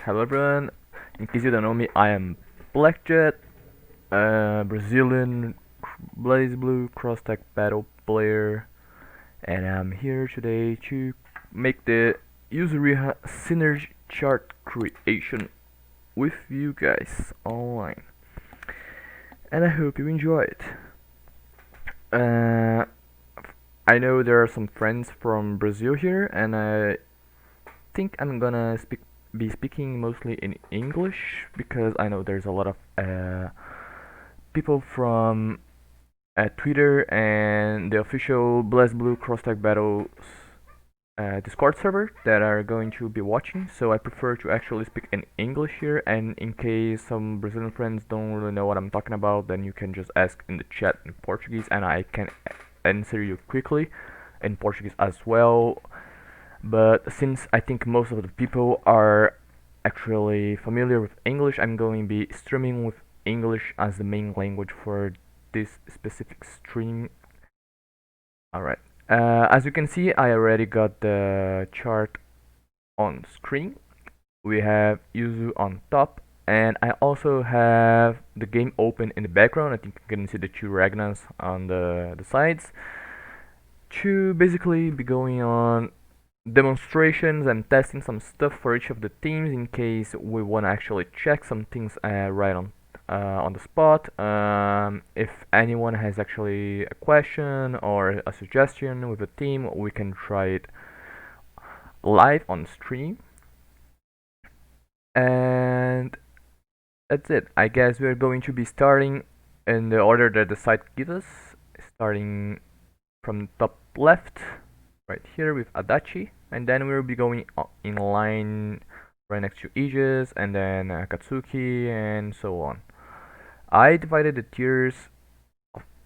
Hello everyone, in case you don't know me, I am Blackjet, a Brazilian Blaze Blue cross tag battle player, and I'm here today to make the Yuzuriha synergy chart creation with you guys online. And I hope you enjoy it. Uh, I know there are some friends from Brazil here, and I think I'm gonna be speaking mostly in English because I know there's a lot of people from Twitter and the official Blast Blue Cross Tag Battles Discord server that are going to be watching. So I prefer to actually speak in English here. And in case some Brazilian friends don't really know what I'm talking about, then you can just ask in the chat in Portuguese, and I can answer you quickly in Portuguese as well. But since I think most of the people are actually familiar with English, I'm going to be streaming with English as the main language for this specific stream. Alright, as you can see, I already got the chart on screen. We have Yuzu on top, and I also have the game open in the background. I think you can see the two Ragnars on the sides to basically be going on demonstrations and testing some stuff for each of the teams in case we want to actually check some things right on the spot. If anyone has actually a question or a suggestion with a team, we can try it live on stream. And that's it. I guess we're going to be starting in the order that the site gives us, starting from top left right here with Adachi, and then we'll be going in line right next to Aegis, and then Akatsuki, and so on. I divided the tiers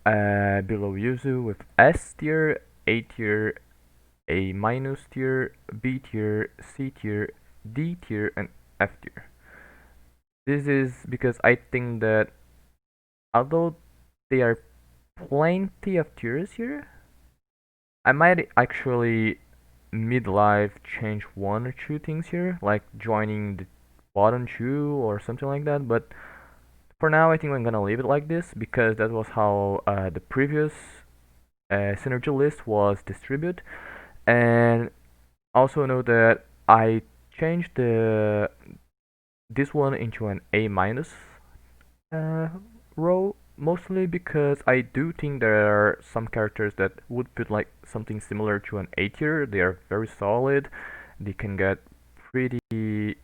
below Yuzu with S tier, A tier, A minus tier, B tier, C tier, D tier, and F tier. This is because I think that although there are plenty of tiers here, I might actually mid-life change one or two things here, like joining the bottom two or something like that, but for now I think I'm gonna leave it like this because that was how the previous synergy list was distributed. And also know that I changed this one into an A minus row, mostly because I do think there are some characters that would fit like something similar to an A tier. They are very solid. They can get pretty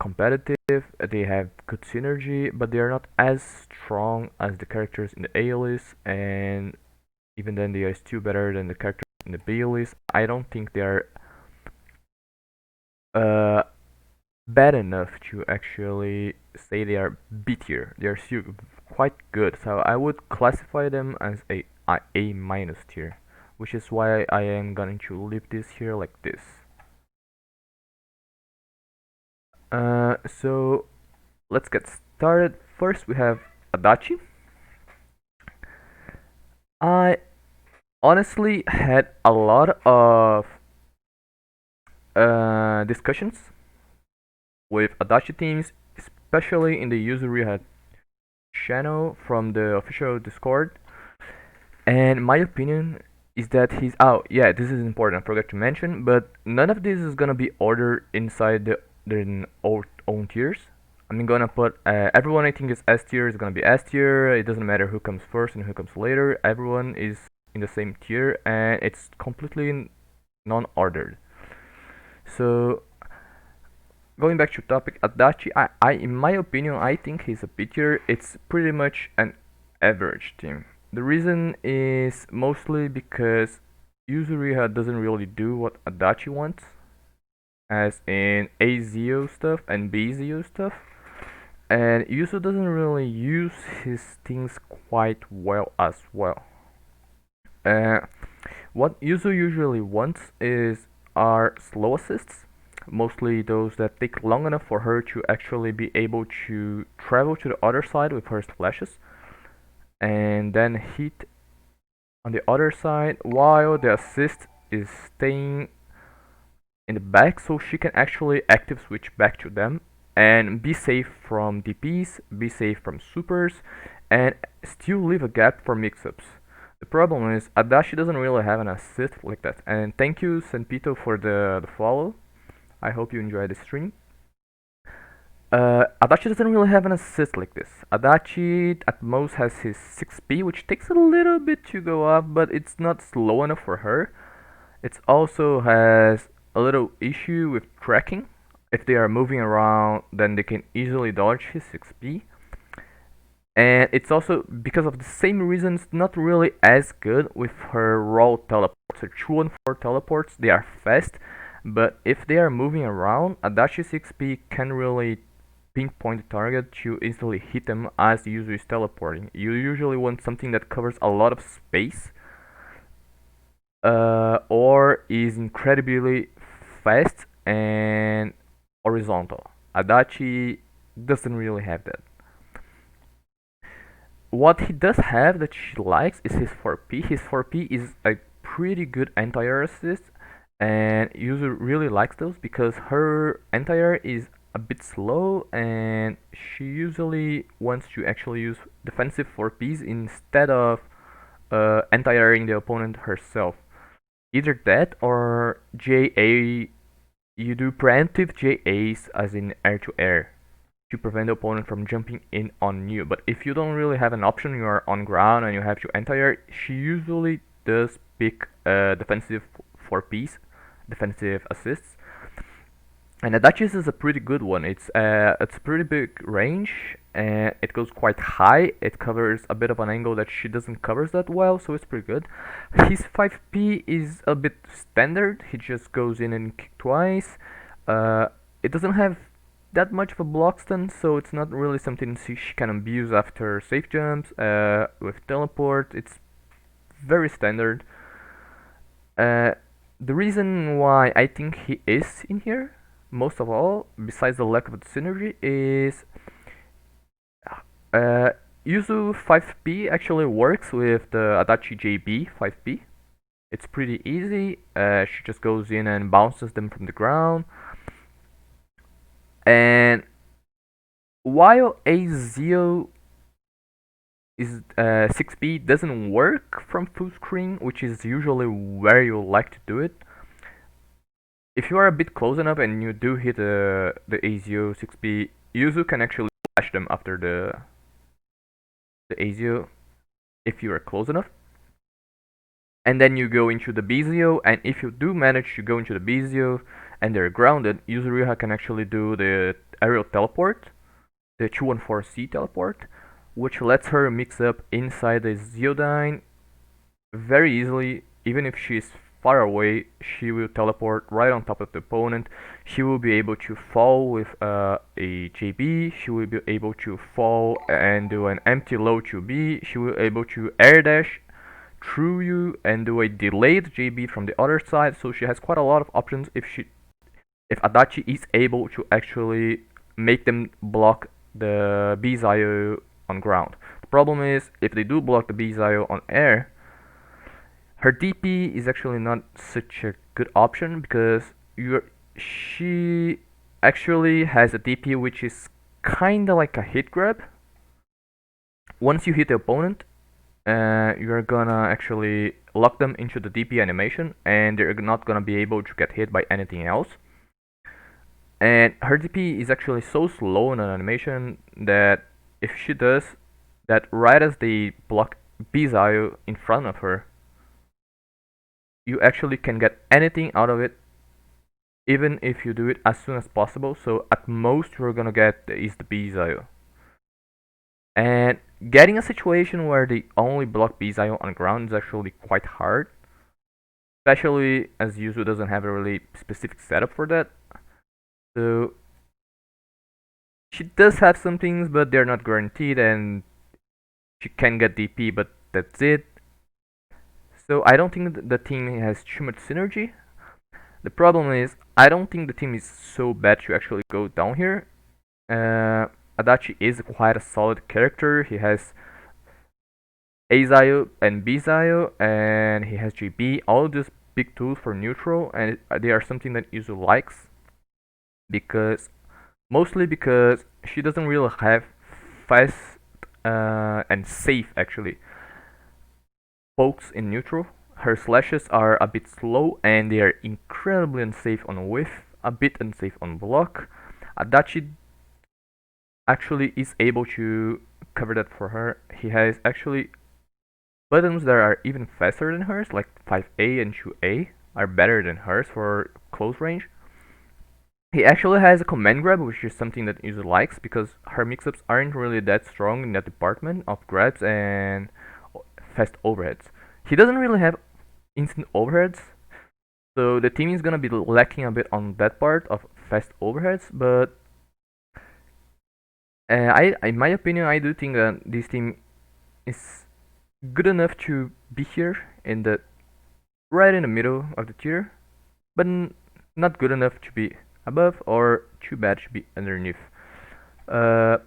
competitive. They have good synergy, but they are not as strong as the characters in the A list, and even then they are still better than the characters in the B list. I don't think they are uh, bad enough to actually say they are B tier. They are still quite good, so I would classify them as A minus tier, which is why I am going to leave this here like this. So let's get started. First, we have Adachi. I honestly had a lot of discussions with Adachi teams, especially in the Yuzuriha channel from the official Discord. And my opinion is that he's out. Yeah, this is important. I forgot to mention, but none of this is gonna be ordered inside the own tiers. I'm gonna put everyone I think is S tier is gonna be S tier. It doesn't matter who comes first and who comes later. Everyone is in the same tier, and it's completely non-ordered. So going back to topic, Adachi, in my opinion, I think he's a B tier. It's pretty much an average team. The reason is mostly because Yuzuriha doesn't really do what Adachi wants, as in A Zio stuff and B Zio stuff, and Yuzu doesn't really use his things quite well as well. Uh, what Yuzu usually wants are slow assists, mostly those that take long enough for her to actually be able to travel to the other side with her splashes, and then hit on the other side while the assist is staying in the back so she can actually active switch back to them and be safe from DPs, be safe from supers, and still leave a gap for mix-ups. The problem is Adachi doesn't really have an assist like that. And thank you Senpito for the follow. I hope you enjoyed the stream. Adachi doesn't really have an assist like this. Adachi at most has his 6p, which takes a little bit to go up, but it's not slow enough for her. It also has a little issue with tracking. If they are moving around, then they can easily dodge his 6p. And it's also, because of the same reasons, not really as good with her raw teleports. Her 2 and 4 teleports, they are fast, but if they are moving around, Adachi 6p can really pinpoint the target to easily hit them as the user is teleporting. You usually want something that covers a lot of space, or is incredibly fast and horizontal. Adachi doesn't really have that. What he does have that she likes is his 4P. His 4P is a pretty good anti-air assist, and user really likes those because her anti-air is a bit slow, and she usually wants to actually use defensive 4Ps instead of anti-airing the opponent herself. Either that or JA. You do preemptive JAs as in air to air to prevent the opponent from jumping in on you. But if you don't really have an option, you are on ground and you have to anti-air, she usually does pick defensive 4Ps, defensive assists. And Adachi's is a pretty good one. It's a pretty big range, and it goes quite high. It covers a bit of an angle that she doesn't cover that well, so it's pretty good. His 5P is a bit standard. He just goes in and kick twice. It doesn't have that much of a block stun, so it's not really something she can abuse after safe jumps. With teleport, it's very standard. The reason why I think he is in here, most of all, besides the lack of synergy, is Yuzu 5P actually works with the Adachi JB 5P. It's pretty easy. She just goes in and bounces them from the ground. And while Azio is 6P doesn't work from full screen, which is usually where you like to do it, if you are a bit close enough and you do hit the Azio 6P, Yuzu can actually flash them after the Azio if you are close enough. And then you go into the Bizio, and if you do manage to go into the Bizio and they're grounded, Yuzuriha can actually do the aerial teleport, the 214C teleport, which lets her mix up inside the Ziodyne very easily. Even if she's far away, she will teleport right on top of the opponent. She will be able to fall with a JB. She will be able to fall and do an empty low to B. She will be able to air dash through you and do a delayed JB from the other side. So she has quite a lot of options if Adachi is able to actually make them block the Bizio on ground. The problem is, if they do block the Bizio on air, her DP is actually not such a good option because she actually has a DP which is kinda like a hit grab. Once you hit the opponent, you're gonna actually lock them into the DP animation, and they're not gonna be able to get hit by anything else. And her DP is actually so slow in an animation that if she does that right as they block Bizio in front of her, you actually can get anything out of it, even if you do it as soon as possible. So at most you're gonna get is the Bizio. And getting a situation where they only block Bizio on ground is actually quite hard, especially as Yuzu doesn't have a really specific setup for that. So she does have some things, but they're not guaranteed, and she can get DP, but that's it. So I don't think the team has too much synergy. The problem is, I don't think the team is so bad to actually go down here. Adachi is quite a solid character. He has Azio and Bizio, and he has JB. All these big tools for neutral, and they are something that Yuzu likes because mostly because she doesn't really have fast and safe actually pokes in neutral. Her slashes are a bit slow and they are incredibly unsafe on whiff, a bit unsafe on block. Adachi actually is able to cover that for her. He has actually buttons that are even faster than hers, like 5A and 2A are better than hers for close range. He actually has a command grab, which is something that Yuzu likes because her mix-ups aren't really that strong in that department of grabs and fast overheads. He doesn't really have instant overheads, so the team is gonna be lacking a bit on that part of fast overheads. But in my opinion, I do think that this team is good enough to be here in the right in the middle of the tier, but not good enough to be above or too bad to be underneath. Uh,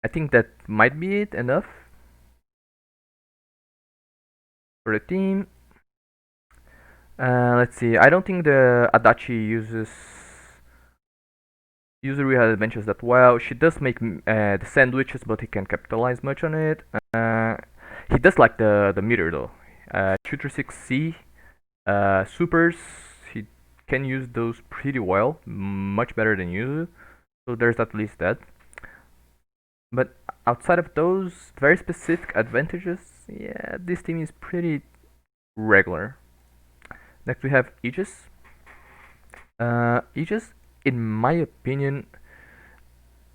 I think that might be it enough for the team. Let's see. I don't think the Adachi uses Yuzuriha adventures that well. She does make the sandwiches, but he can't capitalize much on it. He does like the meter though. 236C supers. He can use those pretty well, much better than Yuzu. So there's at least that. But outside of those very specific advantages, yeah, this team is pretty regular. Next we have Aegis. Aegis, in my opinion,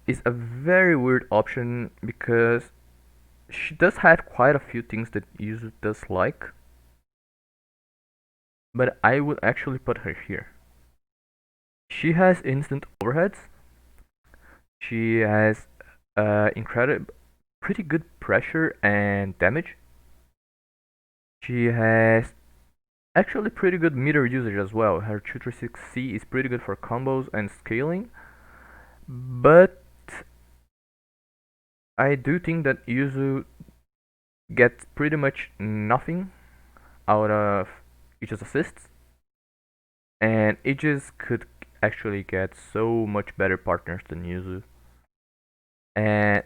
is a very weird option because she does have quite a few things that Yuzu does like, but I would actually put her here. She has instant overheads. She has incredible, pretty good pressure and damage. She has actually pretty good meter usage as well. Her 236C is pretty good for combos and scaling, but I do think that Yuzu gets pretty much nothing out of Aegis assists, and Aegis could actually get so much better partners than Yuzu. And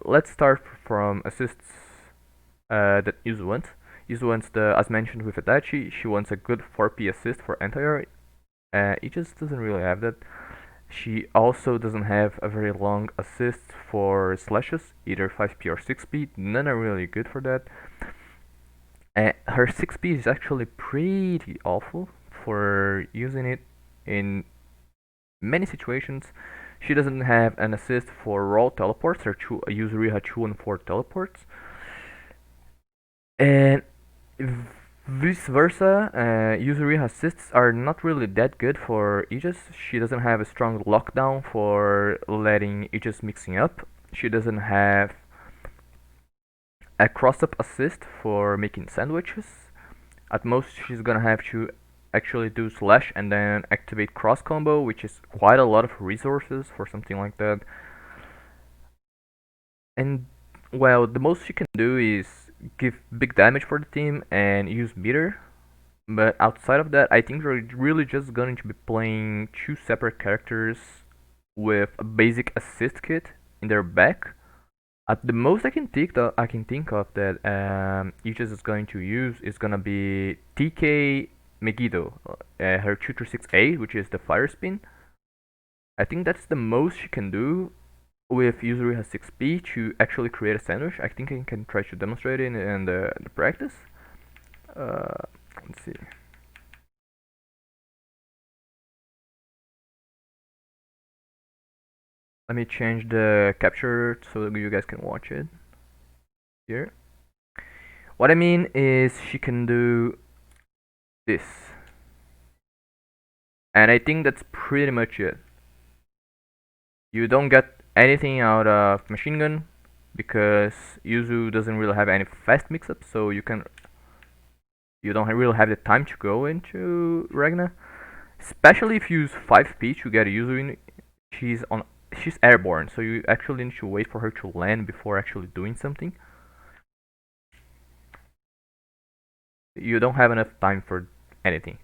let's start from assists that Yuzu wants. Yuzu wants the, as mentioned with Adachi, she wants a good 4P assist for anti-air. Aegis doesn't really have that. She also doesn't have a very long assist for slashes, either 5P or 6P. None are really good for that. Her 6P is actually pretty awful for using it in many situations. She doesn't have an assist for raw teleports, her Yuzuriha 2 and 4 teleports. And vice versa, Yuzuriha assists are not really that good for Aegis. She doesn't have a strong lockdown for letting Aegis mixing up. She doesn't have a cross-up assist for making sandwiches. At most, she's gonna have to actually do slash and then activate cross combo, which is quite a lot of resources for something like that. And well, the most she can do is give big damage for the team and use meter. But outside of that, I think we're really just going to be playing two separate characters with a basic assist kit in their back. At the most I can think of that Aegis is going to use is gonna be TK Megiddo, her 236A, which is the fire spin. I think that's the most she can do with Yuzuriha 6P to actually create a sandwich. I think I can try to demonstrate it in the practice. Let's see. Let me change the capture so you guys can watch it here. What I mean is she can do this. And I think that's pretty much it. You don't get anything out of machine gun because Yuzu doesn't really have any fast mix-ups, so you don't really have the time to go into Ragna. Especially if you use 5P to get Yuzu in, she's airborne, so you actually need to wait for her to land before actually doing something. You don't have enough time for anything.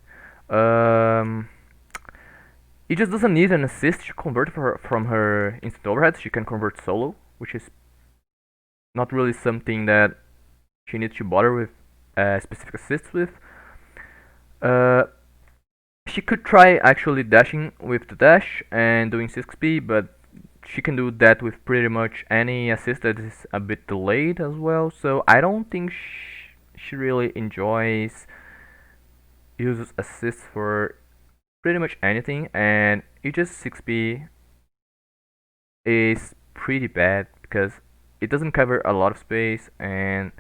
Um, it just doesn't need an assist to convert from her instant overhead. She can convert solo, which is not really something that she needs to bother with specific assists with. Uh, she could try actually dashing with the dash and doing 6p, but she can do that with pretty much any assist that is a bit delayed as well. So I don't think she really enjoys uses assists for pretty much anything, and it just 6p is pretty bad because it doesn't cover a lot of space, and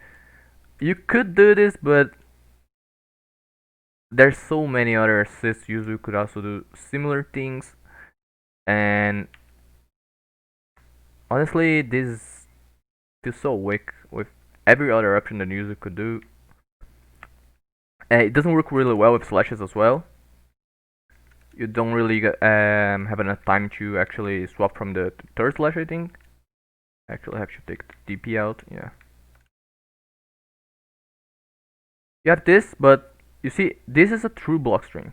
you could do this, but there's so many other assists users could also do similar things, and honestly this is so weak with every other option that user could do. It doesn't work really well with slashes as well. You don't really have enough time to actually swap from the third slash, I think. Actually, I have to take the DP out, yeah. You have this, but you see, this is a true block string.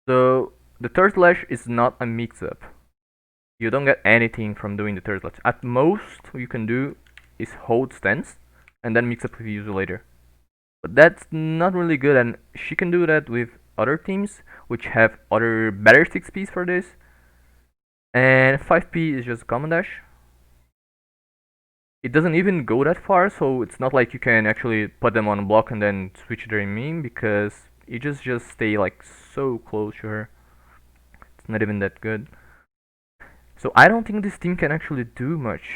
So the third slash is not a mix-up. You don't get anything from doing the third slash. At most, you can do is hold stance and then mix up with user later. But that's not really good, and she can do that with other teams which have other better 6Ps for this. And 5P is just common dash. It doesn't even go that far, so it's not like you can actually put them on a block and then switch their meme, because you just stay like so close to her. It's not even that good. So I don't think this team can actually do much.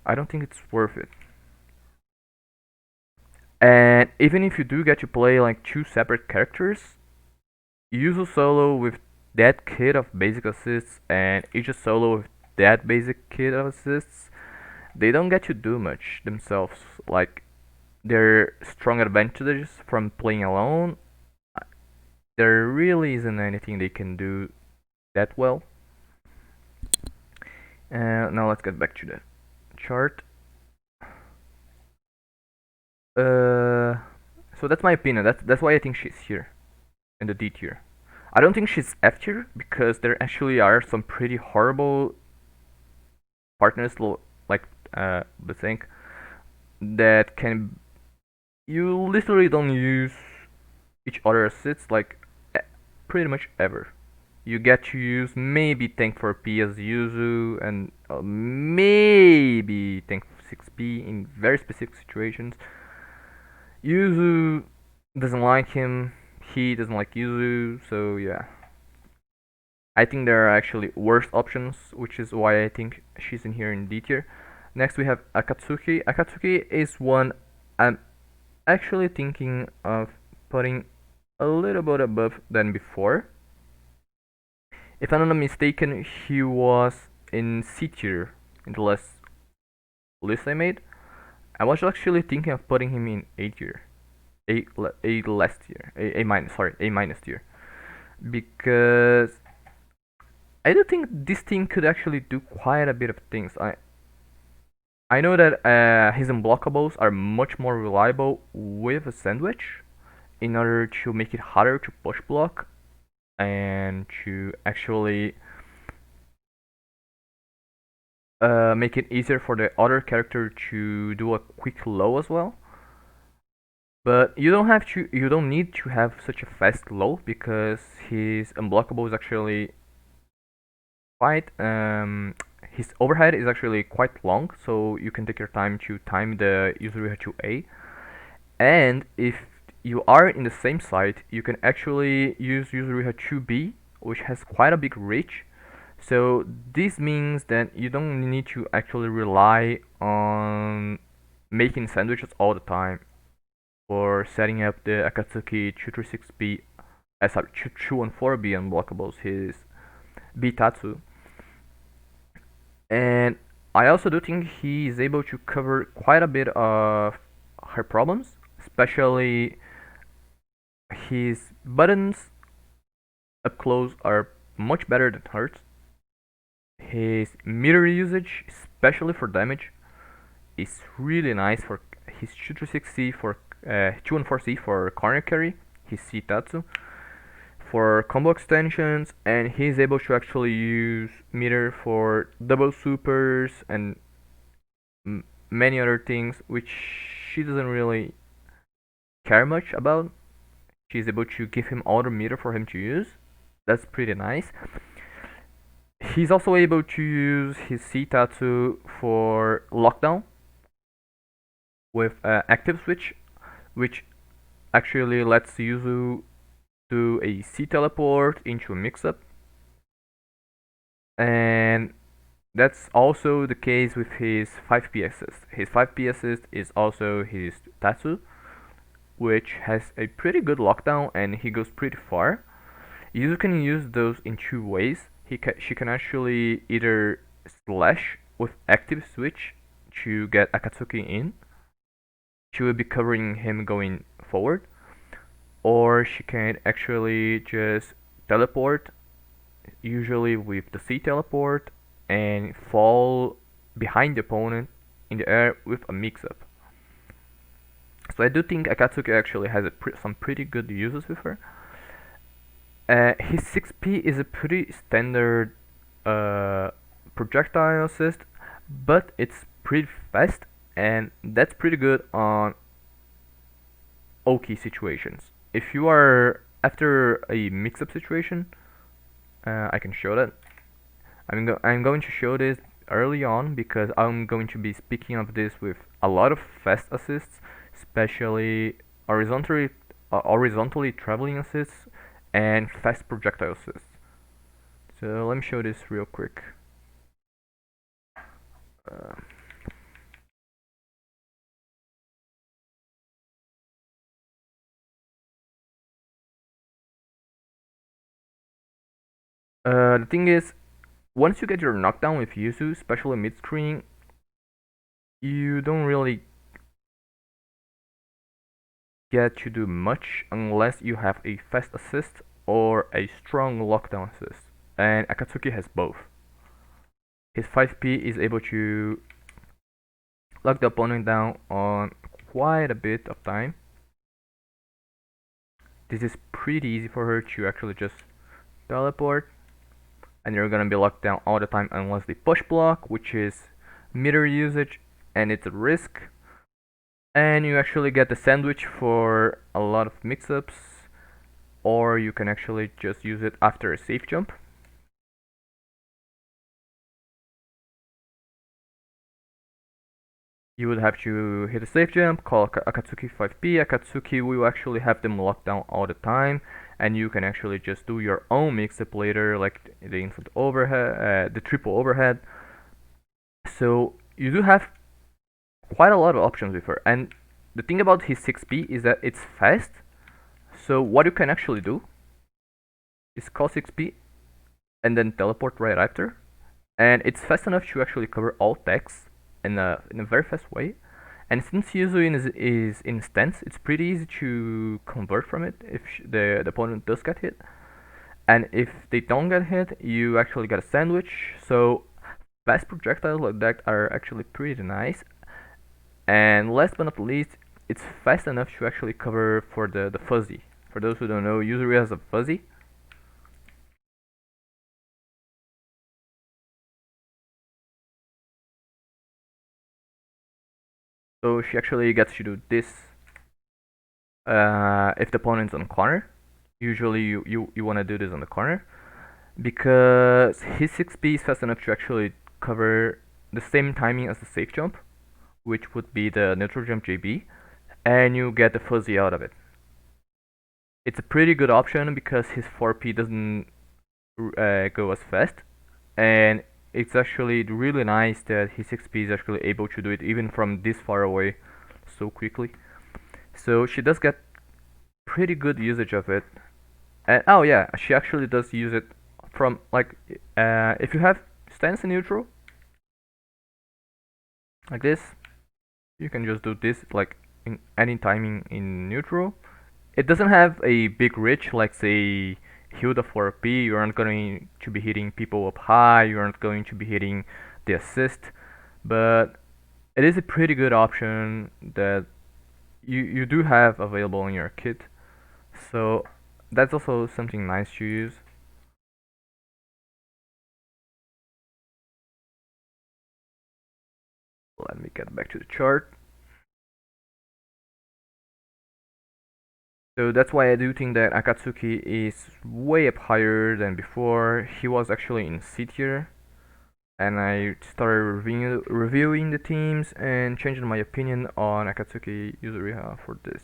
I don't think it's worth it. And even if you do get to play like two separate characters, Yuzu solo with that kit of basic assists and Ija solo with that basic kit of assists, they don't get to do much themselves. Like, their strong advantages from playing alone, there really isn't anything they can do that well. Now let's get back to the chart. So that's my opinion. That's why I think she's here in the D tier. I don't think she's F tier because there actually are some pretty horrible partners like the thing that can, you literally don't use each other assists like pretty much ever. You get to use maybe tank 4P as Yuzu and maybe tank 6P in very specific situations. Yuzu doesn't like him, he doesn't like Yuzu, so yeah. I think there are actually worse options, which is why I think she's in here in D tier. Next we have Akatsuki. Akatsuki is one I'm actually thinking of putting a little bit above than before. If I'm not mistaken, he was in C tier in the last list I made. I was actually thinking of putting him in A tier. A last tier. A minus, sorry, A minus tier. Because I do think this team could actually do quite a bit of things. I know that his unblockables are much more reliable with a sandwich in order to make it harder to push block and to actually make it easier for the other character to do a quick low as well. But you don't need to have such a fast low because his unblockable is actually quite his overhead is actually quite long, so you can take your time to time the Yuzuriha to A. And if you are in the same site, you can actually use Yuzuriha 2B, which has quite a big reach. So this means that you don't need to actually rely on making sandwiches all the time for setting up the Akatsuki 236B, sorry, 214B unblockables, his B-Tatsu. And I also do think he is able to cover quite a bit of her problems, especially his buttons up close are much better than hers. His meter usage, especially for damage, is really nice for his 2-3-6C for 2-4C for corner carry, his C Tatsu, for combo extensions, and he's able to actually use meter for double supers and many other things which she doesn't really care much about. She's able to give him all the meter for him to use. That's pretty nice. He's also able to use his C Tatsu for lockdown with active switch, which actually lets Yuzu do a C teleport into a mix-up. And that's also the case with his 5P assist. His 5P assist is also his Tatsu, which has a pretty good lockdown and he goes pretty far. Yuzu can use those in two ways. She can actually either slash with active switch to get Akatsuki in. She will be covering him going forward. Or she can actually just teleport, usually with the C teleport, and fall behind the opponent in the air with a mix-up. So I do think Akatsuki actually has some pretty good uses with her. His 6P is a pretty standard projectile assist, but it's pretty fast, and that's pretty good on Oki situations. If you are after a mix-up situation, I can show that. I'm going to show this early on because I'm going to be speaking of this with a lot of fast assists, especially horizontally traveling assists and fast projectile assists. So let me show this real quick. The thing is, once you get your knockdown with Yuzu, especially mid-screen, you don't really get to do much unless you have a fast assist or a strong lockdown assist. And Akatsuki has both. His 5P is able to lock the opponent down on quite a bit of time. This is pretty easy for her to actually just teleport, and you're gonna be locked down all the time unless they push block, which is meter usage and it's a risk. And you actually get the sandwich for a lot of mix-ups, or you can actually just use it after a safe jump. You would have to hit a safe jump, call Akatsuki 5P. Akatsuki will actually have them locked down all the time, and you can actually just do your own mix-up later, like the instant overhead, the triple overhead. So you do have quite a lot of options with her. And the thing about his 6P is that it's fast. So what you can actually do is call 6P and then teleport right after. And it's fast enough to actually cover all techs in a very fast way. And since Yuzu is in stance, it's pretty easy to convert from it if the opponent does get hit. And if they don't get hit, you actually get a sandwich. So fast projectiles like that are actually pretty nice. And last but not least, it's fast enough to actually cover for the fuzzy. For those who don't know, Yuzuriha has a fuzzy. So she actually gets to do this if the opponent's on corner. Usually you want to do this on the corner because his 6P is fast enough to actually cover the same timing as the safe jump, which would be the neutral jump JB, and you get the fuzzy out of it. It's a pretty good option because his 4P doesn't go as fast, and it's actually really nice that his 6P is actually able to do it even from this far away so quickly. So she does get pretty good usage of it. And oh yeah, she actually does use it from like if you have stance in neutral like this, you can just do this like in any timing in neutral. It doesn't have a big reach like say Hilda 4P. You aren't going to be hitting people up high, you aren't going to be hitting the assist, but it is a pretty good option that you do have available in your kit. So that's also something nice to use. Let me get back to the chart. So that's why I do think that Akatsuki is way up higher than before. He was actually in C tier, and I started reviewing the teams and changing my opinion on Akatsuki Yuzuriha for this.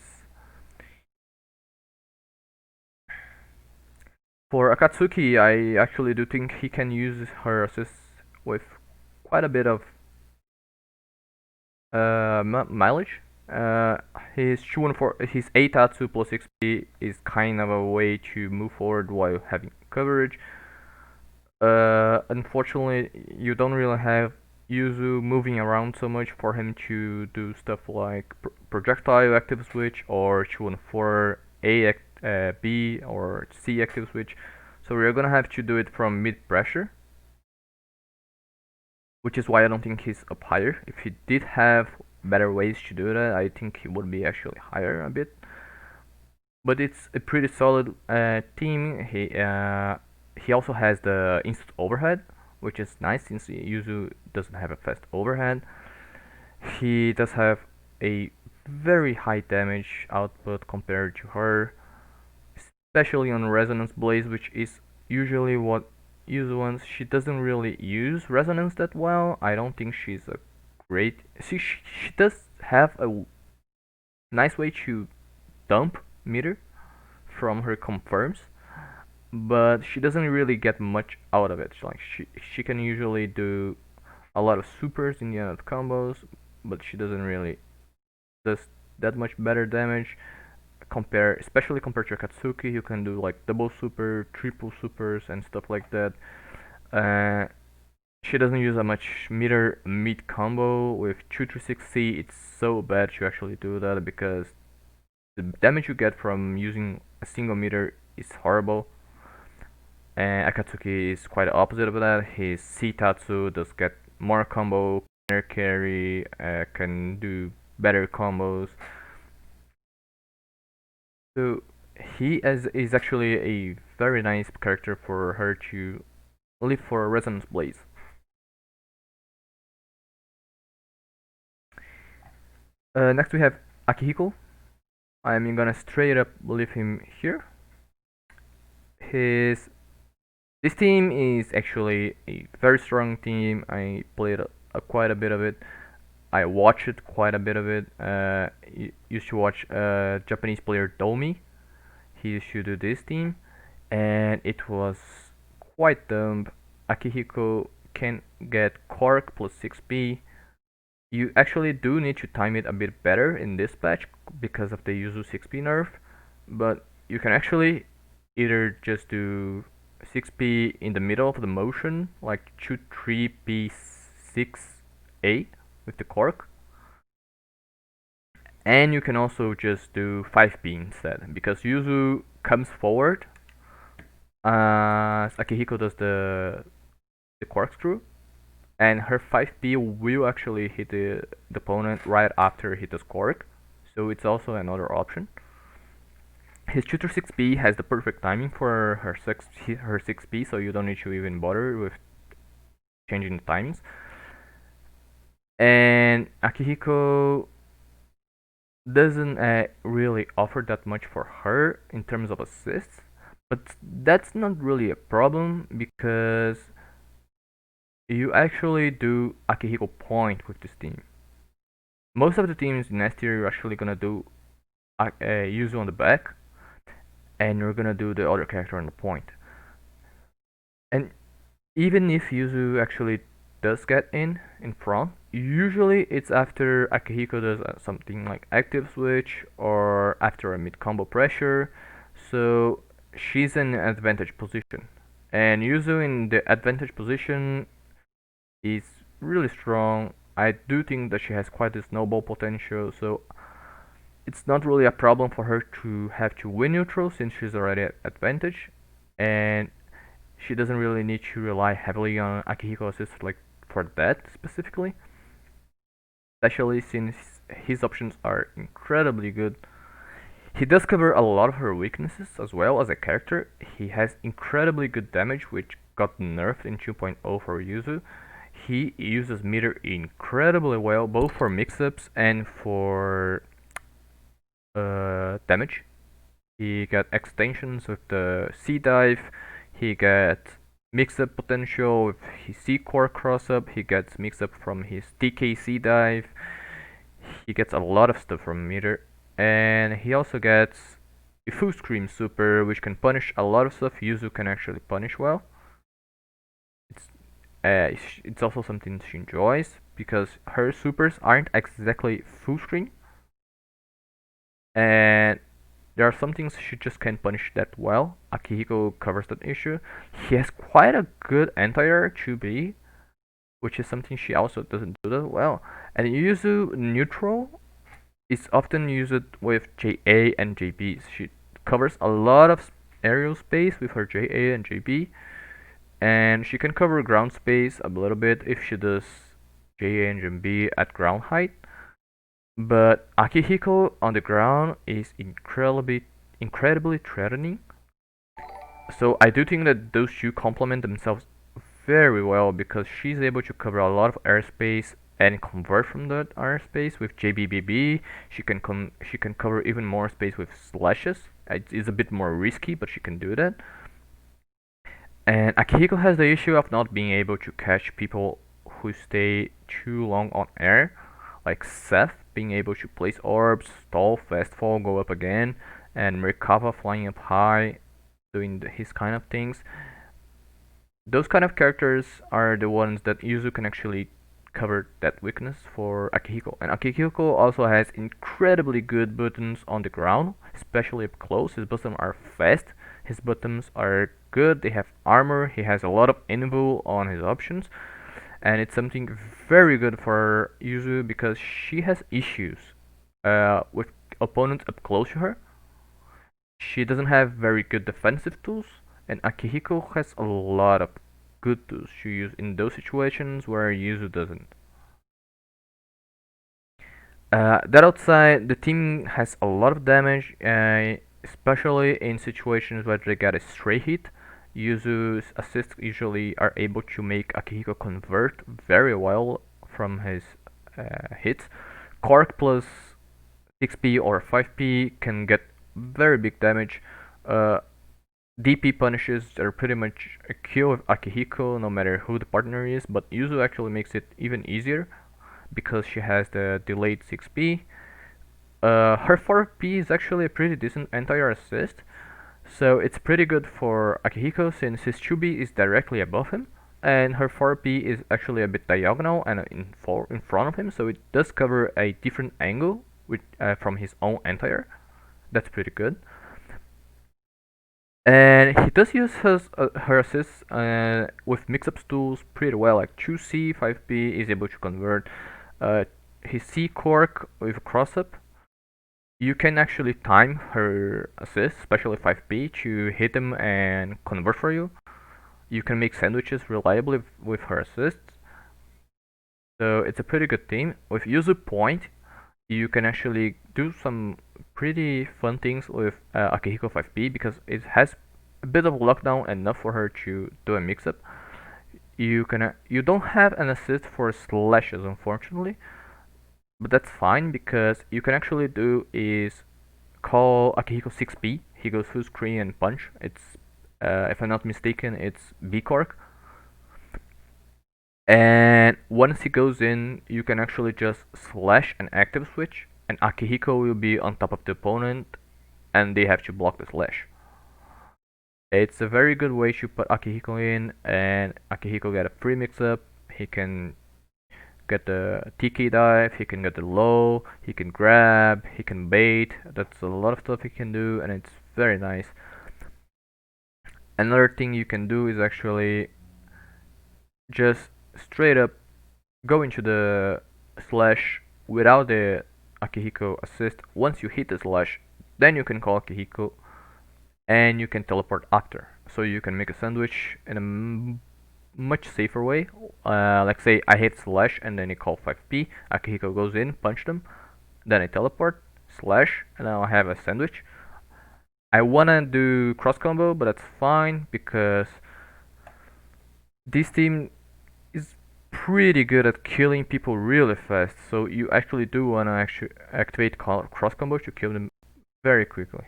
For Akatsuki, I actually do think he can use her assists with quite a bit of mileage. Uh, his 214, his 8 plus XP is kind of a way to move forward while having coverage. Unfortunately, you don't really have Yuzu moving around so much for him to do stuff like projectile active switch or 214 B or C active switch. So we're gonna have to do it from mid pressure, which is why I don't think he's up higher. If he did have better ways to do that, I think he would be actually higher a bit. But it's a pretty solid team. He also has the instant overhead, which is nice since Yuzu doesn't have a fast overhead. He does have a very high damage output compared to her, especially on Resonance Blaze, which is usually what Yuzu wants. She doesn't really use Resonance that well. I don't think she's a great. She does have a nice way to dump meter from her confirms, but she doesn't really get much out of it. Like she can usually do a lot of supers in the end of combos, but she doesn't really does that much better damage especially compared to Akatsuki, who can do like double super, triple supers and stuff like that. Uh, she doesn't use a much meter mid combo with 236C. It's so bad to actually do that because the damage you get from using a single meter is horrible. And Akatsuki is quite the opposite of that. His C Tatsu does get more combo, air carry, can do better combos. So is actually a very nice character for her to live for Resonance Blaze. Next we have Akihiko. I'm gonna straight up leave him here. His This team is actually a very strong team. I played quite a bit of it. I watched quite a bit of it. Used to watch Japanese player Domi. He used to do this team, and it was quite dumb. Akihiko can get Cork plus 6B. You actually do need to time it a bit better in this patch because of the Yuzu 6B nerf, but you can actually either just do 6P in the middle of the motion, like 2-3P6A with the cork, and you can also just do 5P instead, because Yuzu comes forward, Akihiko does the corkscrew, and her 5P will actually hit the opponent right after he does cork, so it's also another option. His tutor 6P has the perfect timing for her 6P, so you don't need to even bother with changing the timings. And Akihiko doesn't really offer that much for her in terms of assists, but that's not really a problem because you actually do Akihiko point with this team. Most of the teams in S tier are actually gonna do Yuzu on the back, and you're gonna do the other character on the point. And even if Yuzu actually does get in front, usually it's after Akihiko does something like active switch or after a mid combo pressure, so she's in an advantage position. And Yuzu in the advantage position is really strong. I do think that she has quite a snowball potential, so it's not really a problem for her to have to win neutral since she's already at advantage, and she doesn't really need to rely heavily on Akihiko assist like for that specifically. especially since his options are incredibly good. He does cover a lot of her weaknesses as well as a character. He has incredibly good damage, which got nerfed in 2.0 for Yuzu. He uses meter incredibly well, both for mix-ups and for damage. He got extensions with the C dive. He got mix-up potential with his C core cross-up. He gets mix-up from his TKC dive. He gets a lot of stuff from meter, and he also gets a full scream super, which can punish a lot of stuff Yuzu can actually punish well. It's it's also something she enjoys because her supers aren't exactly full screen, and there are some things she just can't punish that well. Akihiko covers that issue. He has quite a good anti-air 2B, which is something she also doesn't do that well. And Yuzu neutral is often used with JA and JB. She covers a lot of aerial space with her JA and JB, and she can cover ground space a little bit if she does JA and JB at ground height. But Akihiko on the ground is incredibly threatening. So I do think that those two complement themselves very well because she's able to cover a lot of airspace and convert from that airspace with JBBB. She can cover even more space with slashes. It is a bit more risky, but she can do that. And Akihiko has the issue of not being able to catch people who stay too long on air, like Seth being able to place orbs, stall, fast fall, go up again, and Merkava flying up high, doing his kind of things. Those kind of characters are the ones that Yuzu can actually cover that weakness for Akihiko. And Akihiko also has incredibly good buttons on the ground, especially up close. His buttons are fast, his buttons are good, they have armor, he has a lot of invul on his options, and it's something very good for Yuzu because she has issues with opponents up close to her. She doesn't have very good defensive tools, and Akihiko has a lot of good tools to use in those situations where Yuzu doesn't. That outside, the team has a lot of damage, especially in situations where they get a stray hit. Yuzu's assists usually are able to make Akihiko convert very well from his hits. Cork plus 6p or 5p can get very big damage. DP punishes are pretty much a kill with Akihiko no matter who the partner is, but Yuzu actually makes it even easier because she has the delayed 6p. Her 4p is actually a pretty decent anti-air assist, so it's pretty good for Akihiko since his 2b is directly above him, and her 4p is actually a bit diagonal and in front of him, so it does cover a different angle from his own anti-air. That's pretty good. And he does use her assists with mix-up tools pretty well, like 2C, 5B is able to convert his C cork with cross-up. You can actually time her assists, especially 5B, to hit them and convert for you. You can make sandwiches reliably with her assists. So it's a pretty good team. With Yuzu Point, you can actually do some pretty fun things with Akihiko 5B because it has a bit of lockdown enough for her to do a mix-up. You don't have an assist for slashes unfortunately, but that's fine because you can actually do is call Akihiko 6B. He goes full screen and punch. It's if I'm not mistaken, it's B cork. And once he goes in, you can actually just slash an active switch, and Akihiko will be on top of the opponent, and they have to block the slash. It's a very good way to put Akihiko in, and Akihiko get a free mix-up. He can get the TK dive, he can get the low, he can grab, he can bait. That's a lot of stuff he can do, and it's very nice. Another thing you can do is actually just straight up go into the slash without the Akihiko assist. Once you hit the slash, then you can call Akihiko and you can teleport after. So you can make a sandwich in much safer way. Like say I hit slash and then you call 5p, Akihiko goes in, punch them, then I teleport, slash, and now I have a sandwich. I wanna do cross combo, but that's fine because this team is pretty good at killing people really fast. So you actually do wanna actually activate cross combo to kill them very quickly.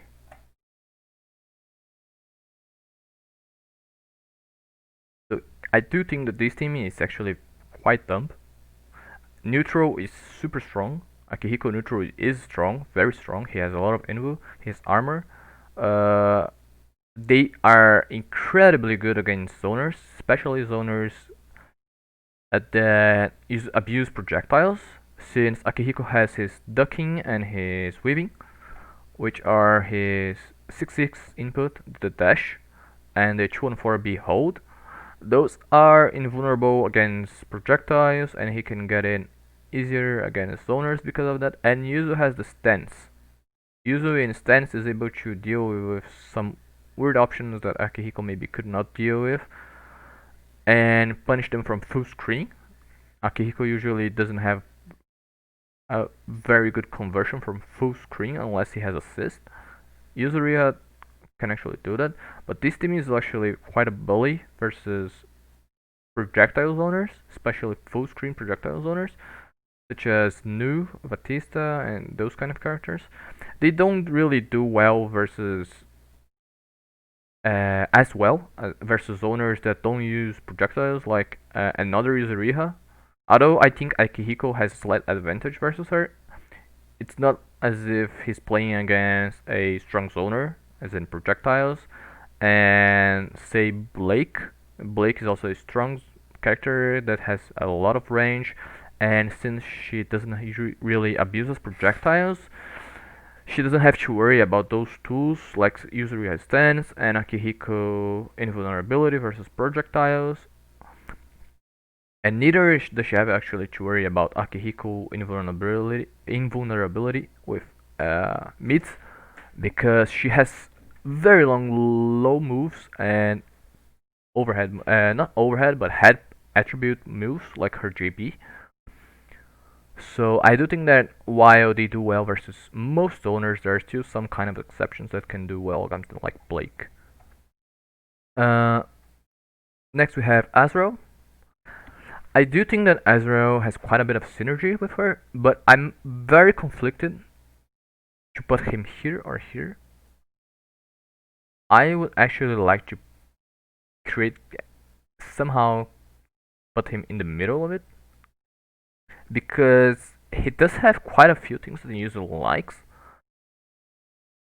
So I do think that this team is actually quite dumb. Neutral is super strong. Akihiko neutral is strong, very strong. He has a lot of invu. His armor. Uh, they are incredibly good against zoners, especially zoners that abuse projectiles. Since Akihiko has his ducking and his weaving, which are his 6-6 input, the dash, and the 2-4B hold. Those are invulnerable against projectiles, and he can get in easier against zoners because of that. And Yuzu has the stance. Yuzu in stance is able to deal with some weird options that Akihiko maybe could not deal with, and punish them from full screen. Akihiko usually doesn't have a very good conversion from full screen unless he has assist. Yuzuriha can actually do that, but this team is actually quite a bully versus projectile zoners, especially full screen projectile zoners, such as Nu, Batista, and those kind of characters. They don't really do well versus as well versus zoners that don't use projectiles like another Yuzuriha. Although I think Akihiko has a slight advantage versus her, it's not as if he's playing against a strong zoner, as in projectiles, and say Blake. Blake is also a strong character that has a lot of range, and since she doesn't really abuse projectiles, she doesn't have to worry about those tools like Yuzuriha stance and Akihiko invulnerability versus projectiles. And neither does she have actually to worry about Akihiko invulnerability with mids, because she has very long low moves and overhead, not overhead, but head attribute moves like her JP. So I do think that while they do well versus most owners, there are still some kind of exceptions that can do well against like Blake. Uh, Next we have Asro. I do think that Asro has quite a bit of synergy with her, but I'm very conflicted to put him here or here. I would actually like to create somehow put him in the middle of it, because he does have quite a few things that the user likes,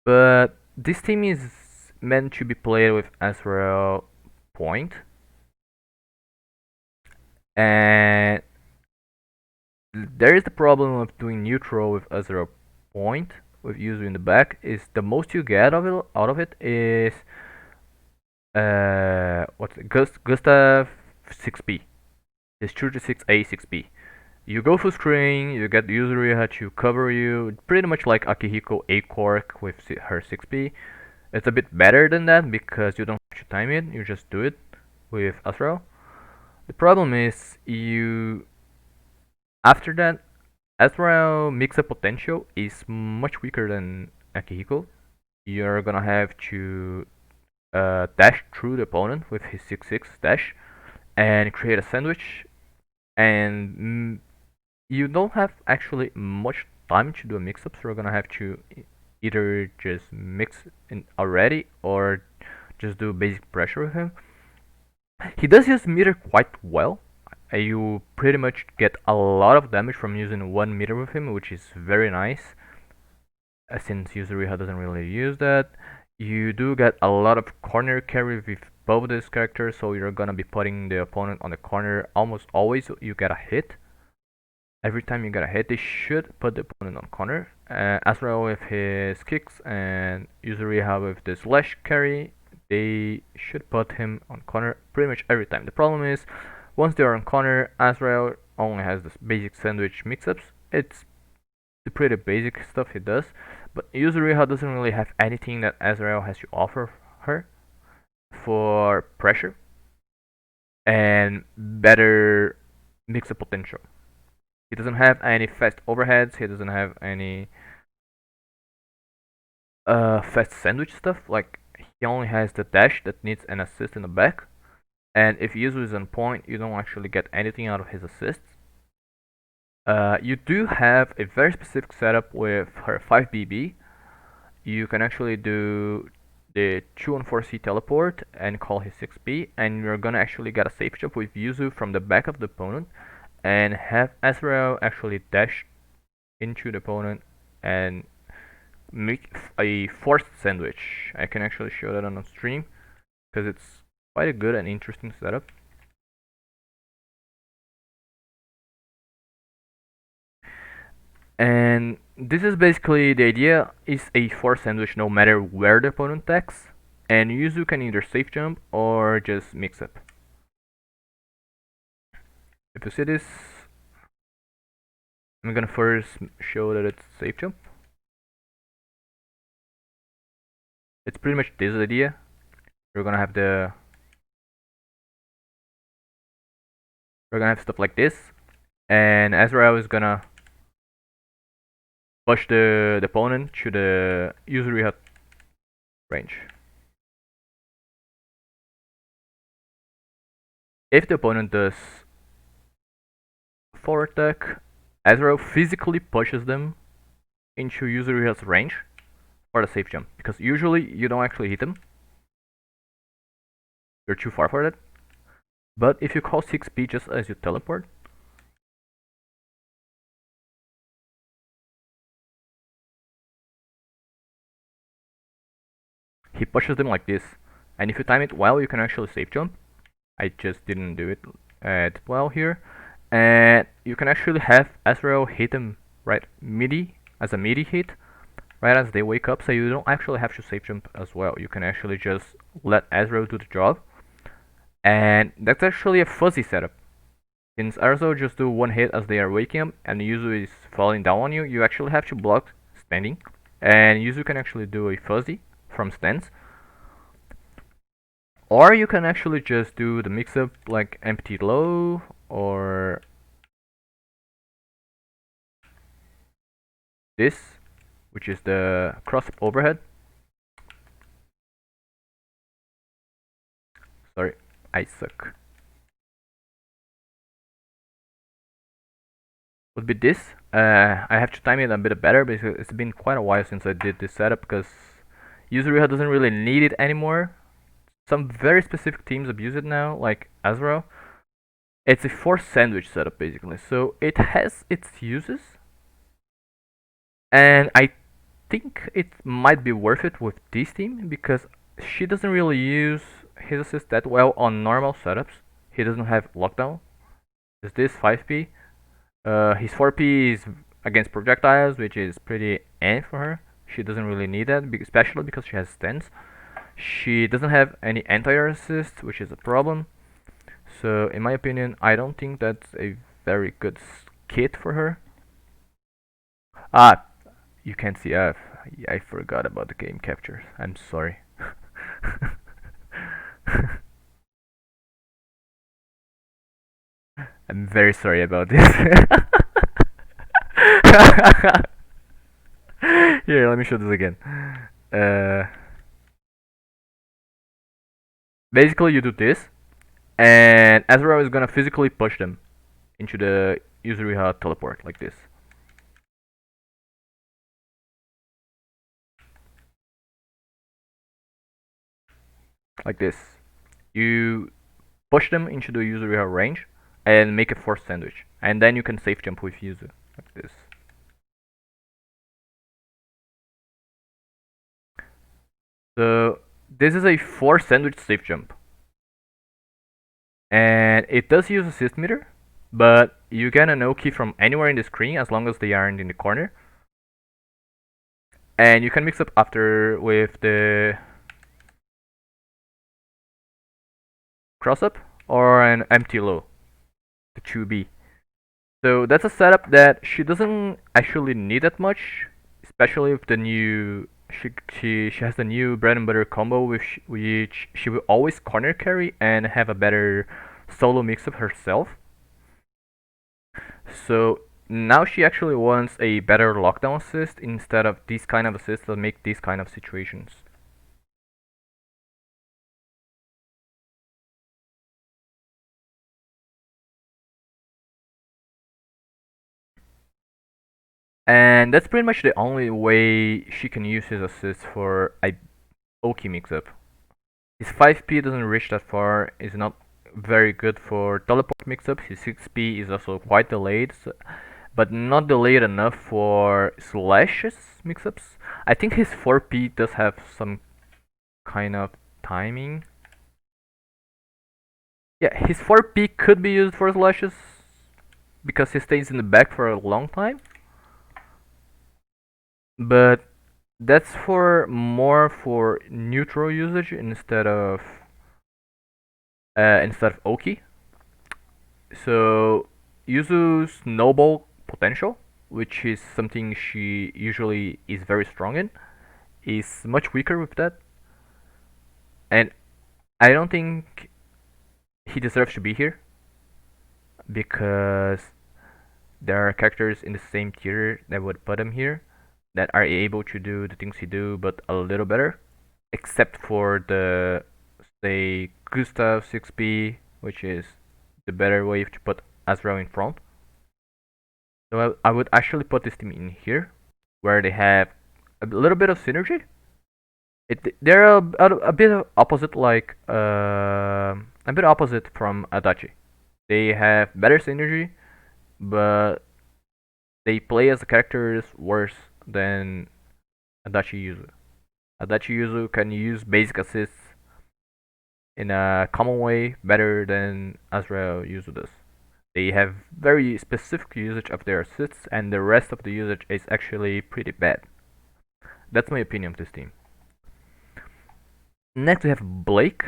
but this team is meant to be played with Asro point, and there is the problem of doing neutral with Asro point with Yuzu in the back. Is the most you get out of it is what's it? Gustav 6p. It's 2-6A 6p. You go full screen, you get Yuzuriha to cover you, pretty much like Akihiko A Cork with her 6p. It's a bit better than that because you don't have to time it, you just do it with Asro. The problem is after that, Asro mix-up potential is much weaker than Akihiko. You're gonna have to dash through the opponent with his 6-6 dash and create a sandwich, and you don't have actually much time to do a mix-up, so you're gonna have to either just mix in already or just do basic pressure with him. He does use meter quite well. You pretty much get a lot of damage from using 1 meter with him, which is very nice. Since Yuzuriha doesn't really use that. You do get a lot of corner carry with both these characters, so you're gonna be putting the opponent on the corner almost always. You get a hit. Every time you get a hit, they should put the opponent on corner. Asro with his kicks and Yuzuriha with the slash carry, they should put him on corner pretty much every time. The problem is, once they are on corner, Asro only has this basic sandwich mix-ups. It's the pretty basic stuff he does, but Yuzuriha doesn't really have anything that Asro has to offer her for pressure. and better mix-up potential. He doesn't have any fast overheads. He doesn't have any fast sandwich stuff. Like he only has the dash that needs an assist in the back. And if Yuzu is on point, you don't actually get anything out of his assists. You do have a very specific setup with her 5BB. You can actually do the 2-on-4C teleport and call his 6B, and you're gonna actually get a safe jump with Yuzu from the back of the opponent and have Asro actually dash into the opponent and make a forced sandwich. I can actually show that on the stream because it's quite a good and interesting setup. And this is basically the idea is a forced sandwich no matter where the opponent attacks, and Yuzu can either safe jump or just mix up. If you see this, I'm gonna first show that it's safe jump. It's pretty much this idea. We're gonna have stuff like this, and Azrael is gonna push the opponent to the Yuzuriha range. If the opponent does forward attack, Azrael physically pushes them into Yuzuriha's range for the safe jump, because usually you don't actually hit them. You're too far for that. But if you call 6B just as you teleport, he pushes them like this, and if you time it well, you can actually safe jump. I just didn't do it well here, and you can actually have Asro hit them right midi as a midi hit, right as they wake up, so you don't actually have to safe jump as well. You can actually just let Asro do the job, and that's actually a fuzzy setup. Since Asro just do one hit as they are waking up, and Yuzu is falling down on you, you actually have to block standing, and Yuzu can actually do a fuzzy from stance. Or you can actually just do the mix-up like empty low or this, which is the cross-up overhead. Sorry, I suck. Would be this. I have to time it a bit better because it's been quite a while since I did this setup, because Yuzuriha doesn't really need it anymore. Some very specific teams abuse it now, like Asro. It's a forced sandwich setup basically, so it has its uses, and I think it might be worth it with this team because she doesn't really use his assist that well on normal setups. He doesn't have lockdown. Is this 5P? His 4P is against projectiles, which is pretty for her. She doesn't really need that, especially because she has stance. She doesn't have any anti-air assist, which is a problem. So in my opinion, I don't think that's a very good kit for her. Ah, you can't see. I forgot about the game captures. I'm sorry. I'm very sorry about this. Here, let me show this again. Basically, you do this, and Azrael is gonna physically push them into the Yuzuriha teleport like this. Like this. You push them into the Yuzuriha range and make a forced sandwich, and then you can safe jump with Yuzu like this. So this is a forced sandwich safe jump, and it does use assist meter, but you get a no key from anywhere in the screen as long as they aren't in the corner, and you can mix up after with the cross up or an empty low, the 2B. So that's a setup that she doesn't actually need that much, especially with the new. She has the new bread and butter combo, which she will always corner carry and have a better solo mix-up herself. So now she actually wants a better lockdown assist instead of these kind of assists that make these kind of situations. And that's pretty much the only way she can use his assist for a Oki mix-up. His 5p doesn't reach that far, is not very good for teleport mix-up. His 6p is also quite delayed, but not delayed enough for slashes mix-ups. I think his 4p does have some kind of timing. Yeah, his 4p could be used for slashes because he stays in the back for a long time. But that's for more for neutral usage instead of Oki. So Yuzu's snowball potential, which is something she usually is very strong in, is much weaker with that. And I don't think he deserves to be here because there are characters in the same tier that would put him here that are able to do the things he do but a little better, except for the say Gustav 6p, which is the better way to put Asro in front. So I would actually put this team in here, where they have a little bit of synergy. They're a bit opposite, like a bit opposite from Adachi. They have better synergy, but they play as the characters worse than Adachi Yuzu. Adachi Yuzu can use basic assists in a common way better than Azrael Yuzu does. They have very specific usage of their assists, and the rest of the usage is actually pretty bad. That's my opinion of this team. Next we have Blake.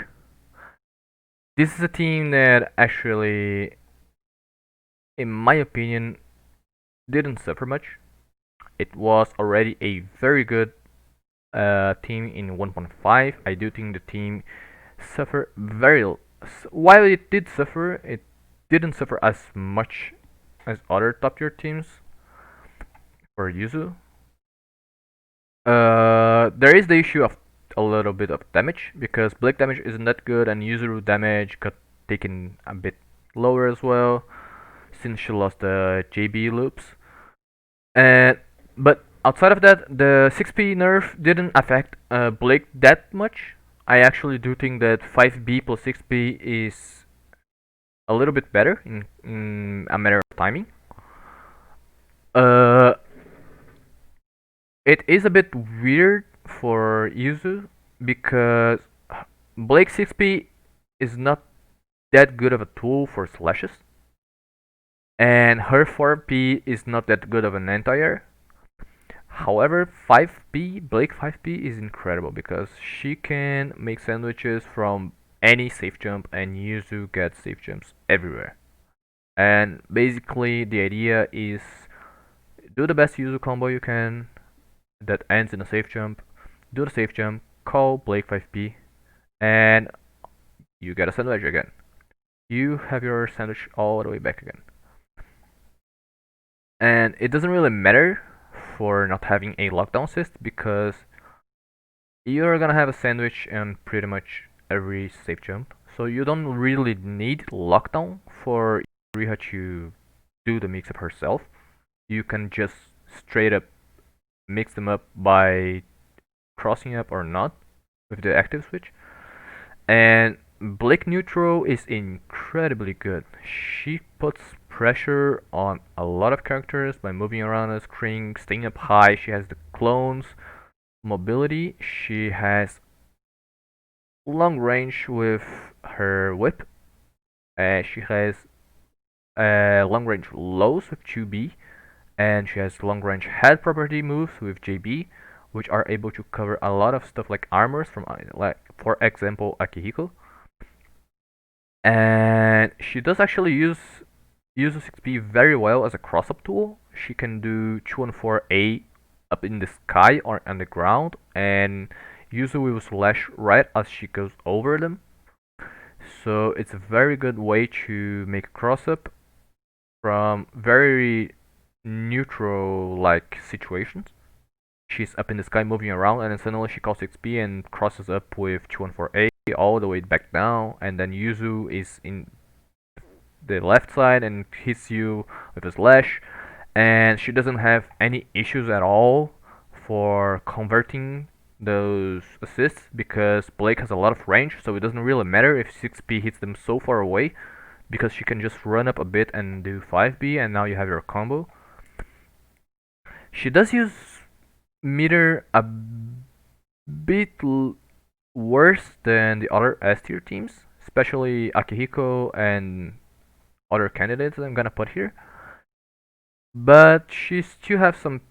This is a team that actually, in my opinion, didn't suffer much. It was already a very good team in 1.5. I do think the team suffered very. While it did suffer, it didn't suffer as much as other top tier teams for Yuzu. There is the issue of a little bit of damage because Blake damage isn't that good, and Yuzuru damage got taken a bit lower as well since she lost the JB loops. And but outside of that, the 6p nerf didn't affect Blake that much. I actually do think that 5b plus 6p is a little bit better in a matter of timing. Uh, it is a bit weird for Yuzu because Blake 6p is not that good of a tool for slashes, and her 4p is not that good of an anti-air. However, 5p, Blake 5p is incredible because she can make sandwiches from any safe jump, and Yuzu gets safe jumps everywhere. And basically, the idea is do the best Yuzu combo you can that ends in a safe jump, do the safe jump, call Blake 5p, and you get a sandwich again. You have your sandwich all the way back again. And it doesn't really matter for not having a lockdown assist because you're gonna have a sandwich in pretty much every safe jump. So you don't really need lockdown for Yuzuriha to do the mix up herself. You can just straight up mix them up by crossing up or not with the active switch. And Blake Neutral is incredibly good. She puts pressure on a lot of characters by moving around the screen, staying up high. She has the clones mobility. She has long range with her whip. She has long range lows with 2B, and she has long range head property moves with JB, which are able to cover a lot of stuff like armors from, like for example, Akihiko. And she does actually use 6B very well as a cross-up tool. She can do 214A up in the sky or on the ground, and Yuzu will slash right as she goes over them. So it's a very good way to make a cross up from very neutral like situations. She's up in the sky moving around, and then suddenly she calls XP and crosses up with 214A all the way back down, and then Yuzu is in the left side and hits you with a slash, and she doesn't have any issues at all for converting those assists because Blake has a lot of range, so it doesn't really matter if 6P hits them so far away because she can just run up a bit and do 5B, and now you have your combo. She does use meter a bit worse than the other S tier teams, especially Akihiko and other candidates that I'm gonna put here. But she still have some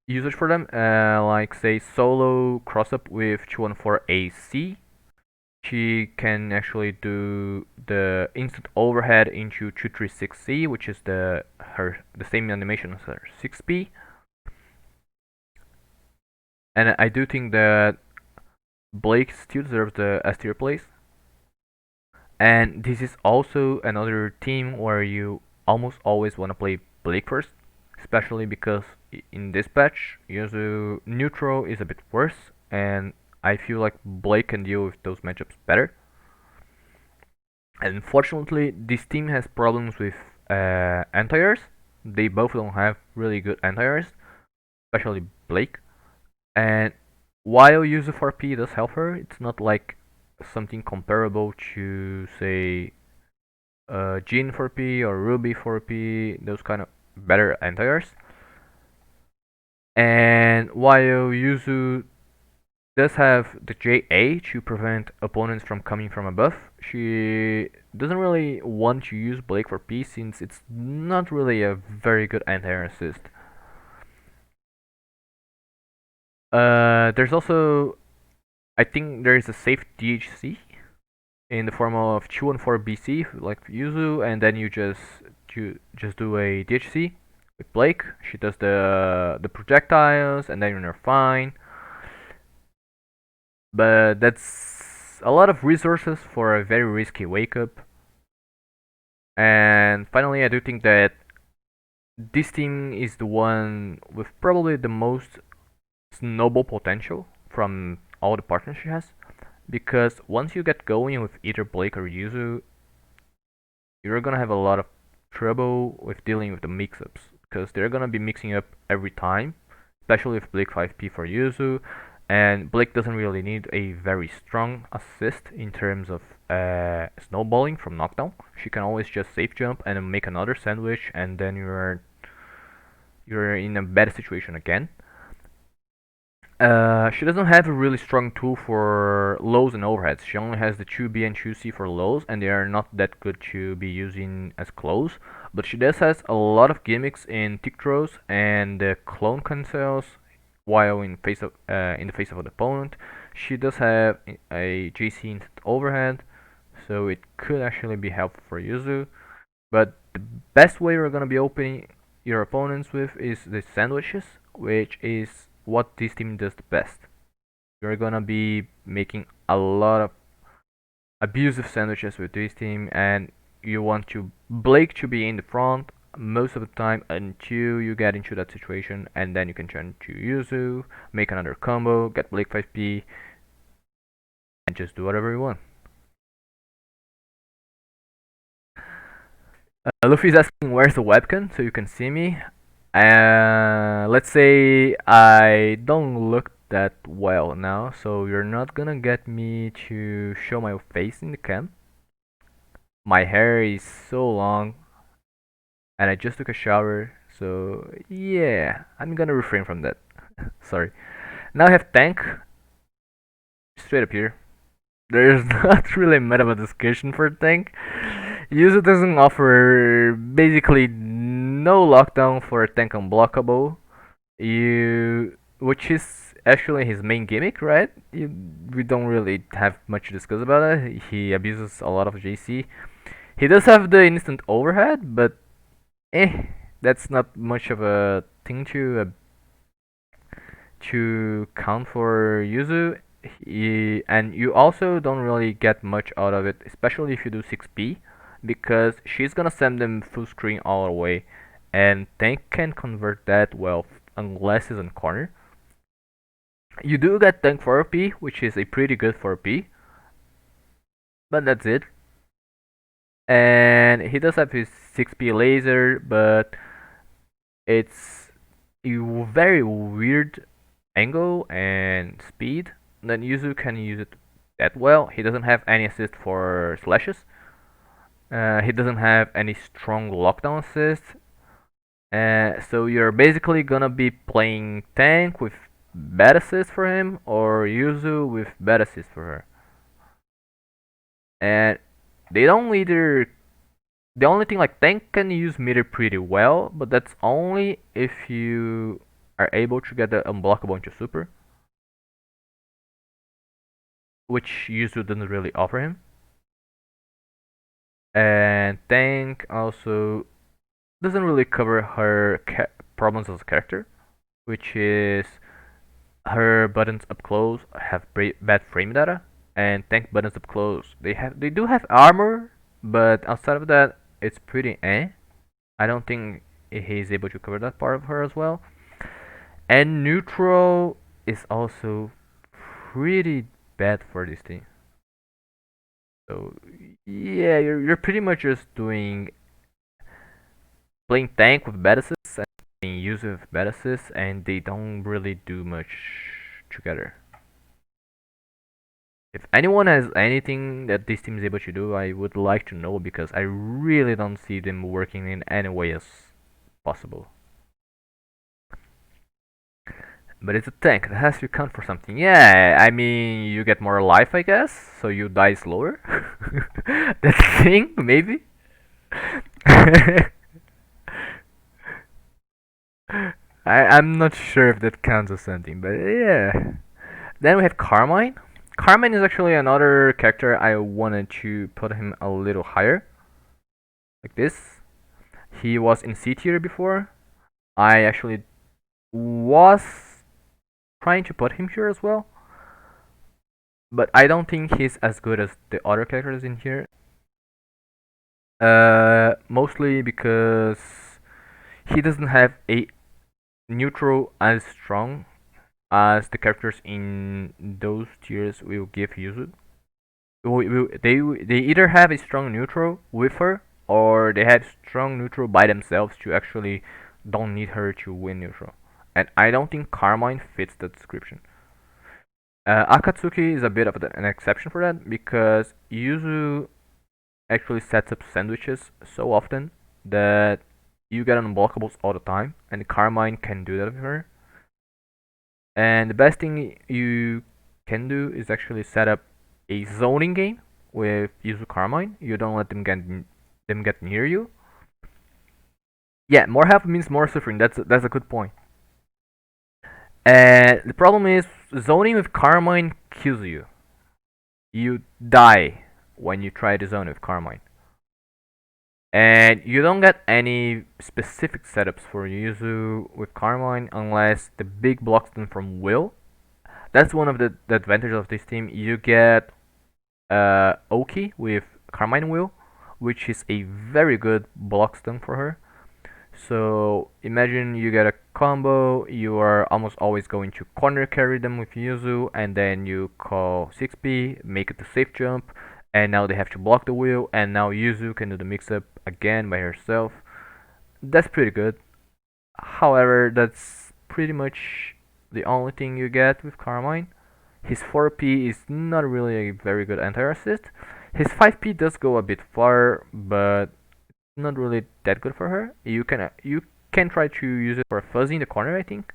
usage for them, like say solo cross up with 214AC. She can actually do the instant overhead into 236C, which is the same animation as her 6P. And I do think that Blake still deserves the S tier place. And this is also another team where you almost always want to play Blake first, especially because in this patch, Yuzu neutral is a bit worse, and I feel like Blake can deal with those matchups better. And unfortunately, this team has problems with anti-airs. They both don't have really good anti-airs, especially Blake. And while Yuzu 4P does help her, it's not like something comparable to say Jin 4P or Ruby 4P, those kind of better anti-airs. And while Yuzu does have the JA to prevent opponents from coming from above, she doesn't really want to use Blake 4P since it's not really a very good anti-air assist. There's also, I think there is a safe DHC in the form of 214 BC like Yuzu, and then you just do a DHC with Blake. She does the projectiles, and then you're fine. But that's a lot of resources for a very risky wake up. And finally, I do think that this team is the one with probably the most snowball potential from all the partners she has. Because once you get going with either Blake or Yuzu, you're gonna have a lot of trouble with dealing with the mix-ups. Because they're gonna be mixing up every time, especially with Blake 5P for Yuzu. And Blake doesn't really need a very strong assist in terms of snowballing from knockdown. She can always just safe jump and make another sandwich, and then you're in a bad situation again. She doesn't have a really strong tool for lows and overheads. She only has the 2B and 2C for lows, and they are not that good to be using as close. But she does has a lot of gimmicks in tick throws and clone cancels while in the face of an opponent. She does have a JC instant overhead, so it could actually be helpful for Yuzu. But the best way you're gonna be opening your opponents with is the sandwiches, which is what this team does the best. You're gonna be making a lot of abusive sandwiches with this team, and you want to Blake to be in the front most of the time until you get into that situation, and then you can turn to Yuzu, make another combo, get Blake 5P, and just do whatever you want. Luffy's asking where's the webcam so you can see me. Let's say I don't look that well now, so you're not gonna get me to show my face in the cam. My hair is so long, and I just took a shower, so yeah, I'm gonna refrain from that. Sorry. Now I have tank straight up here. There's not really much of a discussion for tank. Yuzu doesn't offer basically no lockdown for a tank unblockable. Which is actually his main gimmick, right? We don't really have much to discuss about it. He abuses a lot of JC. He does have the instant overhead, but that's not much of a thing to count for Yuzu. And you also don't really get much out of it, especially if you do 6p, because she's gonna send them full screen all the way, and tank can convert that well unless it's on corner. You do get tank 4p, which is a pretty good 4p, but that's it. And he does have his 6p laser, but it's a very weird angle and speed. Then Yuzu can use it that well. He doesn't have any assist for slashes. He doesn't have any strong lockdown assist. So you're basically gonna be playing tank with bad assist for him, or Yuzu with bad assist for her. And they don't either. The only thing, like, tank can use meter pretty well, but that's only if you are able to get the unblockable into super, which Yuzu doesn't really offer him. And tank also doesn't really cover her problems as a character, which is her buttons up close have bad frame data, and tank buttons up close they do have armor, but outside of that, it's pretty eh. I don't think he's able to cover that part of her as well. And neutral is also pretty bad for this team. So yeah, you're pretty much just doing playing tank with bad assists and playing user with bad assists, and they don't really do much together. If anyone has anything that this team is able to do, I would like to know, because I really don't see them working in any way as possible. But it's a tank, that has to count for something. Yeah, I mean, you get more life, I guess, so you die slower. That's a thing, maybe? I'm not sure if that counts as something, but yeah. Then we have Carmine. Carmine is actually another character I wanted to put him a little higher. Like this. He was in C tier before. I actually was trying to put him here as well. But I don't think he's as good as the other characters in here. Mostly because he doesn't have a neutral as strong as the characters in those tiers will give Yuzu. They either have a strong neutral with her, or they have strong neutral by themselves to actually don't need her to win neutral. And I don't think Carmine fits that description. Akatsuki is a bit of an exception for that, because Yuzu actually sets up sandwiches so often that you get unblockables all the time, and Carmine can do that with her. And the best thing you can do is actually set up a zoning game with Yuzu Carmine. You don't let them get near you. Yeah, more health means more suffering. That's a good point. And the problem is, zoning with Carmine kills you. You die when you try to zone with Carmine. And you don't get any specific setups for Yuzu with Carmine unless the big blocks them from Will. That's one of the advantages of this team. You get Oki with Carmine Will, which is a very good block stun for her. So imagine you get a combo, you are almost always going to corner carry them with Yuzu, and then you call 6p, make it a safe jump, and now they have to block the wheel, and now Yuzu can do the mix up again by herself. That's pretty good. However, that's pretty much the only thing you get with Carmine. His 4p is not really a very good anti-assist. His 5p does go a bit far, but not really that good for her. You can try to use it for fuzzy in the corner, I think,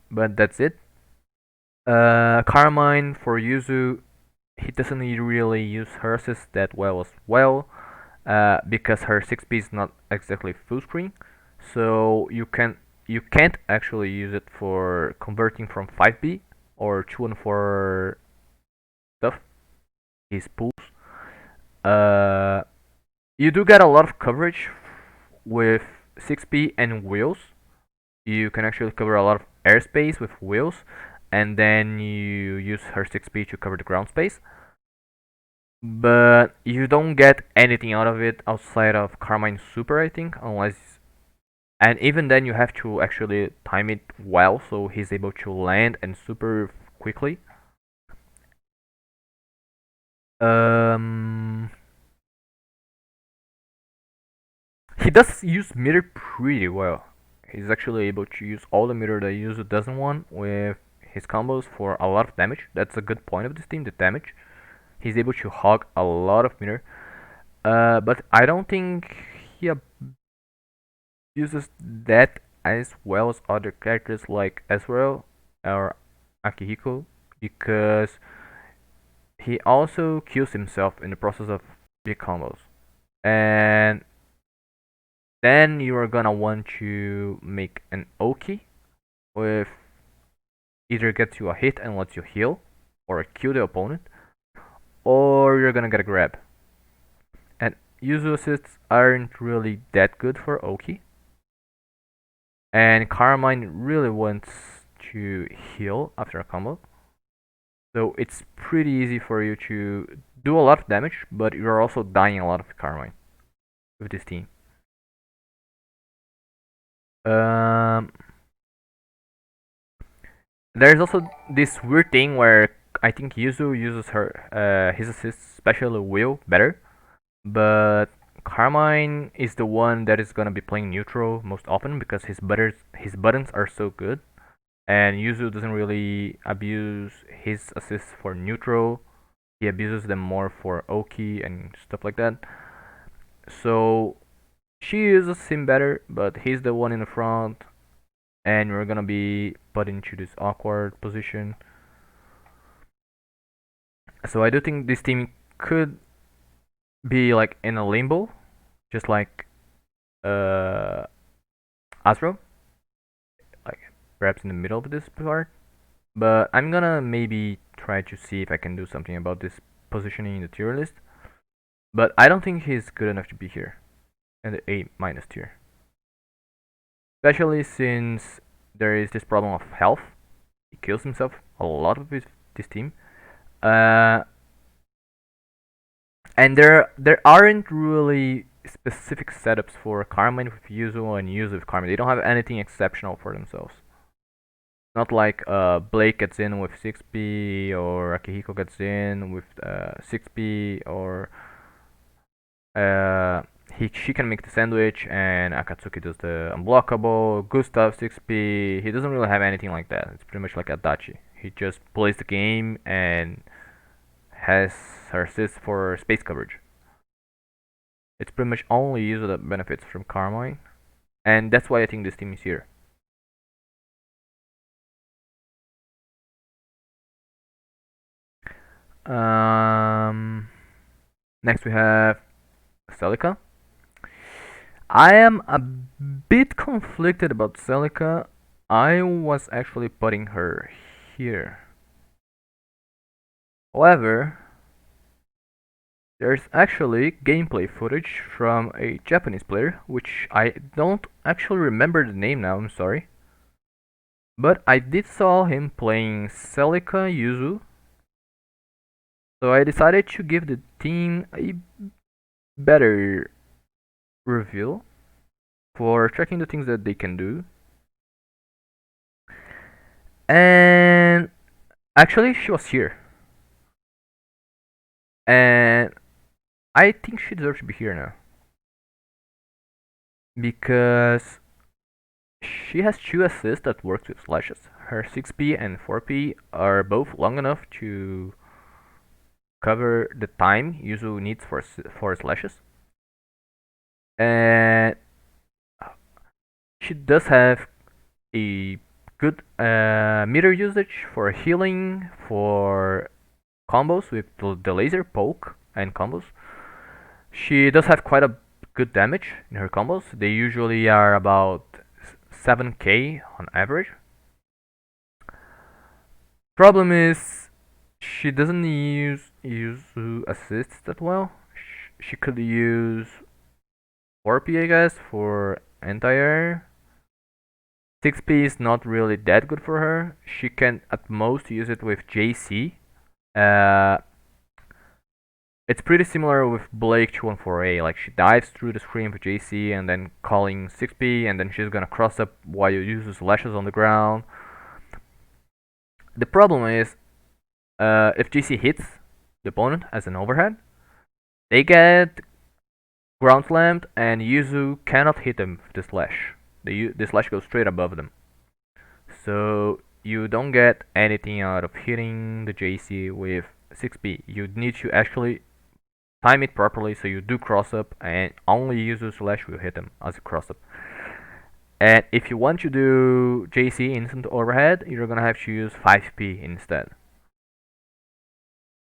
but that's it. Carmine for Yuzu, he doesn't really use her assist that well as well, because her 6p is not exactly full screen, so you can't actually use it for converting from 5b or 2-on-4 stuff. His pulls. Uh, you do get a lot of coverage with 6p and wheels. You can actually cover a lot of airspace with wheels, and then you use her 6p to cover the ground space. But you don't get anything out of it outside of Carmine Super, I think, unless. And even then, you have to actually time it well so he's able to land and super quickly. Um, he does use meter pretty well. He's actually able to use all the meter that Yuzu doesn't want with his combos for a lot of damage. That's a good point of this team, the damage. He's able to hog a lot of meter. But I don't think he uses that as well as other characters like Asro or Akihiko, because he also kills himself in the process of big combos. And then you are gonna want to make an Oki with either gets you a hit and lets you heal or kill the opponent, or you're gonna get a grab. And Yuzu assists aren't really that good for Oki. And Carmine really wants to heal after a combo. So it's pretty easy for you to do a lot of damage, but you're also dying a lot of Carmine with this team. Um, there's also this weird thing where I think Yuzu uses his assists, especially Will, better, but Carmine is the one that is gonna be playing neutral most often because his buttons are so good, and Yuzu doesn't really abuse his assists for neutral. He abuses them more for Oki and stuff like that. So she uses him better, but he's the one in the front, and we're gonna be put into this awkward position. So I do think this team could be like in a limbo, just like uh, Asro, like perhaps in the middle of this part. But I'm gonna maybe try to see if I can do something about this positioning in the tier list. But I don't think he's good enough to be here in the A minus tier, especially since there is this problem of health. He kills himself a lot with this team. Uh, and there aren't really specific setups for Carmine with Yuzu and Yuzu with Carmine. They don't have anything exceptional for themselves. Not like Blake gets in with 6p or Akihiko gets in with 6p or uh, she can make the sandwich and Akatsuki does the unblockable. Gustav 6p. He doesn't really have anything like that. It's pretty much like Adachi. He just plays the game and has her assist for space coverage. It's pretty much only user that benefits from Carmine, and that's why I think this team is here. Um, Next we have Celica. I am a bit conflicted about Celica. I was actually putting her here. However, there's actually gameplay footage from a Japanese player, which I don't actually remember the name now, I'm sorry. But I did saw him playing Celica Yuzu, so I decided to give the team a better review for checking the things that they can do. And actually, she was here. And I think she deserves to be here now. Because she has two assists that works with slashes. Her 6p and 4p are both long enough to cover the time Yuzu needs for slashes. And she does have a good meter usage for healing, for combos with the laser poke and combos. She does have quite a good damage in her combos. They usually are about 7k on average. Problem is, she doesn't use assists that well. She could use 4p, I guess, for anti-air. 6P is not really that good for her. She can at most use it with JC. Uh, it's pretty similar with Blake 214A. Like she dives through the screen with JC and then calling 6P, and then she's gonna cross up while you use slashes on the ground. The problem is, if JC hits the opponent as an overhead, they get ground slammed, and Yuzu cannot hit them with the slash. The slash goes straight above them. So you don't get anything out of hitting the JC with 6P. You need to actually time it properly so you do cross up, and only Yuzu slash will hit them as a cross up. And if you want to do JC instant overhead, you're gonna have to use 5P instead.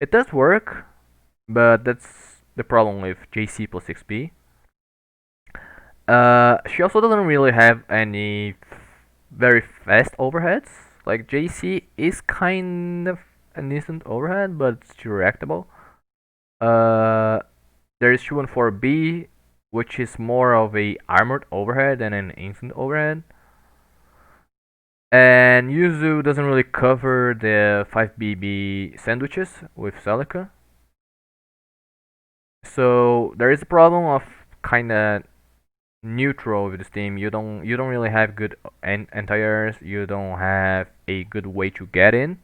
It does work, but that's the problem with JC plus 6P. She also doesn't really have any very fast overheads. Like JC is kind of an instant overhead, but it's reactable. There is 214B, which is more of a armored overhead than an instant overhead. And Yuzu doesn't really cover the 5BB sandwiches with Celica. So there is a problem of kinda neutral with this team. You don't really have good anti-airs. You don't have a good way to get in.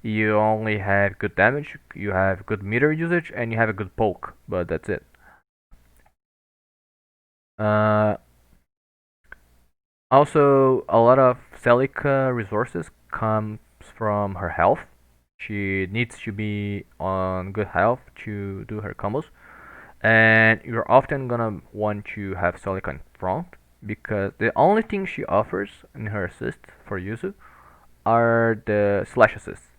You only have good damage. You have good meter usage, and you have a good poke. But that's it. Uh, Also, a lot of Celica resources comes from her health. She needs to be on good health to do her combos. And you're often gonna want to have Celica in front because the only thing she offers in her assists for Yuzu are the slash assists.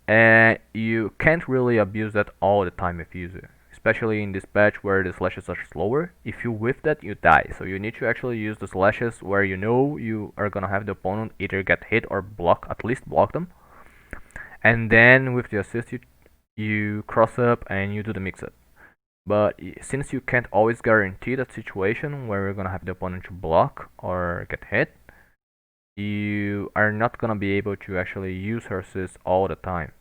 And you can't really abuse that all the time with Yuzu, especially in this patch where the slashes are slower. If you whiff that, you die. So you need to actually use the slashes where you know you are gonna have the opponent either get hit or block, at least block them. And then with the assist, you cross up and you do the mix up. But since you can't always guarantee that situation where you're gonna have the opponent to block or get hit, you are not gonna be able to actually use her assist all the time.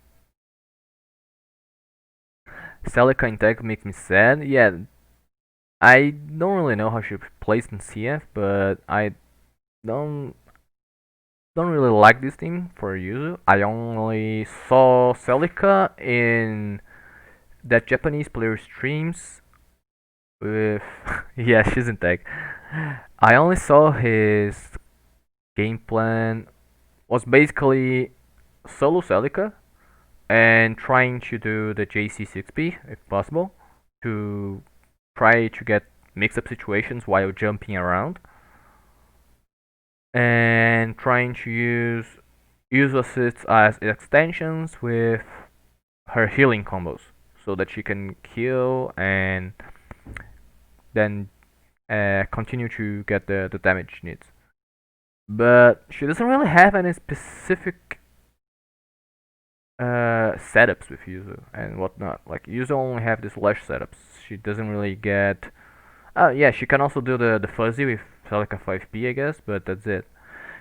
Celica in tech makes me sad. Yeah, I don't really know how she plays in CF, but I don't don't really like this team for Yuzu. I only saw Celica in that Japanese player streams with yeah, she's in tech. I only saw his game plan was basically solo Celica and trying to do the JC6P if possible to try to get mix-up situations while jumping around, and trying to use assists as extensions with her healing combos so that she can heal and then continue to get the damage she needs. But she doesn't really have any specific setups with Yuzu and whatnot. Like Yuzu only have the slash setups. She doesn't really get. Oh yeah, she can also do the fuzzy with Celica 5P, I guess, but that's it.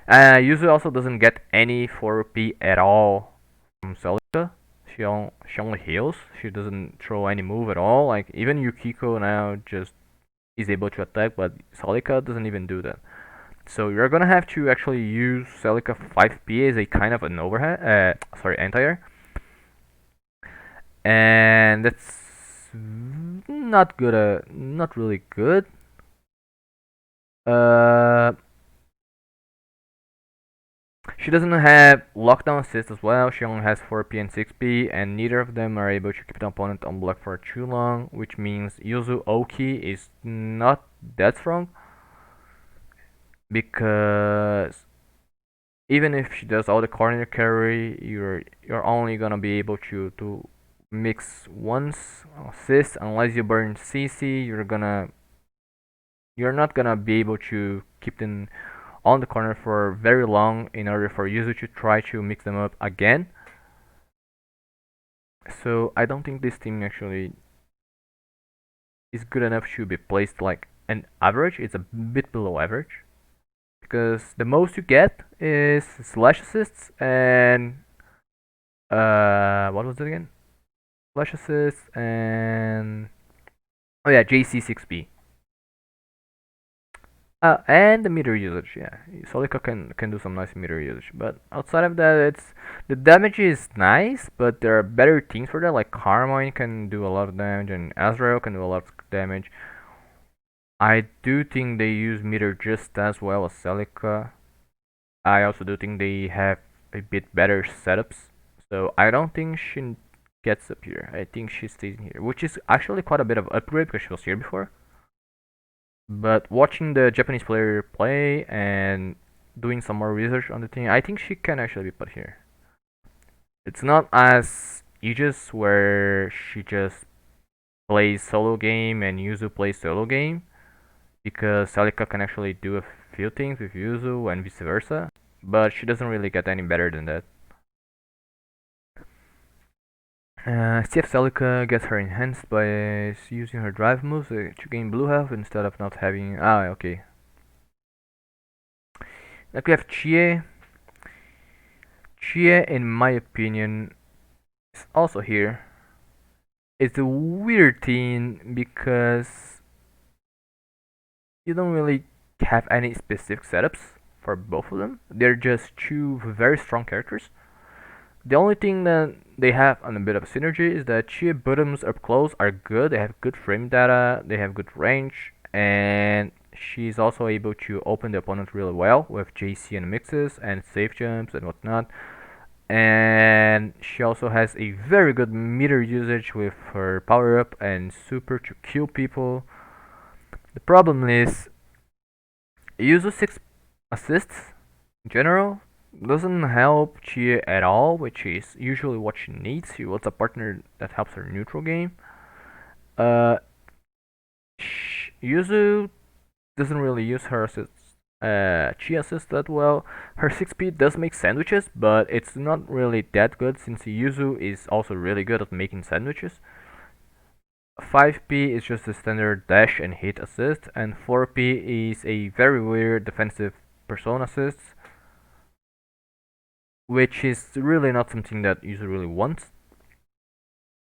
Yuzu also doesn't get any 4P at all from Celica. She only heals. She doesn't throw any move at all. Like even Yukiko now just is able to attack, but Celica doesn't even do that. So you're gonna have to actually use Celica 5P as a kind of an overhead, anti-air, and that's not good. Not really good. Uh, she doesn't have lockdown assist as well. She only has 4P and 6P, and neither of them are able to keep the opponent on block for too long, which means Yuzu Oki is not that strong because even if she does all the corner carry, you're only gonna be able to mix once assist unless you burn CC. You're not gonna be able to keep them on the corner for very long in order for Yuzu to try to mix them up again. So I don't think this team actually is good enough to be placed like an average. It's a bit below average because the most you get is slash assists and what was it again? Slash assists and oh yeah, JC6B. And the meter usage, yeah. Celica can do some nice meter usage, but outside of that, it's the damage is nice, but there are better things for that. Like Carmine can do a lot of damage, and Asro can do a lot of damage. I do think they use meter just as well as Celica. I also do think they have a bit better setups, so I don't think she gets up here. I think she stays in here, which is actually quite a bit of upgrade because she was here before. But watching the Japanese player play and doing some more research on the thing, I think she can actually be put here. It's not as Aegis where she just plays solo game and Yuzu plays solo game, because Celica can actually do a few things with Yuzu and vice versa, but she doesn't really get any better than that. See if Celica gets her enhanced by using her drive moves to gain blue health instead of not having. Ah, okay. Like we have Chie. Chie, in my opinion, is also here. It's a weird thing because you don't really have any specific setups for both of them. They're just two very strong characters. The only thing that they have on a bit of synergy is that Chia bottoms up close are good. They have good frame data, they have good range, and she's also able to open the opponent really well with JC and mixes and safe jumps and whatnot. And she also has a very good meter usage with her power up and super to kill people. The problem is, Yuzu 6 assists in general doesn't help Chia at all, which is usually what she needs. She wants a partner that helps her neutral game. Uh, Yuzu doesn't really use her assists, Chia assists that well. Her 6P does make sandwiches, but it's not really that good since Yuzu is also really good at making sandwiches. 5P is just a standard dash and hit assist, and 4P is a very weird defensive persona assist, which is really not something that user really wants.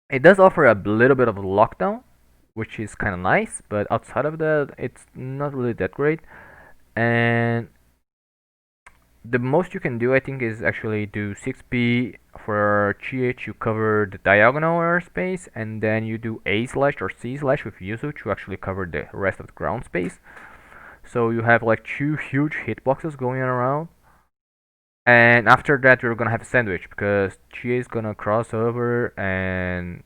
It does offer a little bit of a lockdown, which is kind of nice, but outside of that, it's not really that great. And the most you can do, I think, is actually do 6P for Chie to cover the diagonal airspace, and then you do A slash or C slash with Yuzu to actually cover the rest of the ground space. So you have like two huge hitboxes going around. And after that, you're gonna have a sandwich because Chie is gonna cross over and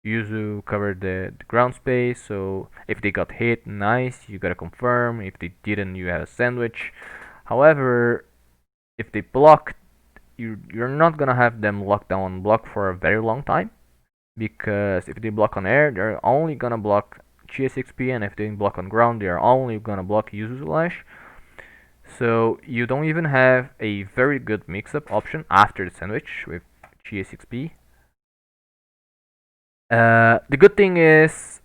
Yuzu cover the ground space. So if they got hit, nice, you gotta confirm. If they didn't, you have a sandwich. However, if they block, you're not gonna have them locked down on block for a very long time, because if they block on air, they're only gonna block Chie 6P, and if they block on ground, they are only gonna block Yuzu Slash. So you don't even have a very good mix-up option after the sandwich with Chie 6P. The good thing is,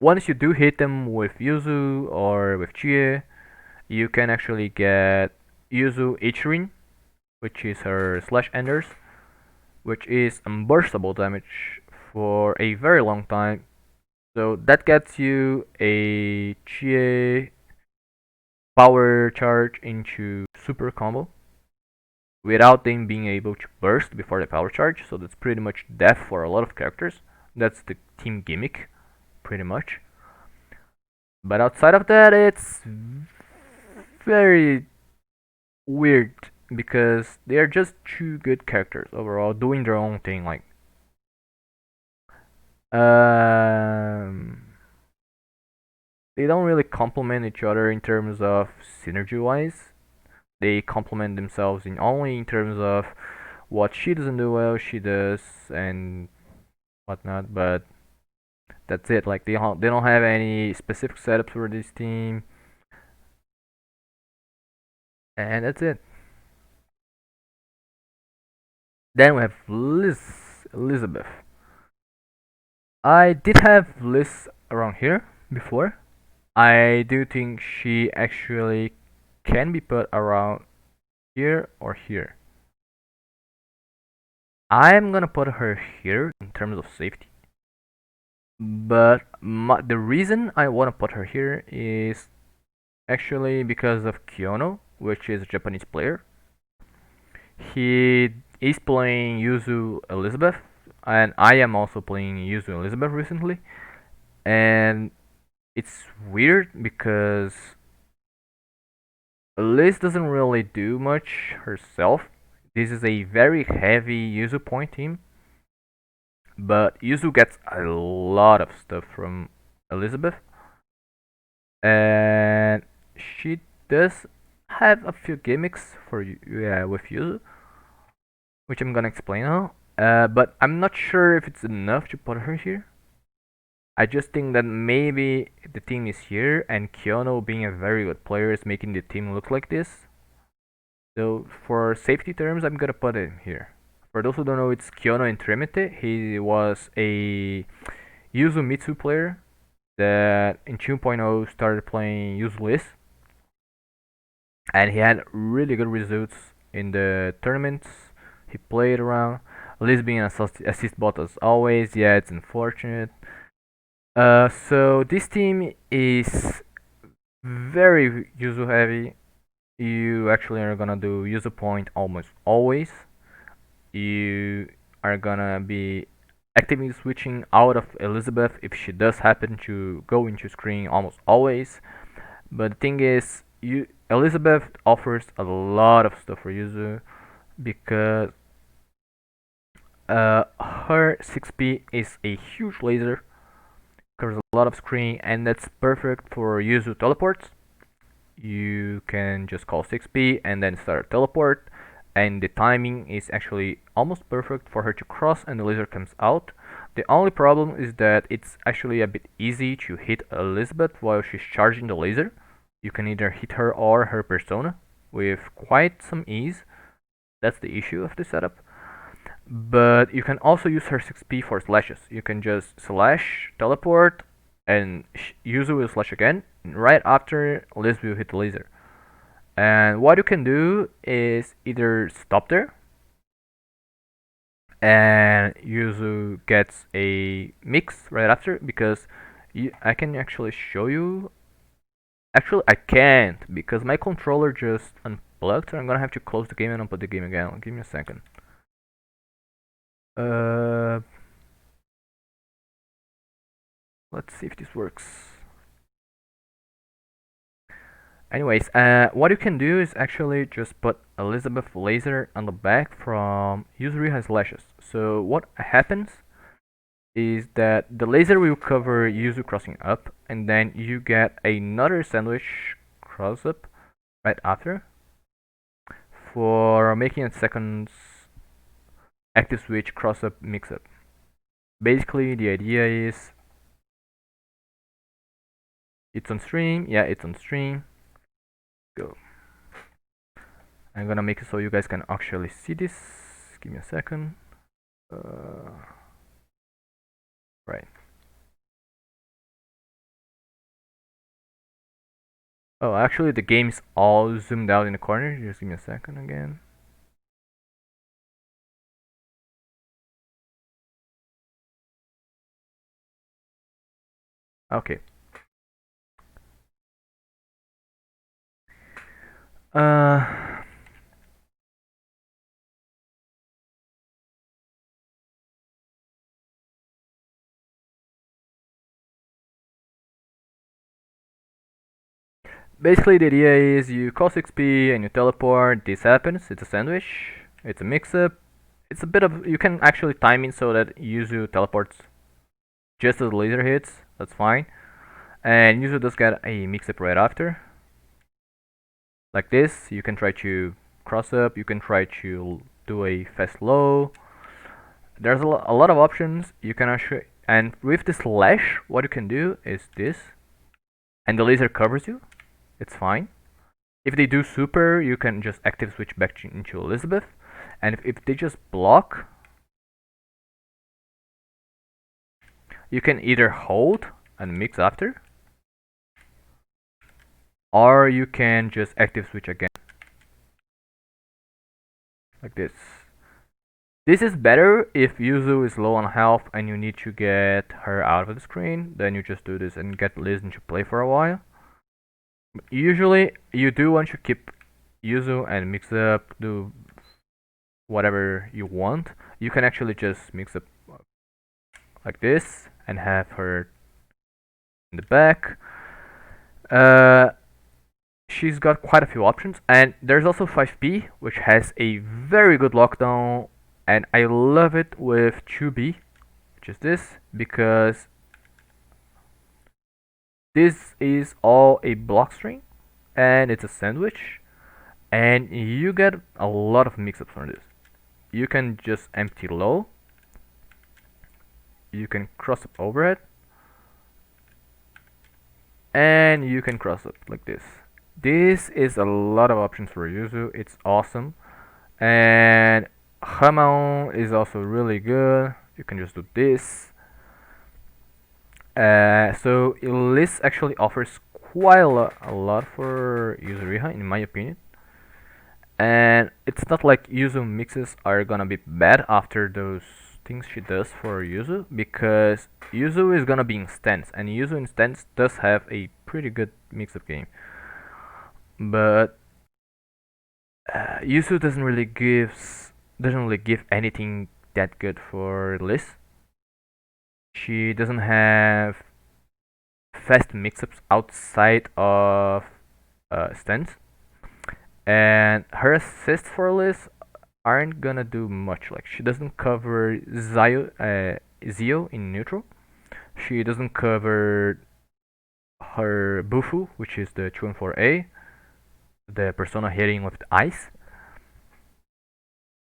once you do hit them with Yuzu or with Chie, you can actually get Yuzu Ichirin, which is her slash enders, which is unburstable damage for a very long time. So that gets you a Chie power charge into super combo without them being able to burst before the power charge. So that's pretty much death for a lot of characters. That's the team gimmick, pretty much. But outside of that, it's very weird because they are just two good characters overall, doing their own thing. Like, they don't really complement each other in terms of synergy wise. They complement themselves in only in terms of what she doesn't do well, she does, and whatnot. But that's it. Like, they don't have any specific setups for this team, and that's it. Then we have Elizabeth. I did have Liz around here before. I do think she actually can be put around here or here. I'm gonna put her here in terms of safety. But the reason I want to put her here is actually because of Kyono, which is a Japanese player. He is playing Yuzu Elizabeth, and I am also playing Yuzu Elizabeth recently. And it's weird because Liz doesn't really do much herself. This is a very heavy Yuzu point team, but Yuzu gets a lot of stuff from Elizabeth, and she does have a few gimmicks for with Yuzu, which I'm gonna explain now. But I'm not sure if it's enough to put her here. I just think that maybe the team is here, and Kyono, being a very good player, is making the team look like this. So for safety terms, I'm gonna put him here. For those who don't know, it's Kyono in Trinity. He was a Yuzu player that in 2.0 started playing Yuzu Liz, and he had really good results in the tournaments he played around. Liz being an assist bot as always, yeah, it's unfortunate. So this team is very Yuzu heavy. You actually are gonna do Yuzu point almost always. You are gonna be actively switching out of Elizabeth if she does happen to go into screen almost always. But the thing is, Elizabeth offers a lot of stuff for Yuzu because her 6P is a huge laser, covers a lot of screen, and that's perfect for Yuzu teleports. You can just call 6P and then start a teleport, and the timing is actually almost perfect for her to cross and the laser comes out. The only problem is that it's actually a bit easy to hit Elizabeth while she's charging the laser. You can either hit her or her persona with quite some ease. That's the issue of the setup. But you can also use her 6P for slashes. You can just slash, teleport, and Yuzu will slash again. And right after, Liz will hit the laser. And what you can do is either stop there, and Yuzu gets a mix right after, because I can actually show you. Actually, I can't because my controller just unplugged, so I'm gonna have to close the game and unput the game again. Give me a second. Uh, let's see if this works. Anyways, what you can do is actually just put Elizabeth laser on the back from Yuzuriha's lashes. So what happens is that the laser will cover Yuzu crossing up, and then you get another sandwich cross up right after for making a second active switch cross up mix up. Basically, the idea is it's on stream. Yeah, it's on stream. Go. I'm gonna make it so you guys can actually see this. Give me a second. Right. Oh, actually, the game's all zoomed out in the corner. Just give me a second again. Okay. Uh, Basically, the idea is you call 6P and you teleport. This happens. It's a sandwich. It's a mix-up. It's a bit of... You can actually time it so that Yuzu teleports just as the laser hits. That's fine. And Yuzu does get a mix-up right after. Like this. You can try to cross up. You can try to do a fast low. There's a lot of options. You can actually... And with the slash, what you can do is this. And the laser covers you. It's fine. If they do super, you can just active switch back into Elizabeth. And if they just block, you can either hold and mix after. or you can just active switch again, like this. This is better if Yuzu is low on health and you need to get her out of the screen, then you just do this and get Liz into play for a while. Usually, you do want to keep Yuzu and mix up, do whatever you want. You can actually just mix up like this and have her in the back. She's got quite a few options, and there's also 5P, which has a very good lockdown, and I love it with 2B, which is this, because this is all a block string, and it's a sandwich, and you get a lot of mix-ups from this. You can just empty low, you can cross up overhead, and you can cross up like this. This is a lot of options for Yuzu. It's awesome. And Hazama is also really good. You can just do this. So Liz actually offers quite a lot for Yuzuriha, in my opinion. And it's not like Yuzu mixes are gonna be bad after those things she does for Yuzu, because Yuzu is gonna be instance, and Yuzu instance does have a pretty good mix-up game. But Yuzu doesn't really give anything that good for Liz. She doesn't have fast mix-ups outside of stands, and her assists for Liz aren't gonna do much. Like, she doesn't cover Zio in neutral. She doesn't cover her Bufu, which is the 2-4A, the persona hitting with ice.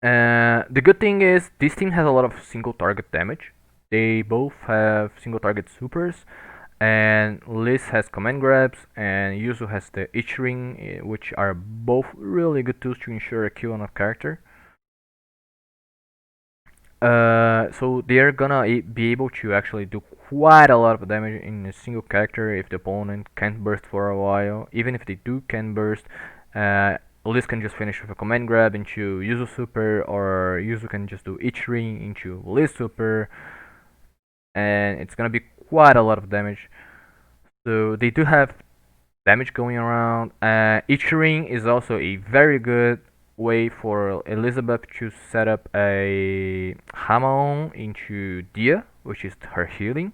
The good thing is this team has a lot of single target damage. They both have single target supers, and Liz has command grabs, and Yuzu has the itch ring, which are both really good tools to ensure a kill on a character. So they're gonna be able to actually do quite a lot of damage in a single character if the opponent can't burst for a while. Even if they can burst, Liz can just finish with a command grab into Yuzu super, or Yuzu can just do itch ring into Liz super, and it's gonna be quite a lot of damage. So they do have damage going around. Itch ring is also a very good way for Elizabeth to set up a Hamon into Dia, which is her healing.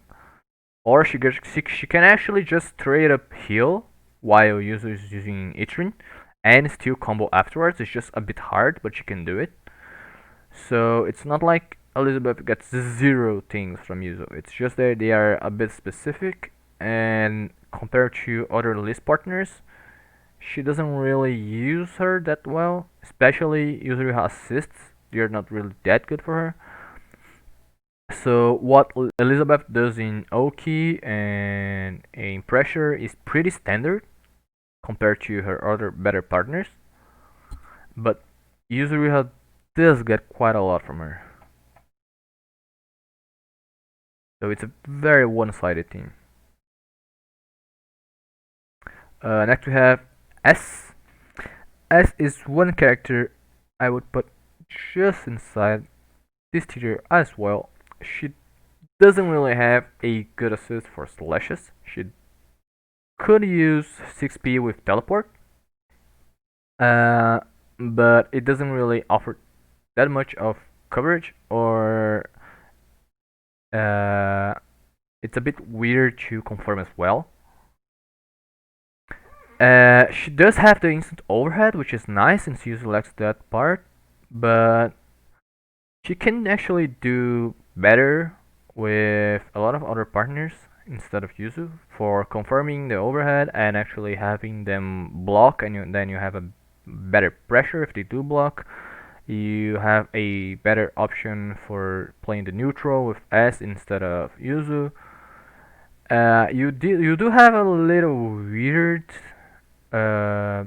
Or she can actually just straight up heal while Yuzu is using itch ring and still combo afterwards. It's just a bit hard, but she can do it. So it's not like Elizabeth gets zero things from Yuzu. It's just that they are a bit specific, and compared to other list partners, she doesn't really use her that well, especially Yuzuriha assists. They're not really that good for her. So what Elizabeth does in Oki and in Pressure is pretty standard compared to her other better partners. But Yuzuriha does get quite a lot from her. So it's a very one-sided team. Next we have S. S is one character I would put just inside this tier as well. She doesn't really have a good assist for slashes. She could use 6P with teleport, but it doesn't really offer that much of coverage, or it's a bit weird to confirm as well. She does have the instant overhead, which is nice since you select that part, but she can actually do better with a lot of other partners instead of Yuzu for confirming the overhead and actually having them block, and then you have a better pressure if they do block. You have a better option for playing the neutral with S instead of Yuzu. You do have a little weird uh,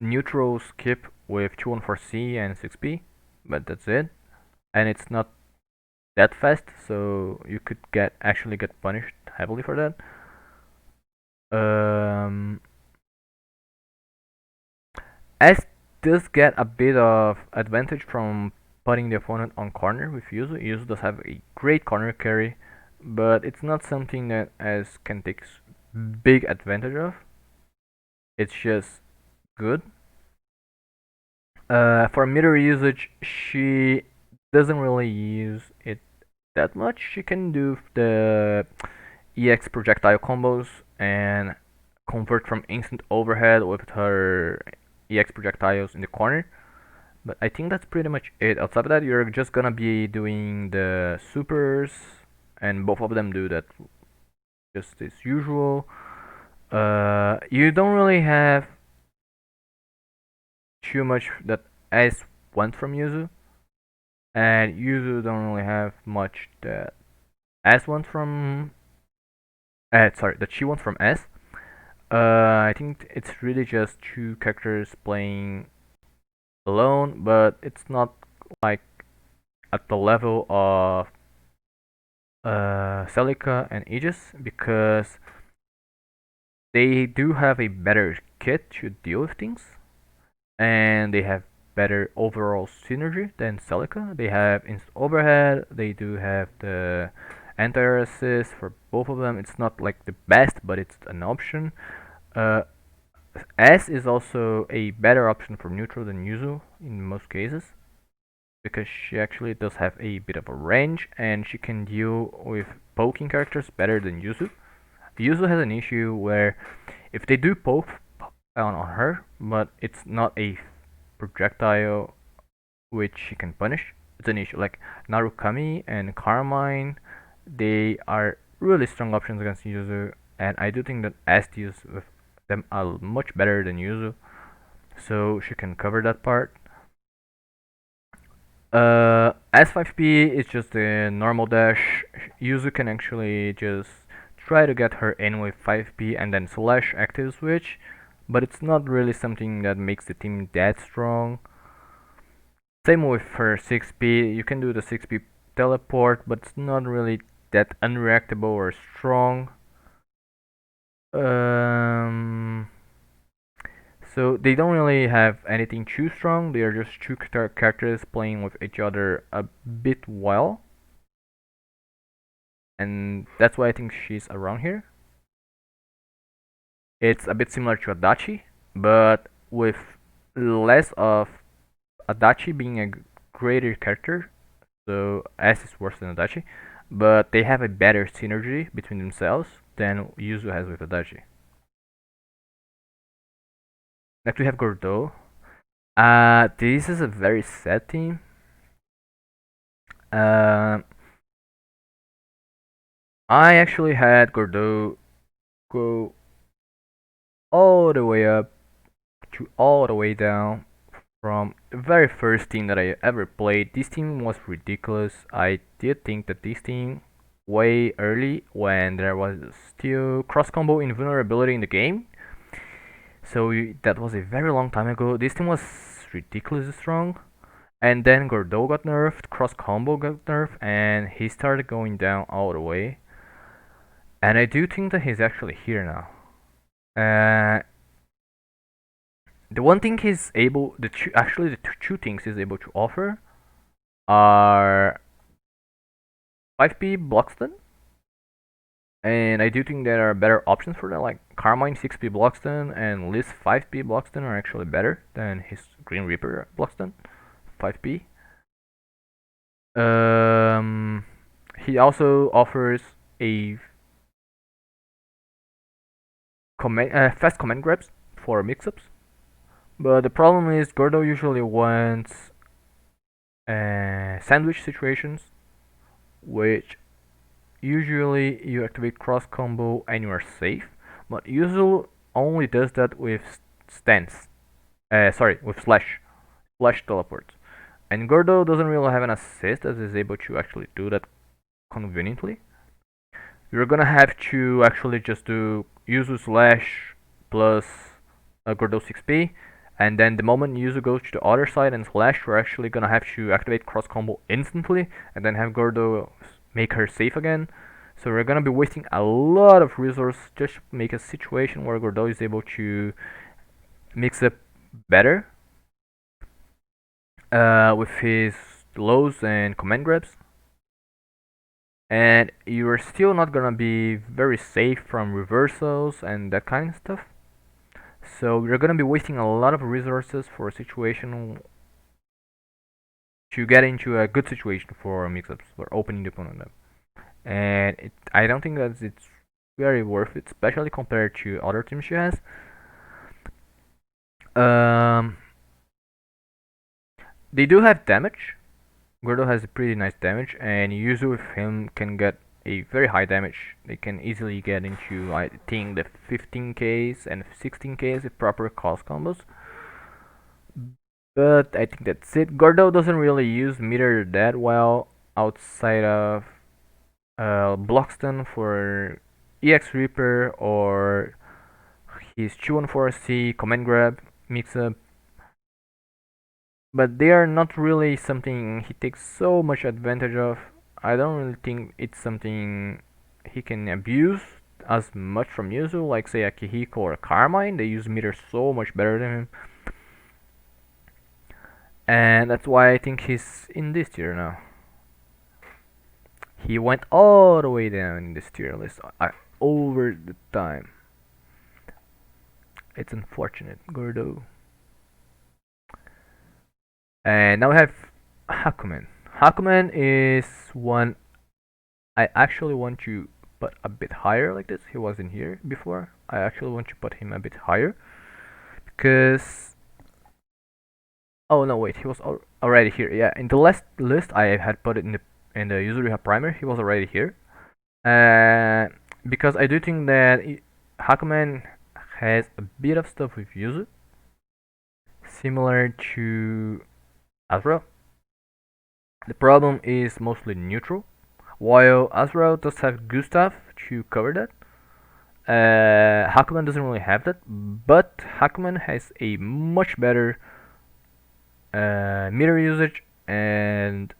neutral skip with 214C and 6P, but that's it. And it's not that fast, so you could actually get punished heavily for that. Um, S does get a bit of advantage from putting the opponent on corner with Yuzu. Yuzu does have a great corner carry, but it's not something that S can take big advantage of. It's just good. For meter usage, she doesn't really use it that much. She can do the EX projectile combos and convert from instant overhead with her EX projectiles in the corner. But I think that's pretty much it. Outside of that, you're just gonna be doing the supers, and both of them do that just as usual. You don't really have too much that S wants from Yuzu, and Yuzu don't really have much that S wants from. Sorry, that she wants from S. I think it's really just two characters playing alone, but it's not like at the level of Celica and Aegis because they do have a better kit to deal with things, and they have better overall synergy than Celica. They have instant overhead. They do have the anti-air assist for both of them. It's not like the best, but it's an option. Uh, S is also a better option for neutral than Yuzu in most cases because she actually does have a bit of a range and she can deal with poking characters better than Yuzu. Yuzu has an issue where if they do poke on her, but it's not a projectile which she can punish, it's an issue. Like Narukami and Carmine, they are really strong options against Yuzu, and I do think that S deals with them are much better than Yuzu, so she can cover that part. S5P is just a normal dash. Yuzu can actually just try to get her in with 5P and then slash active switch, but it's not really something that makes the team that strong. Same with her 6P, you can do the 6P teleport, but it's not really that unreactable or strong. Um, so they don't really have anything too strong. They are just two characters playing with each other a bit well, and that's why I think she's around here. It's a bit similar to Adachi, but with less of Adachi being a greater character. So S is worse than Adachi, but they have a better synergy between themselves than Yuzu has with Adachi. Next we have Gordeau. This is a very sad team. Uh, I actually had Gordeau go all the way up to all the way down from the very first team that I ever played. This team was ridiculous. I did think that this team way early when there was still cross combo invulnerability in the game. So that was a very long time ago. This team was ridiculously strong. And then Gordeau got nerfed, cross combo got nerfed, and he started going down all the way. And I do think that he's actually here now. The one thing he's able, actually the two things he's able to offer are 5P Blockstun, and I do think there are better options for that, like Carmine 6P Blockstun and Liz 5P Blockstun are actually better than his Green Reaper Blockstun 5P. He also offers a fast command grabs for mix-ups, but the problem is Gordo usually wants sandwich situations, which usually you activate cross combo and you are safe, but usually only does that with stance. With slash teleports. And Gordo doesn't really have an assist that is able to actually do that conveniently. You're gonna have to actually just do Yuzu slash plus Gordo 6P, and then the moment Yuzu goes to the other side and slash, you're actually gonna have to activate cross combo instantly, and then have Gordo make her safe again. So we're gonna be wasting a lot of resources just to make a situation where Gordo is able to mix up better with his lows and command grabs. And you're still not gonna be very safe from reversals and that kind of stuff. So you're gonna be wasting a lot of resources for a situation to get into a good situation for mix-ups or opening the opponent up. And I don't think that it's very worth it, especially compared to other teams she has. Um, they do have damage. Gordo has a pretty nice damage, and Yuzu with him can get a very high damage. They can easily get into, I think, the 15Ks and 16Ks with proper cost combos. But I think that's it. Gordo doesn't really use meter that well outside of Blockstun for EX Reaper or his 214C command grab mix up. But they are not really something he takes so much advantage of. I don't really think it's something he can abuse as much from Yuzu, like say Akihiko or Carmine. They use meter so much better than him. And that's why I think he's in this tier now. He went all the way down in this tier list over the time. It's unfortunate, Gordo. And now we have Hakumen. Hakumen is one I actually want to put a bit higher like this. He wasn't here before. I actually want to put him a bit higher because oh no, wait, he was already here. Yeah, in the last list I had put it in the Yuzuriha primer. He was already here. Because I do think that Hakumen has a bit of stuff with Yuzu, similar to Asro. The problem is mostly neutral, while Asro does have good stuff to cover that. Hakumen doesn't really have that, but Hakumen has a much better meter usage and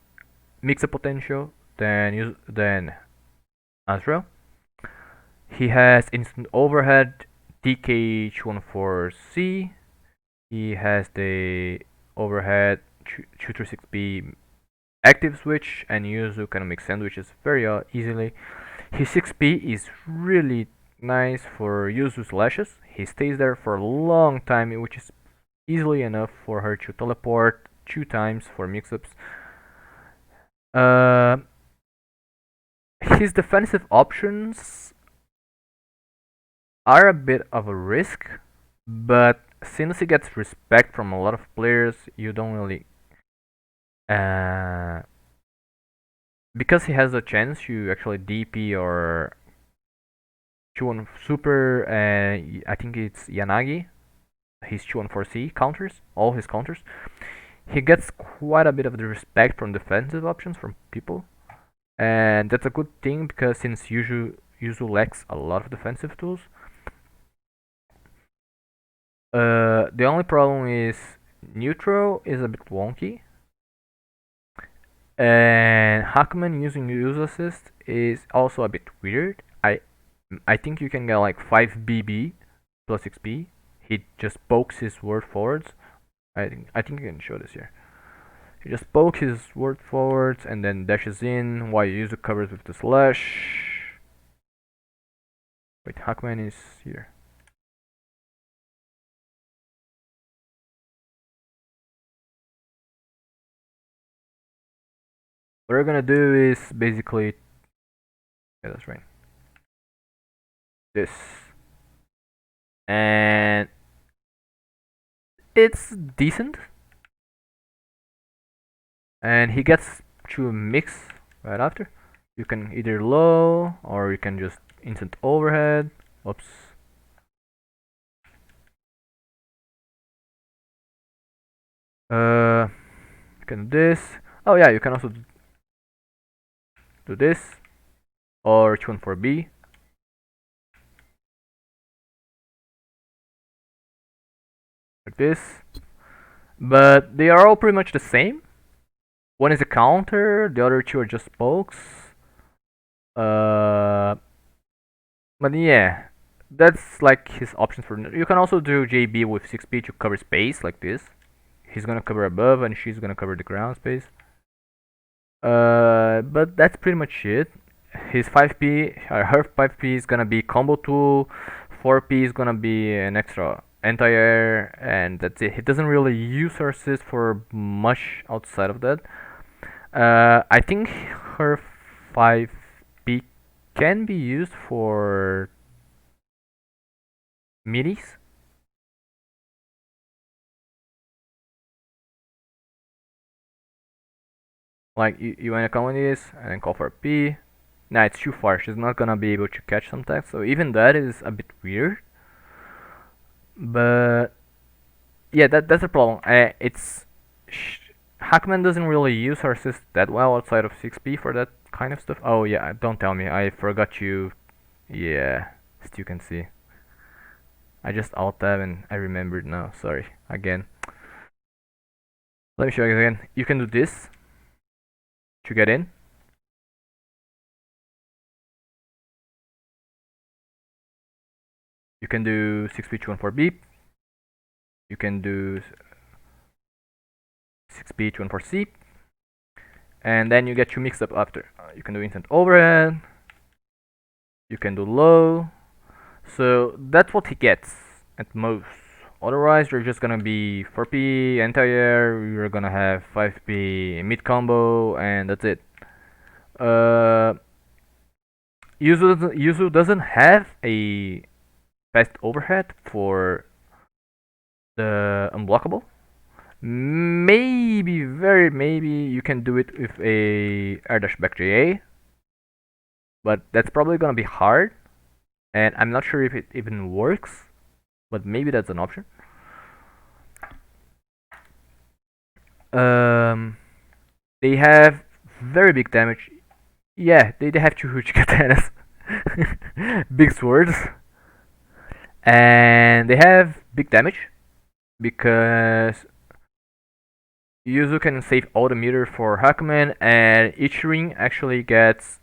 mix-up potential than Asro. He has instant overhead, TK214C. He has the overhead 236B active switch, and Yuzu can make sandwiches very easily. His 6P is really nice for Yuzu slashes. He stays there for a long time, which is easily enough for her to teleport 2 times for mix-ups. His defensive options are a bit of a risk, but since he gets respect from a lot of players, you don't really because he has a chance to actually DP or 2-1 super, I think it's Yanagi, his 2-1-4C counters, all his counters. He gets quite a bit of the respect from defensive options from people, and that's a good thing because since Yuzu lacks a lot of defensive tools. The only problem is neutral is a bit wonky, and Hakumen using use assist is also a bit weird. I think you can get like 5 BB plus XP. He just pokes his word forwards. I think you can show this here. He just pokes his word forwards and then dashes in while Yuzu covers with the slash. Wait, Hakumen is here. What we're gonna do is basically, yeah, that's right, this, and it's decent, and he gets to a mix right after. You can either low or you can just instant overhead. Oops. You can do this. Oh yeah, you can also do this or H14B. Like this. But they are all pretty much the same. One is a counter, the other two are just pokes. Uh, but yeah, that's like his options for. You can also do JB with 6P to cover space like this. He's gonna cover above and she's gonna cover the ground space. But that's pretty much it. His 5P, her 5P is gonna be combo tool, 4P is gonna be an extra anti-air, and that's it. He doesn't really use her assist for much outside of that. I think her 5P can be used for midis. Like you wanna call this and then call for a P. Nah, it's too far. She's not gonna be able to catch some text. So even that is a bit weird. But yeah, that's a problem. Hackman doesn't really use her assist that well outside of 6P for that kind of stuff. Oh yeah, don't tell me. I forgot you. Yeah, as you can see. I just alt tab and I remembered now. Sorry. Again. Let me show you again. You can do this to get in. You can do 6P 214B. You can do 6P 214C. And then you get you mixed up after. You can do instant overhead. You can do low. So that's what he gets at most. Otherwise, you're just gonna be 4P anti-air, you're gonna have 5P mid combo, and that's it. Uh, Yuzu doesn't have a fast overhead for the unblockable. Maybe, very maybe, you can do it with a air dash back JA, but that's probably gonna be hard, and I'm not sure if it even works, but maybe that's an option. Um, they have very big damage. Yeah, they have two huge katanas, big swords, and they have big damage because Yuzu can save all the meter for Hakumen, and each ring actually gets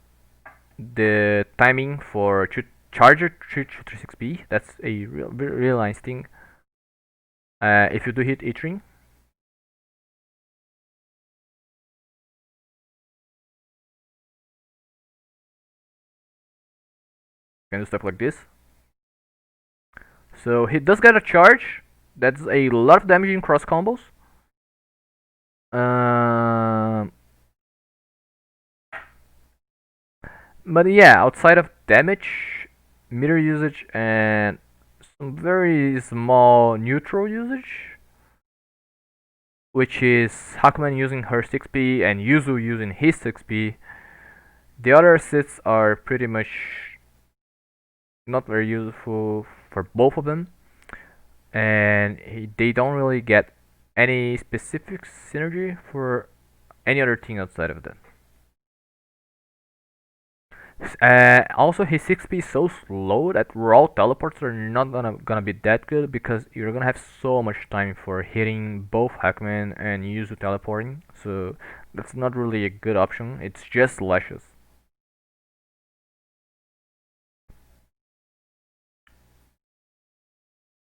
the timing for charger 336B. That's a real nice thing. If you do hit each ring, you can do stuff like this. So he does get a charge. That's a lot of damage in cross combos. Um, but yeah, outside of damage, meter usage, and some very small neutral usage, which is Hakuman using her 6P and Yuzu using his 6P, the other assists are pretty much not very useful for both of them, and they don't really get any specific synergy for any other thing outside of that. Also, his 6P is so slow that raw teleports are not gonna be that good because you're gonna have so much time for hitting both Hackman and Yuzu teleporting. So that's not really a good option. It's just lashes.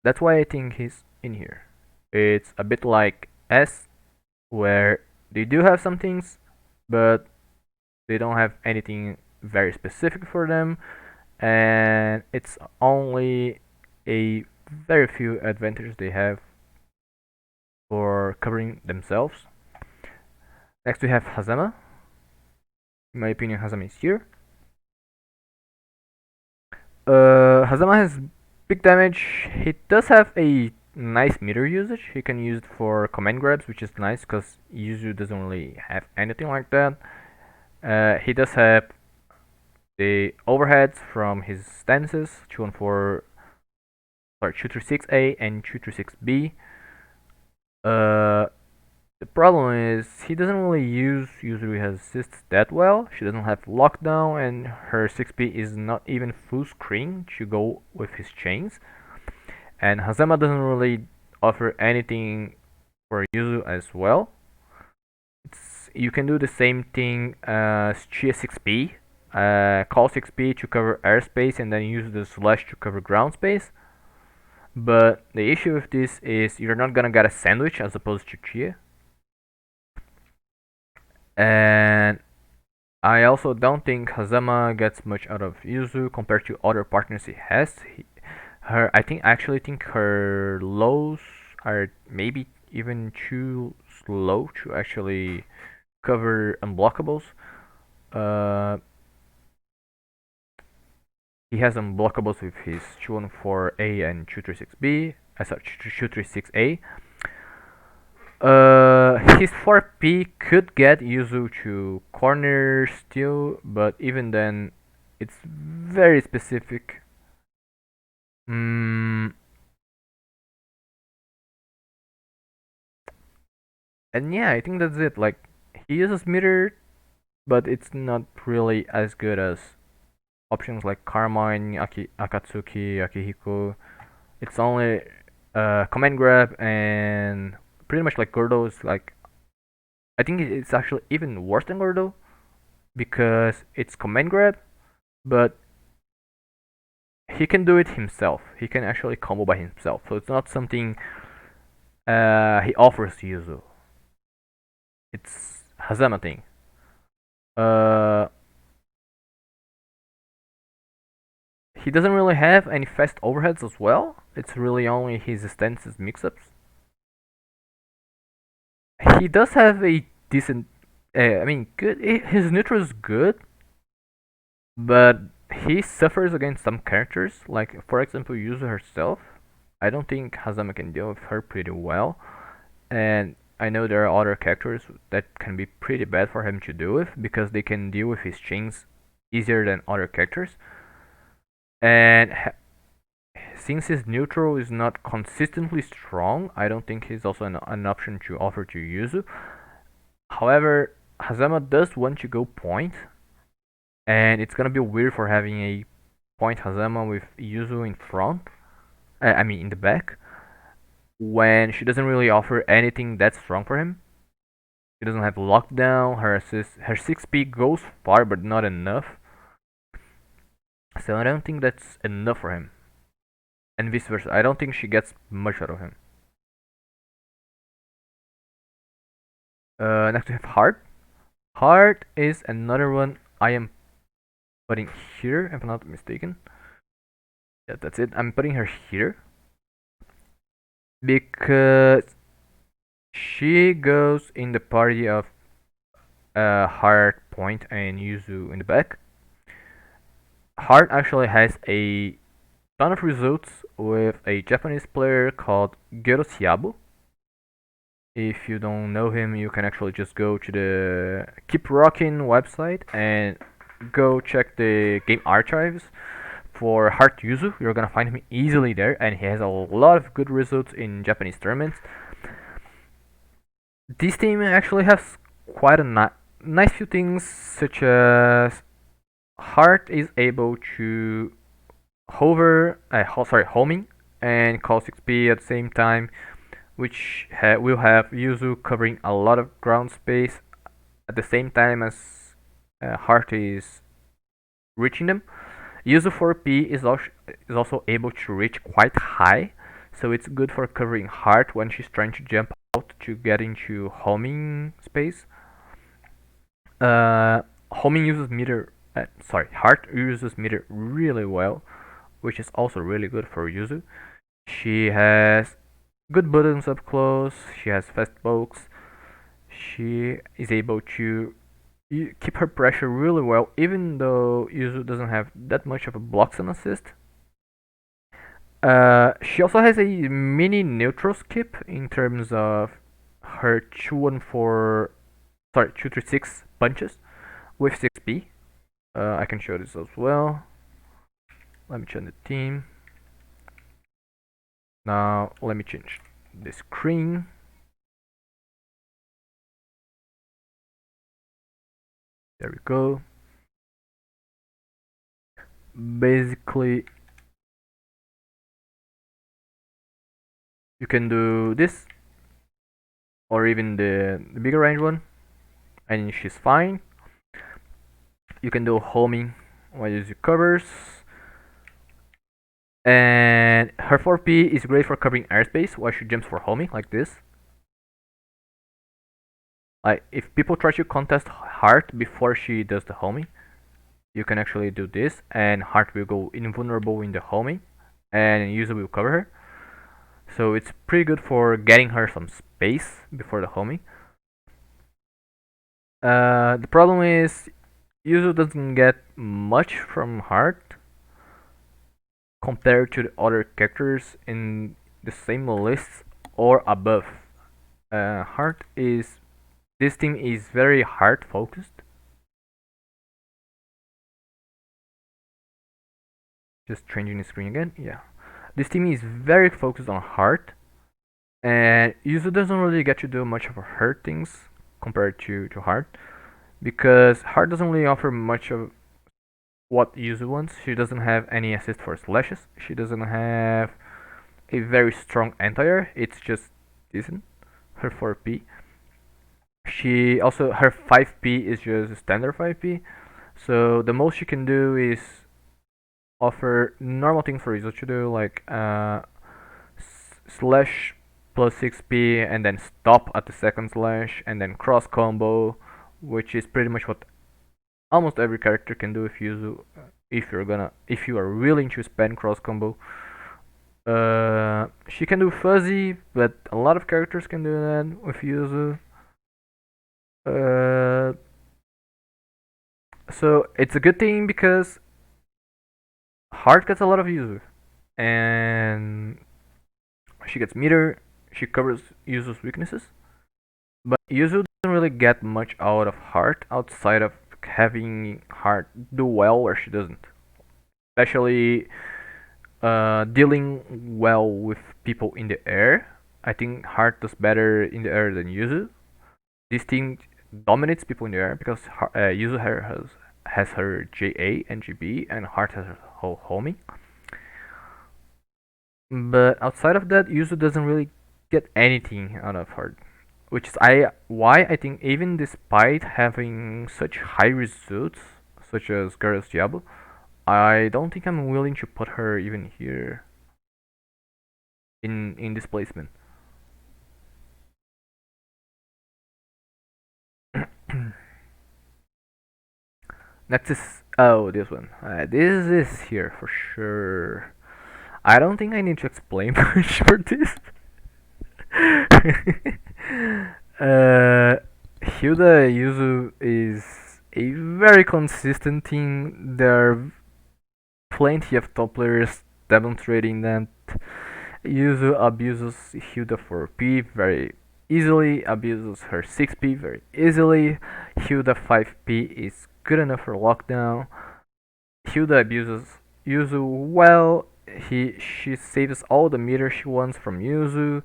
That's why I think he's in here. It's a bit like S, where they do have some things, but they don't have anything very specific for them, and it's only a very few advantages they have for covering themselves. Next we have Hazama. In my opinion, Hazama is here. Hazama has big damage. He does have a nice meter usage. He can use it for command grabs, which is nice because Yuzu doesn't really have anything like that. He does have the overheads from his stances 214, sorry, 236A and 236B. The problem is he doesn't really use Yuzuriha's assists that well. She doesn't have lockdown, and her 6P is not even full screen to go with his chains. And Hazama doesn't really offer anything for Yuzu as well. You can do the same thing as Chia 6P. Calls XP to cover airspace and then use the slash to cover ground space. But the issue with this is you're not gonna get a sandwich as opposed to Chia. And I also don't think Hazama gets much out of Yuzu compared to other partners he has. I actually think her lows are maybe even too slow to actually cover unblockables. Uh, he has unblockables with his 214A and 236B, sorry, 236A. His 4P could get Yuzu to corner still, but even then, it's very specific. Mm, and yeah, I think that's it. Like, he uses meter, but it's not really as good as options like Carmine, Akatsuki, Akihiko. It's only command grab and pretty much like Gordo is like. I think it's actually even worse than Gordo because it's command grab, but he can do it himself. He can actually combo by himself. So it's not something he offers to Yuzu. It's Hazama thing. Uh, he doesn't really have any fast overheads as well. It's really only his stances mix-ups. He does have a decent. I mean, good. His neutral is good, but he suffers against some characters. Like for example, Yuzu herself. I don't think Hazama can deal with her pretty well, and I know there are other characters that can be pretty bad for him to deal with because they can deal with his chains easier than other characters. And since his neutral is not consistently strong, I don't think he's also an option to offer to Yuzu. However, Hazama does want to go point, and it's gonna be weird for having a point Hazama with Yuzu in front. I mean, in the back, when she doesn't really offer anything that strong for him. She doesn't have lockdown. Her 6P goes far, but not enough. So I don't think that's enough for him, and vice versa. I don't think she gets much out of him. Next we have Heart. Heart is another one I am putting here, if I'm not mistaken. Yeah, that's it. I'm putting her here because she goes in the party of Heart, Point, and Yuzu in the back. Heart actually has a ton of results with a Japanese player called Gero Siabo. If you don't know him, you can actually just go to the Keep Rockin' website and go check the game archives for Heart Yuzu. You're gonna find him easily there, and he has a lot of good results in Japanese tournaments. This team actually has quite a nice few things, such as Heart is able to homing and call 6P at the same time, which will have Yuzu covering a lot of ground space at the same time as Heart is reaching them. Yuzu 4P is also able to reach quite high, so it's good for covering Heart when she's trying to jump out to get into homing space. Homing uses meter. Heart uses meter really well, which is also really good for Yuzu. She has good buttons up close, she has fast pokes, she is able to keep her pressure really well, even though Yuzu doesn't have that much of a blocks and assist. She also has a mini neutral skip in terms of her 236 punches with 6P. I can show this as well. Let me change the team. Now let me change the screen. There we go. Basically, you can do this or even the bigger range one, and she's fine. You can do homing while you use your covers. And her 4P is great for covering airspace while she jumps for homing, like this. Like, if people try to contest Heart before she does the homing, you can actually do this, and Heart will go invulnerable in the homing, and user will cover her. So it's pretty good for getting her some space before the homing. The problem is Yuzu doesn't get much from Heart compared to the other characters in the same list or above. Heart is this team is very Heart focused. Just changing the screen again. Yeah, this team is very focused on Heart, and Yuzu doesn't really get to do much of her things compared to Heart, because Heart doesn't really offer much of what Yuzu wants. She doesn't have any assist for slashes. She doesn't have a very strong anti-air. It's just decent. Her 4P. She also her 5P is just standard 5P. So the most she can do is offer normal things for Yuzu to do, like slash plus 6P and then stop at the second slash and then cross combo, which is pretty much what almost every character can do if you are willing to spend cross combo. She can do fuzzy, but a lot of characters can do that with Yuzu. So it's a good thing because Heart gets a lot of Yuzu, and she gets meter. She covers Yuzu's weaknesses, but Yuzu doesn't really get much out of Heart outside of having Heart do well where she doesn't, especially dealing well with people in the air. I think Heart does better in the air than Yuzu. This team dominates people in the air because Yuzu has her JA and GB, and Heart has her whole homing. But outside of that, Yuzu doesn't really get anything out of Heart, which is why I think even despite having such high results, such as Girls Diablo, I don't think I'm willing to put her even here in this placement. Next is this one. This is here for sure. I don't think I need to explain much for this. Hilda Yuzu is a very consistent team. There are plenty of top players demonstrating that Yuzu abuses Hilda 4P very easily, abuses her 6P very easily. Hilda 5P is good enough for lockdown. Hilda abuses Yuzu well. She saves all the meter she wants from Yuzu.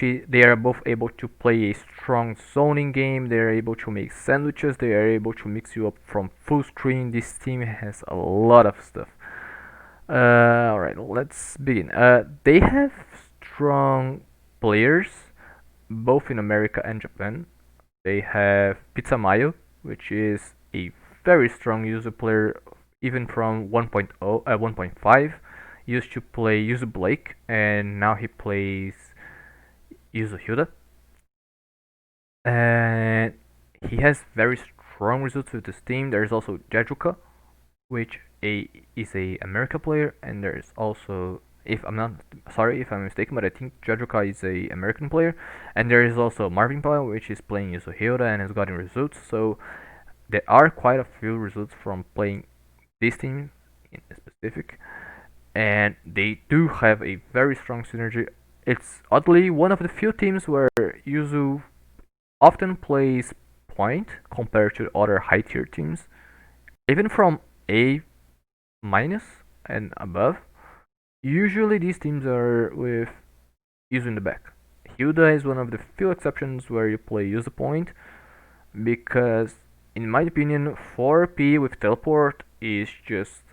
They are both able to play a strong zoning game. They are able to make sandwiches. They are able to mix you up from full screen. This team has a lot of stuff. Alright, let's begin. They have strong players, both in America and Japan. They have Pizza Mayo, which is a very strong user player, even from 1.5. Used to play Yuzu Blake, and now he plays Yuzu Hilda. And he has very strong results with this team. There's also Jajuka, which is a America player, and there's also, if I'm not sorry if I'm mistaken, but I think Jajuka is a American player, and there is also Marvin player, which is playing Yuzu Hilda and has gotten results. So there are quite a few results from playing this team in specific, and they do have a very strong synergy. It's oddly one of the few teams where Yuzu often plays point compared to other high tier teams, even from A minus and above. Usually these teams are with Yuzu in the back. Hilda is one of the few exceptions where you play Yuzu point, because in my opinion 4P with teleport is just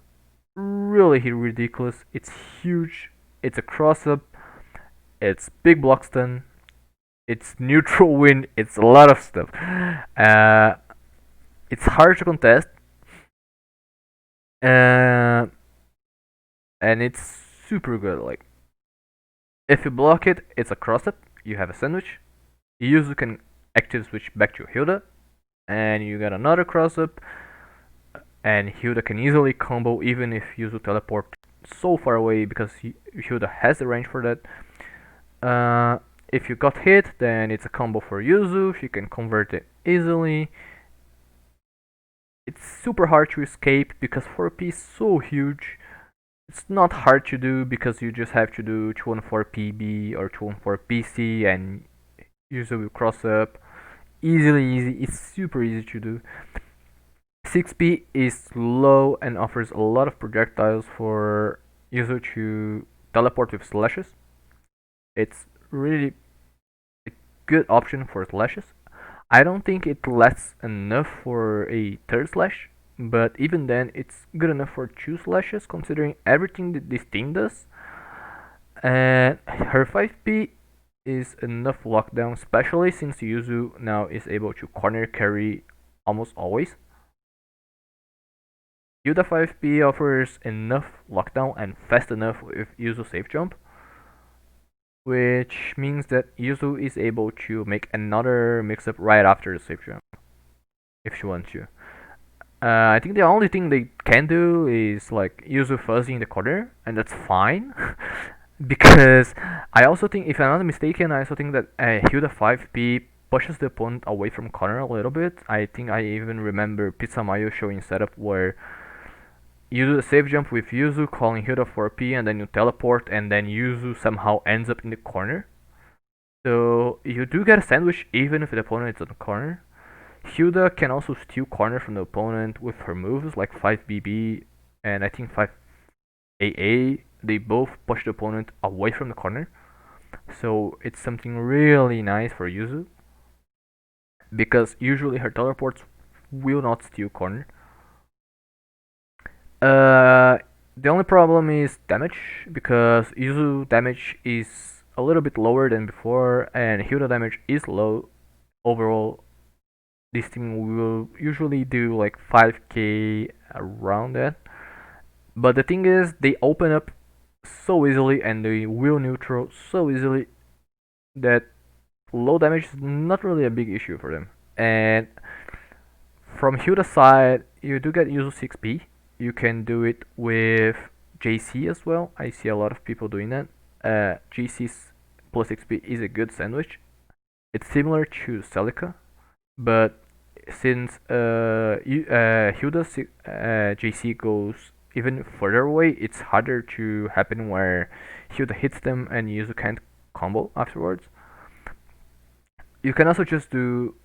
really ridiculous. It's huge, it's a cross up, it's big block stun, it's neutral win, it's a lot of stuff. It's hard to contest, Uh, and it's super good. Like if you block it, it's a cross up. You have a sandwich. Yuzu can active switch back to Hilda, and you got another cross up. And Hilda can easily combo even if Yuzu teleport so far away because Hilda has the range for that. If you got hit, then it's a combo for Yuzu. She can convert it easily. It's super hard to escape because 4P is so huge. It's not hard to do because you just have to do 214PB or 214PC and Yuzu will cross up. Easily easy. It's super easy to do. 6P is slow and offers a lot of projectiles for Yuzu to teleport with slashes. It's really a good option for slashes. I don't think it lasts enough for a third slash, but even then, it's good enough for two slashes considering everything that this team does. And her 5P is enough lockdown, especially since Yuzu now is able to corner carry almost always. Yuda 5P offers enough lockdown and fast enough with Yuzu safe jump, which means that Yuzu is able to make another mix-up right after the safe jump, if she wants to. I think the only thing they can do is like Yuzu fuzzy in the corner, and that's fine. Because I also think, if I'm not mistaken, I also think that Hilda 5P pushes the opponent away from corner a little bit. I think I even remember Pizza Mayo showing setup where you do the safe jump with Yuzu calling Hilda 4P and then you teleport and then Yuzu somehow ends up in the corner. So you do get a sandwich even if the opponent is on the corner. Hilda can also steal corner from the opponent with her moves like 5BB and I think 5AA. They both push the opponent away from the corner. So it's something really nice for Yuzu because usually her teleports will not steal corner. Uh, the only problem is damage because Yuzu damage is a little bit lower than before, and Hilda damage is low. Overall, this team will usually do like 5k around that. But the thing is, they open up so easily and they will neutral so easily that low damage is not really a big issue for them. And from Hilda's side, you do get Yuzu 6P. You can do it with JC as well. I see a lot of people doing that. JC's plus XP is a good sandwich. It's similar to Celica, but since Hilda's JC goes even further away, it's harder to happen where Hilda hits them and Yuzu can't combo afterwards. You can also just do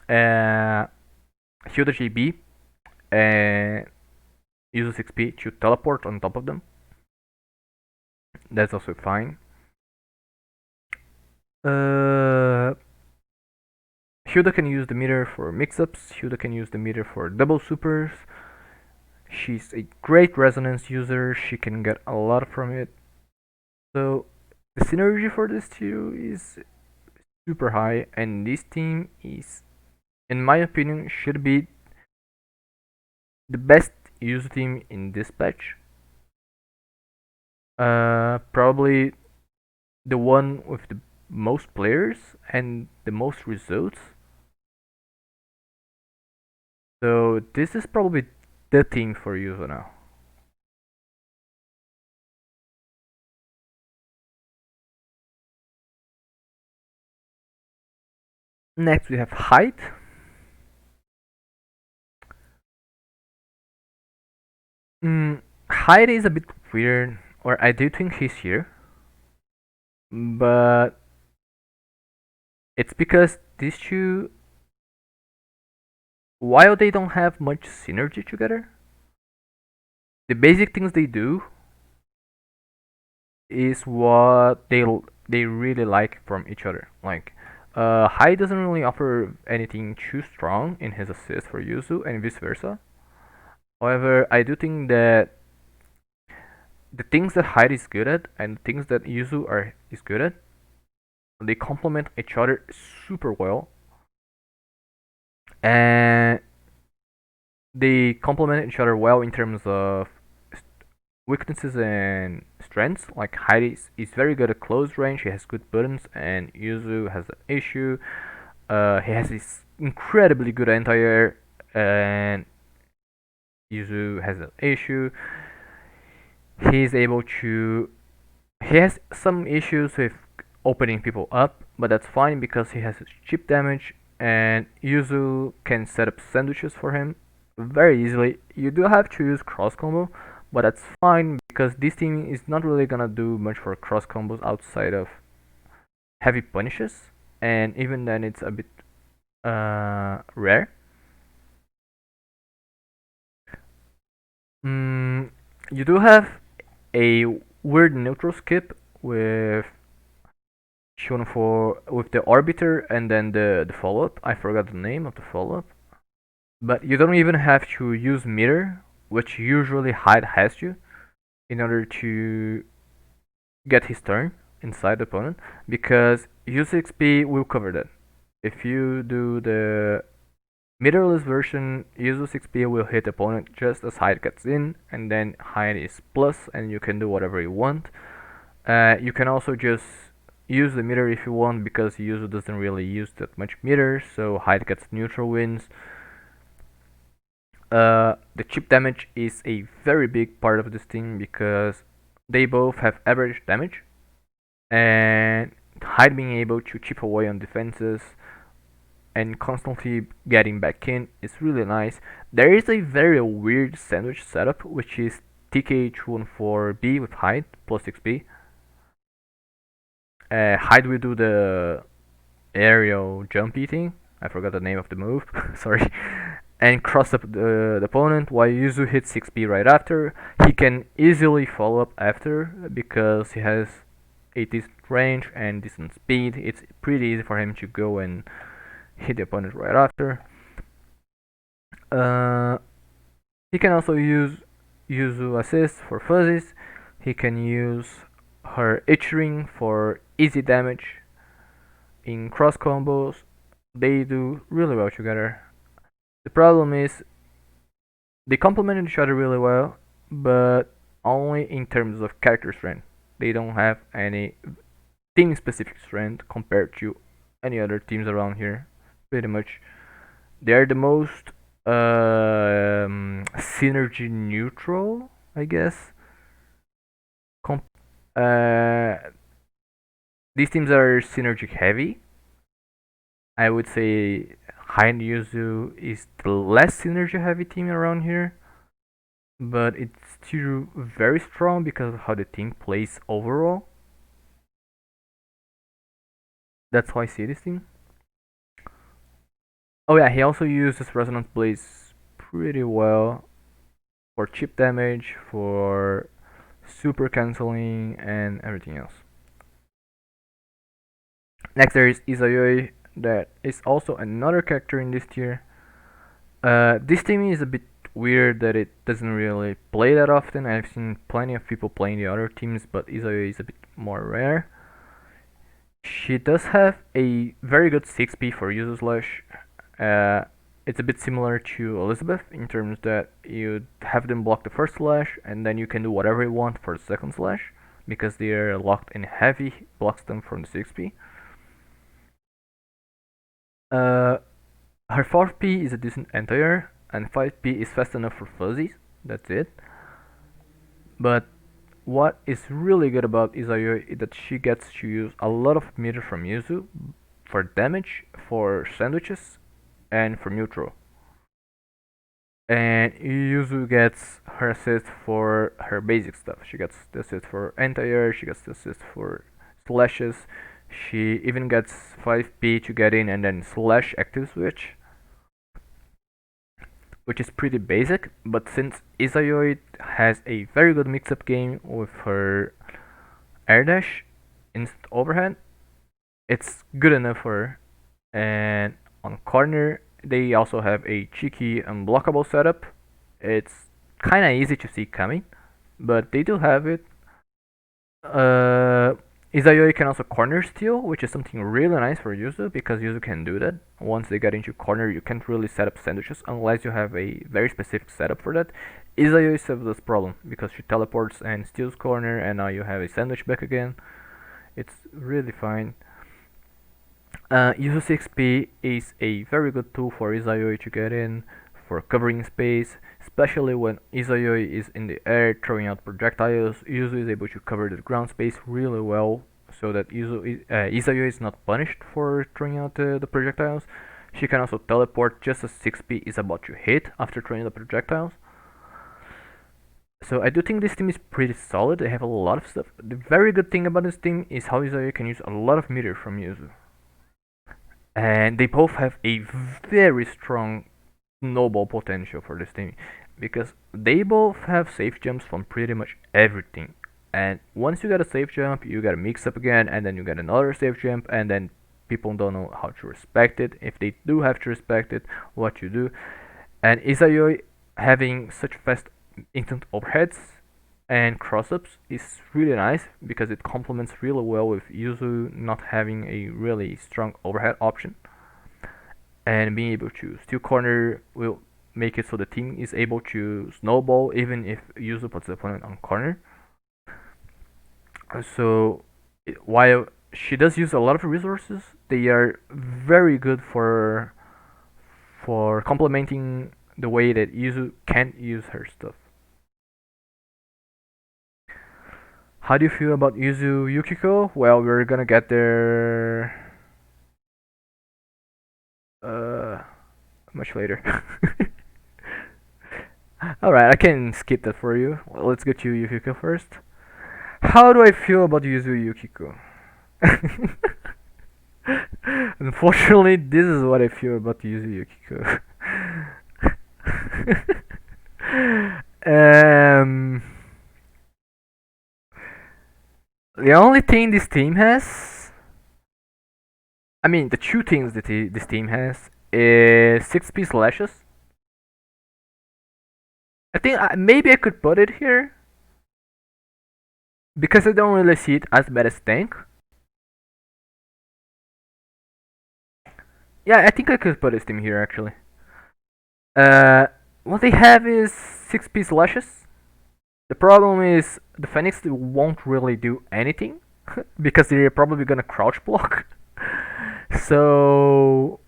uh, Hilda JB and use 6P to teleport on top of them. That's also fine. Hilda can use the meter for mix-ups. Hilda can use the meter for double supers. She's a great resonance user. She can get a lot from it. So the synergy for this two is super high, and this team is, in my opinion, should be the best use team in this patch. Probably the one with the most players and the most results. So this is probably the team for Yuzu now. Next we have height. Height is a bit weird, or I do think he's here, but it's because these two, while they don't have much synergy together, the basic things they do is what they really like from each other. Like, Hai doesn't really offer anything too strong in his assist for Yuzu, and vice versa. However, I do think that the things that Hai is good at and the things that Yuzu is good at, they complement each other super well. And they complement each other well in terms of weaknesses and strengths. Like Heidi is very good at close range. He has good buttons, and Yuzu has an issue. He has this incredibly good anti-air, and Yuzu has an issue. He's able to. He has some issues with opening people up, but that's fine because he has chip damage, and Yuzu can set up sandwiches for him very easily. You do have to use cross combo, but that's fine because this team is not really gonna do much for cross combos outside of heavy punishes, and even then it's a bit rare. You do have a weird neutral skip with shown for with the orbiter and then the follow up. I forgot the name of the follow up, but you don't even have to use meter, which usually Hyde has to, in order to get his turn inside the opponent, because U6P will cover that. If you do the meterless version, Yuzu 6P will hit the opponent just as Hyde gets in, and then Hyde is plus, and you can do whatever you want. You can also just use the meter if you want, because Yuzu doesn't really use that much meter, so Hyde gets neutral wins. The chip damage is a very big part of this team because they both have average damage, and Hyde being able to chip away on defenses and constantly getting back in is really nice. There is a very weird sandwich setup, which is TKH14B with Hyde plus 6B. Hyde will do the aerial jumpy thing. I forgot the name of the move. Sorry. And cross up the opponent while Yuzu hits 6B right after. He can easily follow up after because he has a decent range and decent speed. It's pretty easy for him to go and hit the opponent right after. He can also use Yuzu assist for fuzzies. He can use her H ring for easy damage in cross combos. They do really well together. The problem is they complement each other really well, but only in terms of character strength. They don't have any team specific strength compared to any other teams around here. Pretty much, they are the most synergy neutral, I guess. Com- uh, these teams are synergy heavy. I would say Hind Yuzu is the less synergy heavy team around here, but it's still very strong because of how the team plays overall. That's how I see this team. Oh yeah, he also uses Resonance Blaze pretty well for chip damage, for super canceling, and everything else. Next there is Izayoi, that is also another character in this tier. This team is a bit weird that it doesn't really play that often. I've seen plenty of people playing the other teams, but Izayoi is a bit more rare. She does have a very good 6P for Yuzu Slash. It's a bit similar to Elizabeth in terms that you have them block the first slash and then you can do whatever you want for the second slash because they are locked in heavy, blocks them from the 6P. Her 4P is a decent anti-air and 5P is fast enough for fuzzies. That's it. But what is really good about Izayoi is that she gets to use a lot of meter from Yuzu for damage, for sandwiches, and for neutral. And Yuzu gets her assist for her basic stuff. She gets the assist for anti-air, she gets the assist for slashes, she even gets 5P to get in and then slash active switch, which is pretty basic, but since Izayoi has a very good mix-up game with her air dash, instant overhead, it's good enough for her. And on corner, they also have a cheeky unblockable setup. It's kinda easy to see coming, but they do have it. Izayoi can also corner steal, which is something really nice for Yuzu because Yuzu can do that. Once they get into corner, you can't really set up sandwiches unless you have a very specific setup for that. Izayoi solves this problem because she teleports and steals corner, and now you have a sandwich back again. It's really fine. Yuzu 6P is a very good tool for Izayoi to get in, for covering space, especially when Izayoi is in the air throwing out projectiles. Yuzu is able to cover the ground space really well, so that Izayoi is not punished for throwing out the projectiles. She can also teleport just as 6P is about to hit after throwing the projectiles. So I do think this team is pretty solid. They have a lot of stuff. The very good thing about this team is how Izayoi can use a lot of meter from Yuzu. And they both have a very strong snowball potential for this team because they both have safe jumps from pretty much everything. And once you get a safe jump, you get a mix up again, and then you get another safe jump, and then people don't know how to respect it. If they do have to respect it, what you do. And Izayoi having such fast instant overheads and cross-ups is really nice because it complements really well with Yuzu not having a really strong overhead option. And being able to steal corner will make it so the team is able to snowball even if Yuzu puts the opponent on corner. So while she does use a lot of resources, they are very good for complementing the way that Yuzu can't use her stuff. How do you feel about Yuzu Yukiko? Well, we're gonna get there much later. Alright, I can skip that for you. Well, let's go to Yukiko first. How do I feel about Yuzu Yukiko? Unfortunately, this is what I feel about Yuzu Yukiko. um, the only thing this team has, I mean, the two things that this team has is 6P slashes. I think maybe I could put it here because I don't really see it as bad as tank. Yeah, I think I could put this team here actually. What they have is 6P slashes. The problem is the Phoenix won't really do anything because they're probably gonna crouch block. So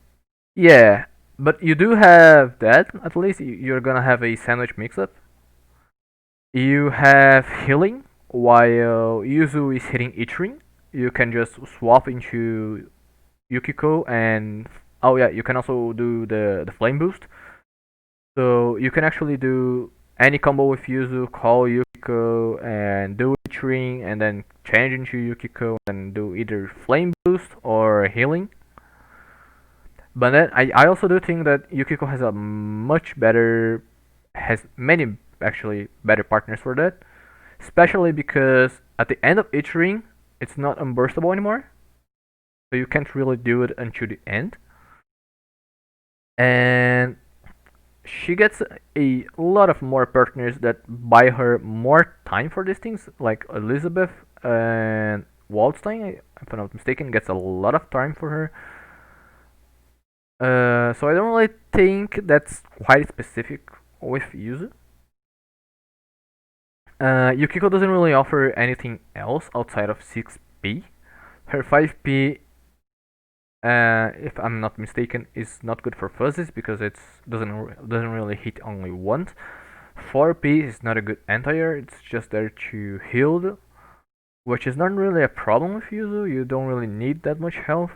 yeah, but you do have that. At least you're gonna have a sandwich mix-up. You have healing while Yuzu is hitting Ichirin. You can just swap into Yukiko and oh yeah, you can also do the flame boost. So you can actually do any combo with Yuzu, call Yukiko and do Ichirin and then change into Yukiko and do either flame boost or healing. But then I also do think that Yukiko has a much better, has many actually better partners for that. Especially because at the end of each ring, it's not unburstable anymore. So you can't really do it until the end. And she gets a lot of more partners that buy her more time for these things, like Elizabeth and Waldstein, if I'm not mistaken, gets a lot of time for her. So I don't really think that's quite specific with Yuzu. Yukiko doesn't really offer anything else outside of 6P. Her 5P, if I'm not mistaken, is not good for fuzzes because it doesn't really hit only once. 4P is not a good anti-air, it's just there to heal, which is not really a problem with Yuzu. You don't really need that much health.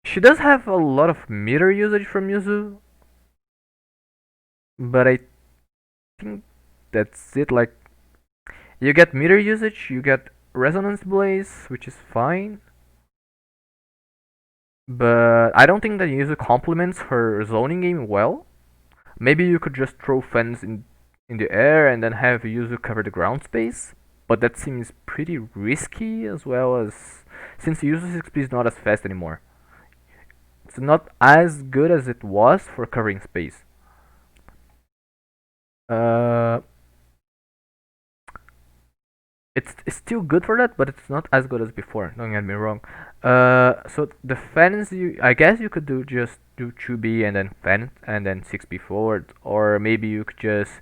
She does have a lot of meter usage from Yuzu, but I think that's it. Like, you get meter usage, you get resonance blaze, which is fine, but I don't think that Yuzu complements her zoning game well. Maybe you could just throw fence in the air and then have Yuzu cover the ground space, but that seems pretty risky as well as since Yuzu 6P is not as fast anymore. It's not as good as it was for covering space. Uh, It's still good for that, but it's not as good as before. Don't get me wrong. So the fence, I guess you could just do 2B and then fence and then 6B forward, or maybe you could just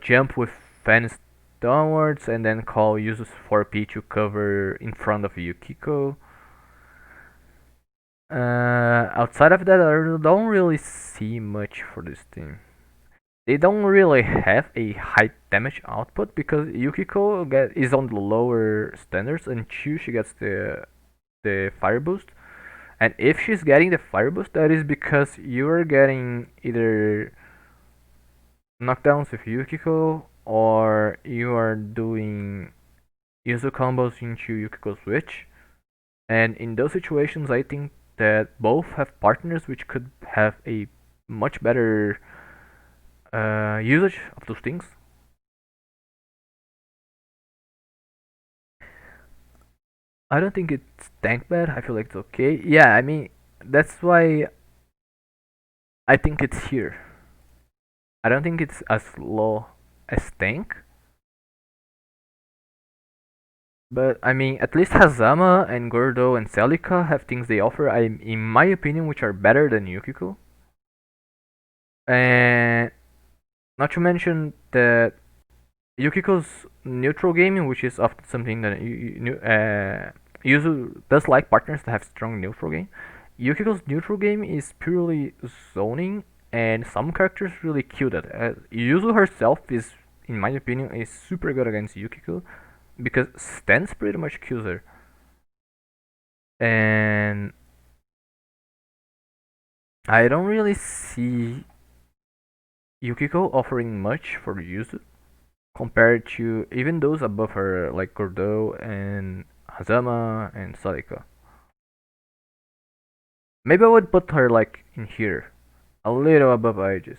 jump with fence downwards and then call uses 4P to cover in front of Yukiko. Outside of that, I don't really see much for this team. They don't really have a high damage output because Yukiko is on the lower standards until she gets the fire boost. And if she's getting the fire boost, that is because you are getting either knockdowns with Yukiko or you are doing Yuzu combos into Yukiko's switch. And in those situations, I think that both have partners which could have a much better usage of those things. I don't think it's tank bad. I feel like it's okay. Yeah, I mean that's why I think it's here. I don't think it's as low as tank, but I mean at least Hazama and Gordo and Celica have things they offer. In my opinion, which are better than Yukiko. And not to mention that Yukiko's neutral game, which is often something that Yuzu does like partners that have strong neutral game. Yukiko's neutral game is purely zoning, and some characters really kill that. Yuzu herself is, in my opinion, is super good against Yukiko because stance pretty much kills her. And I don't really see Yukiko offering much for Yuzu compared to even those above her, like Gordo and Hazama and Celica. Maybe I would put her like in here, a little above Aegis,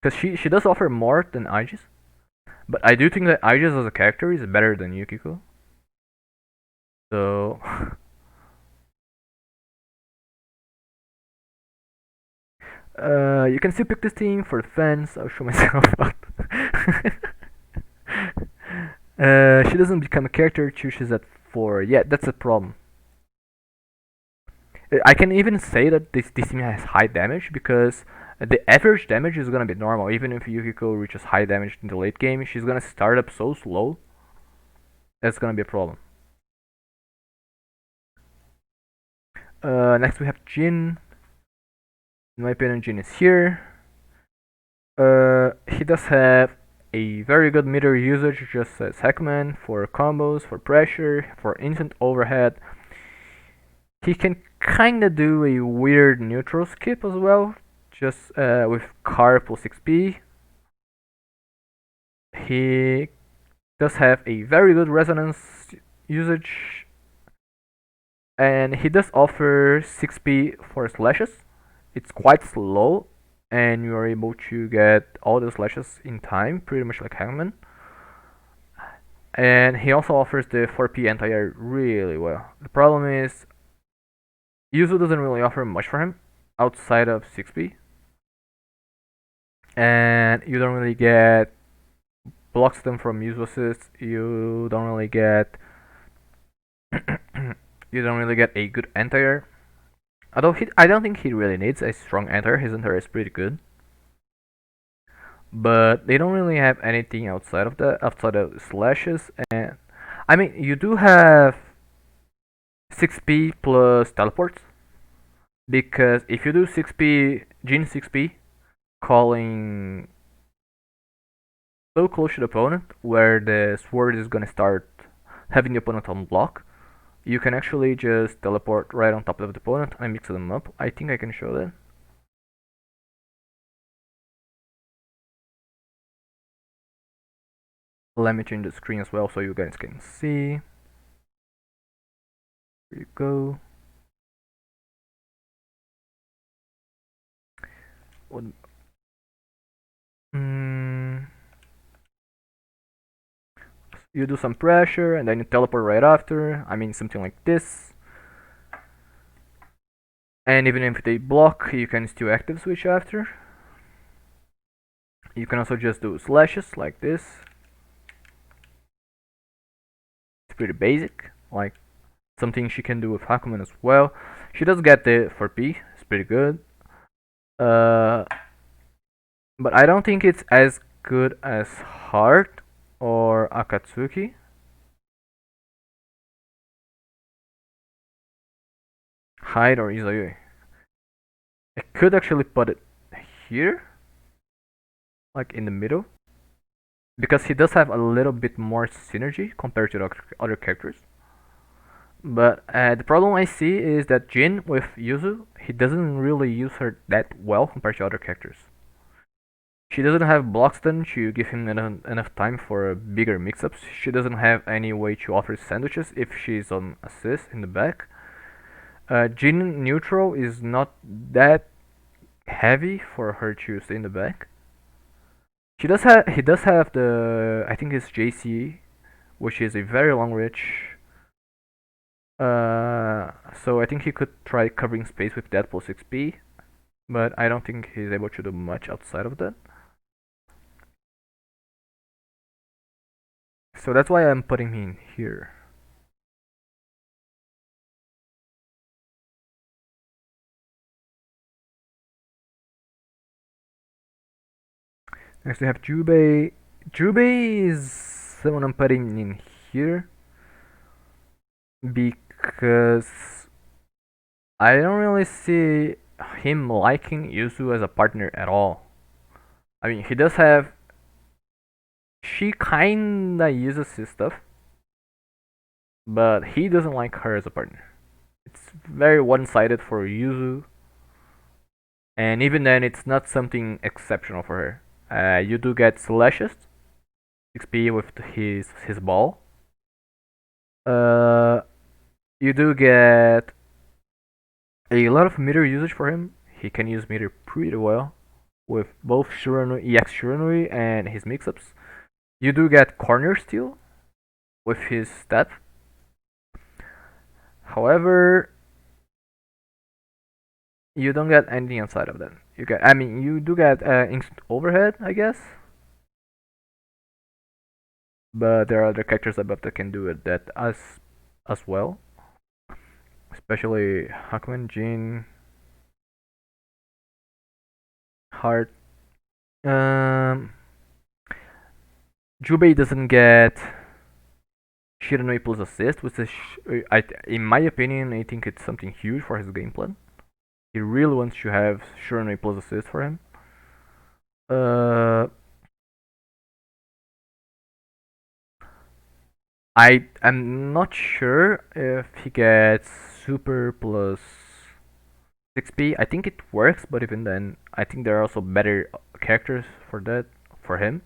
because she does offer more than Aegis, but I do think that Aegis as a character is better than Yukiko. So you can still pick this team for the fans. I'll show myself out. She doesn't become a character till she's at 4. Yeah, that's a problem. I can even say that this team has high damage because the average damage is gonna be normal. Even if Yukiko reaches high damage in the late game, she's gonna start up so slow. That's gonna be a problem. Next we have Jin. In my opinion, Jin is here. He does have a very good meter usage, just as Heckman, for combos, for pressure, for instant overhead. He can kinda do a weird neutral skip as well, just with car plus XP. He does have a very good resonance usage, and he does offer 6p for slashes. It's quite slow, and you are able to get all the slashes in time, pretty much like Hangman. And he also offers the 4p anti-air really well. The problem is, Yuzu doesn't really offer much for him outside of 6p, and you don't really get blocks them from Yuzu assists. You don't really get you don't really get a good anti-air. Although I don't think he really needs a strong anti-air. His anti-air is pretty good, but they don't really have anything outside of that, outside of slashes. And I mean, you do have 6p plus teleports, because if you do 6p Jin 6p calling so close to the opponent where the sword is gonna start having the opponent on block, you can actually just teleport right on top of the opponent and mix them up. I think I can show that. Let me change the screen as well so you guys can see. Here you go. Mm, you do some pressure and then you teleport right after. I mean, something like this. And even if they block, you can still active switch after. You can also just do slashes like this. It's pretty basic, like something she can do with Hakumen as well. She does get the 4P, it's pretty good. Uh, but I don't think it's as good as Heart or Akatsuki. Hide or Izayui. I could actually put it here, like in the middle, because he does have a little bit more synergy compared to the other characters. But the problem I see is that Jin with Yuzu, he doesn't really use her that well compared to other characters. She doesn't have block stun to give him enough time for bigger mix-ups. She doesn't have any way to offer sandwiches if she's on assist in the back. Jin neutral is not that heavy for her to stay in the back. He does have the, I think it's JC, which is a very long reach. So I think he could try covering space with that plus 6p, but I don't think he's able to do much outside of that. So that's why I'm putting him here. Next we have Jubei. Jubei is someone I'm putting in here because I don't really see him liking Yuzu as a partner at all. I mean, he does have. She kinda uses his stuff, but he doesn't like her as a partner. It's very one-sided for Yuzu, and even then, it's not something exceptional for her. You do get slashes, 6p with his ball. Uh, you do get a lot of meter usage for him. He can use meter pretty well with both Shiranui, EX Shiranui and his mix-ups. You do get corner steal with his step. However, you don't get anything outside of that. You get, I mean, you do get instant overhead, I guess, but there are other characters above that can do it that as well, especially Hakumen, Jin, Heart. Um, Jubei doesn't get Shiranui plus assist, which is, in my opinion, I think it's something huge for his game plan. He really wants to have Shiranui plus assist for him. Uh, I am not sure if he gets super plus 6p. I think it works, but even then, I think there are also better characters for that for him.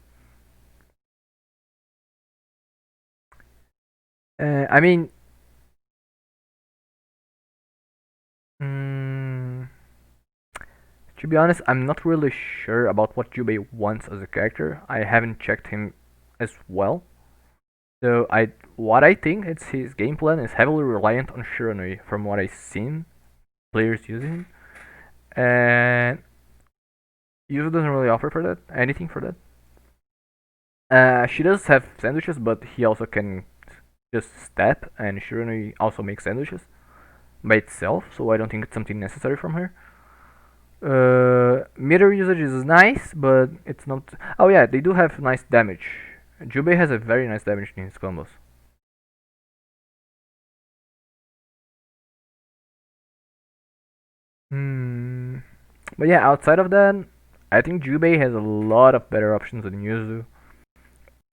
I mean, mm, to be honest, I'm not really sure about what Jubei wants as a character. I haven't checked him as well. So what I think is his game plan is heavily reliant on Shiranui from what I've seen players using, and Yuzu doesn't really offer for that anything for that. She does have sandwiches, but he also can just step, and Shiranui also makes sandwiches by itself, so I don't think it's something necessary from her. Meter usage is nice, but it's not. Oh yeah, they do have nice damage. Jubei has a very nice damage in his combos. Hmm. But yeah, outside of that, I think Jubei has a lot of better options than Yuzu,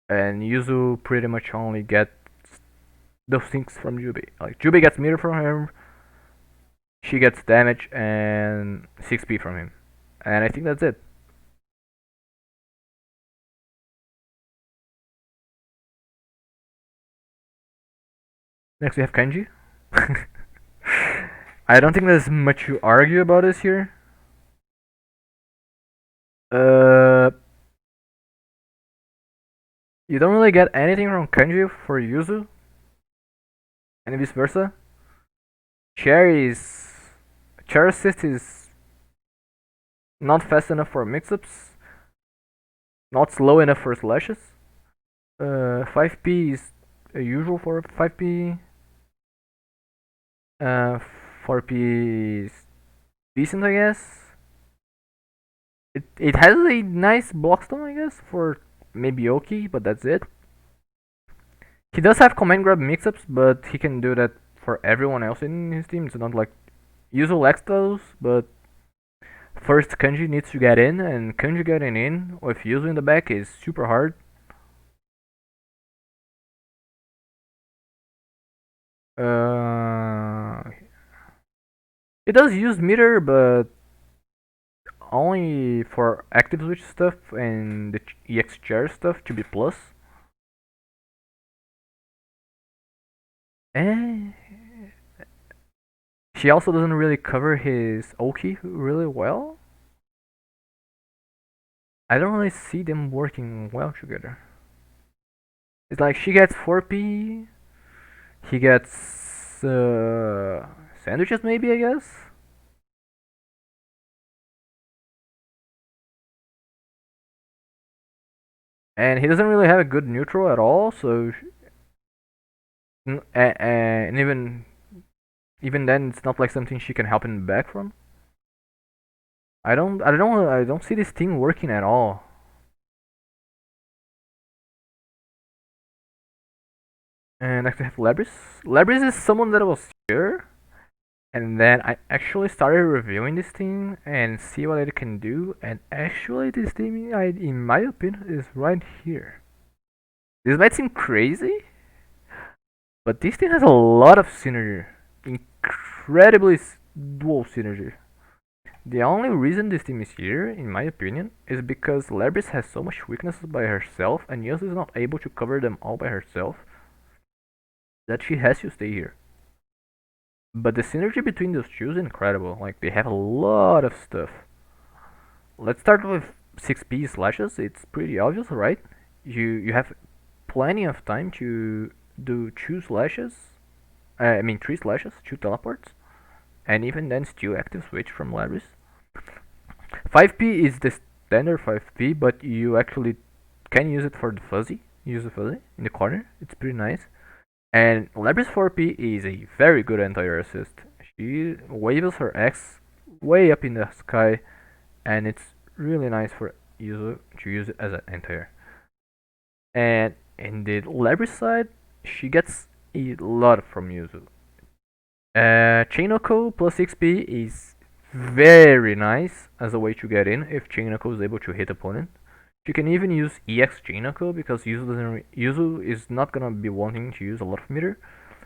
and Yuzu pretty much only gets those things from Jubei. Like Jubei gets meter from him, she gets damage and 6p from him, and I think that's it. Next we have Kanji. I don't think there's much to argue about this here. Uh, you don't really get anything from Kanji for Yuzu, and vice versa. Cherry's Chair assist is not fast enough for mix-ups. not slow enough for slashes. 5p is usual for 5p. 4p is decent, I guess. It has a nice blockstone, I guess, for maybe Oki, but that's it. He does have command grab mix-ups, but he can do that for everyone else in his team. It's not like Yuzu lacks those, but first Kanji needs to get in, and Kanji getting in with Yuzu in the back is super hard. It does use meter, but only for active switch stuff and the EX chair stuff to be plus. And she also doesn't really cover his Oki really well. I don't really see them working well together. It's like she gets 4p, he gets sandwiches maybe, I guess. And he doesn't really have a good neutral at all, so and even then it's not like something she can help him back from. I don't see this team working at all. And next we have Labris. Labris is someone that was here, and then I actually started reviewing this team and see what it can do. And actually, this team, in my opinion, is right here. This might seem crazy, but this team has a lot of synergy, incredibly dual synergy. The only reason this team is here, in my opinion, is because Labris has so much weaknesses by herself, and Yuzu is not able to cover them all by herself, that she has to stay here. But the synergy between those two is incredible. Like, they have a lot of stuff. Let's start with 6p slashes. It's pretty obvious, right? You have plenty of time to do 2 slashes. I mean 3 slashes, 2 teleports. And even then still active switch from Labris. 5p is the standard 5p, but you actually can use it for the fuzzy. Use the fuzzy in the corner. It's pretty nice. And Labris 4p is a very good anti-air assist. She waves her X way up in the sky, and it's really nice for Yuzu to use it as an anti-air. And in the Labris side, she gets a lot from Yuzu. Chainoko plus 6p is very nice as a way to get in if Chainoko is able to hit opponent. You can even use EX Chainoko because Yuzu is not gonna be wanting to use a lot of meter,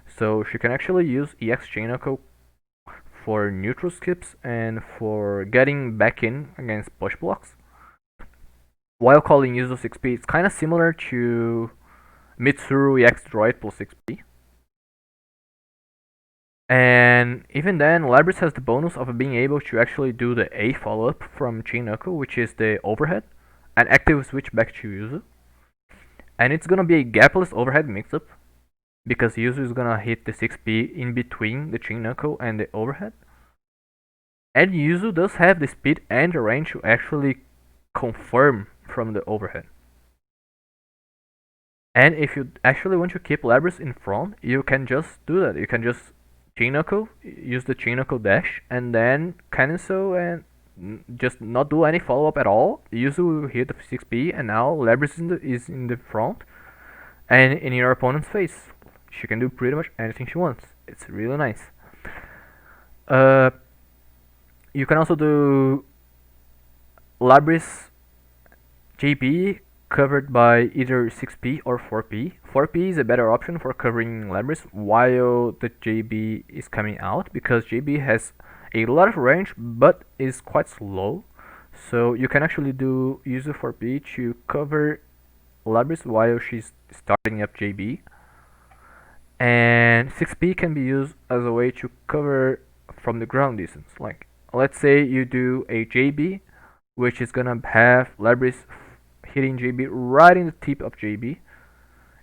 so she can actually use EX Chainoko for neutral skips and for getting back in against push blocks. While calling Yuzu 6p, it's kind of similar to Mitsuru EX Droid plus 6p. And even then, Labris has the bonus of being able to actually do the A follow-up from Chainoko, which is the overhead, and active switch back to Yuzu. And it's gonna be a gapless overhead mix-up, because Yuzu is gonna hit the 6p in between the Chainoko and the overhead. And Yuzu does have the speed and the range to actually confirm from the overhead. And if you actually want to keep Labris in front, you can just do that. You can just Chainoko, use the Chainoko dash, and then cancel and just not do any follow up at all. Yuzu will hit the 6p, and now Labris is in the front and in your opponent's face. She can do pretty much anything she wants. It's really nice. You can also do Labris JP covered by either 6p or 4p. 4p is a better option for covering Labris while the JB is coming out, because JB has a lot of range but is quite slow. So you can actually use the 4p to cover Labris while she's starting up JB. And 6p can be used as a way to cover from the ground distance. Like, let's say you do a JB, which is gonna have Labris hitting JB right in the tip of JB.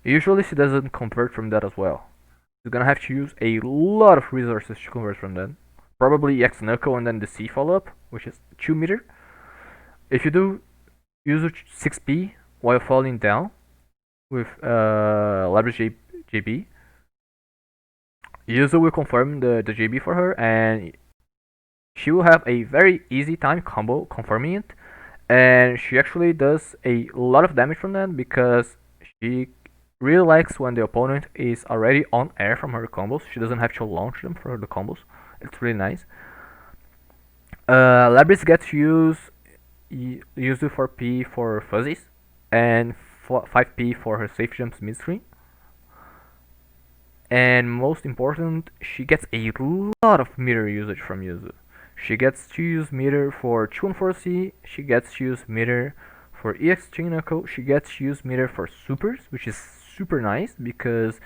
Usually she doesn't convert from that as well. She's gonna have to use a lot of resources to convert from that. Probably X Knuckle and then the C follow up, which is 2 meter. If you do Yuzu 6p while falling down with leverage JB. Yuzu will confirm the JB for her, and she will have a very easy time combo confirming it. And she actually does a lot of damage from that because she really likes when the opponent is already on air from her combos. She doesn't have to launch them for the combos. It's really nice. Labris gets to use it for P for fuzzies and 5p for her safe jumps mid-screen. And most important, she gets a lot of meter usage from Yuzu. She gets to use meter for 214C, she gets to use meter for EX Chinako, she gets to use meter for supers, which is super nice because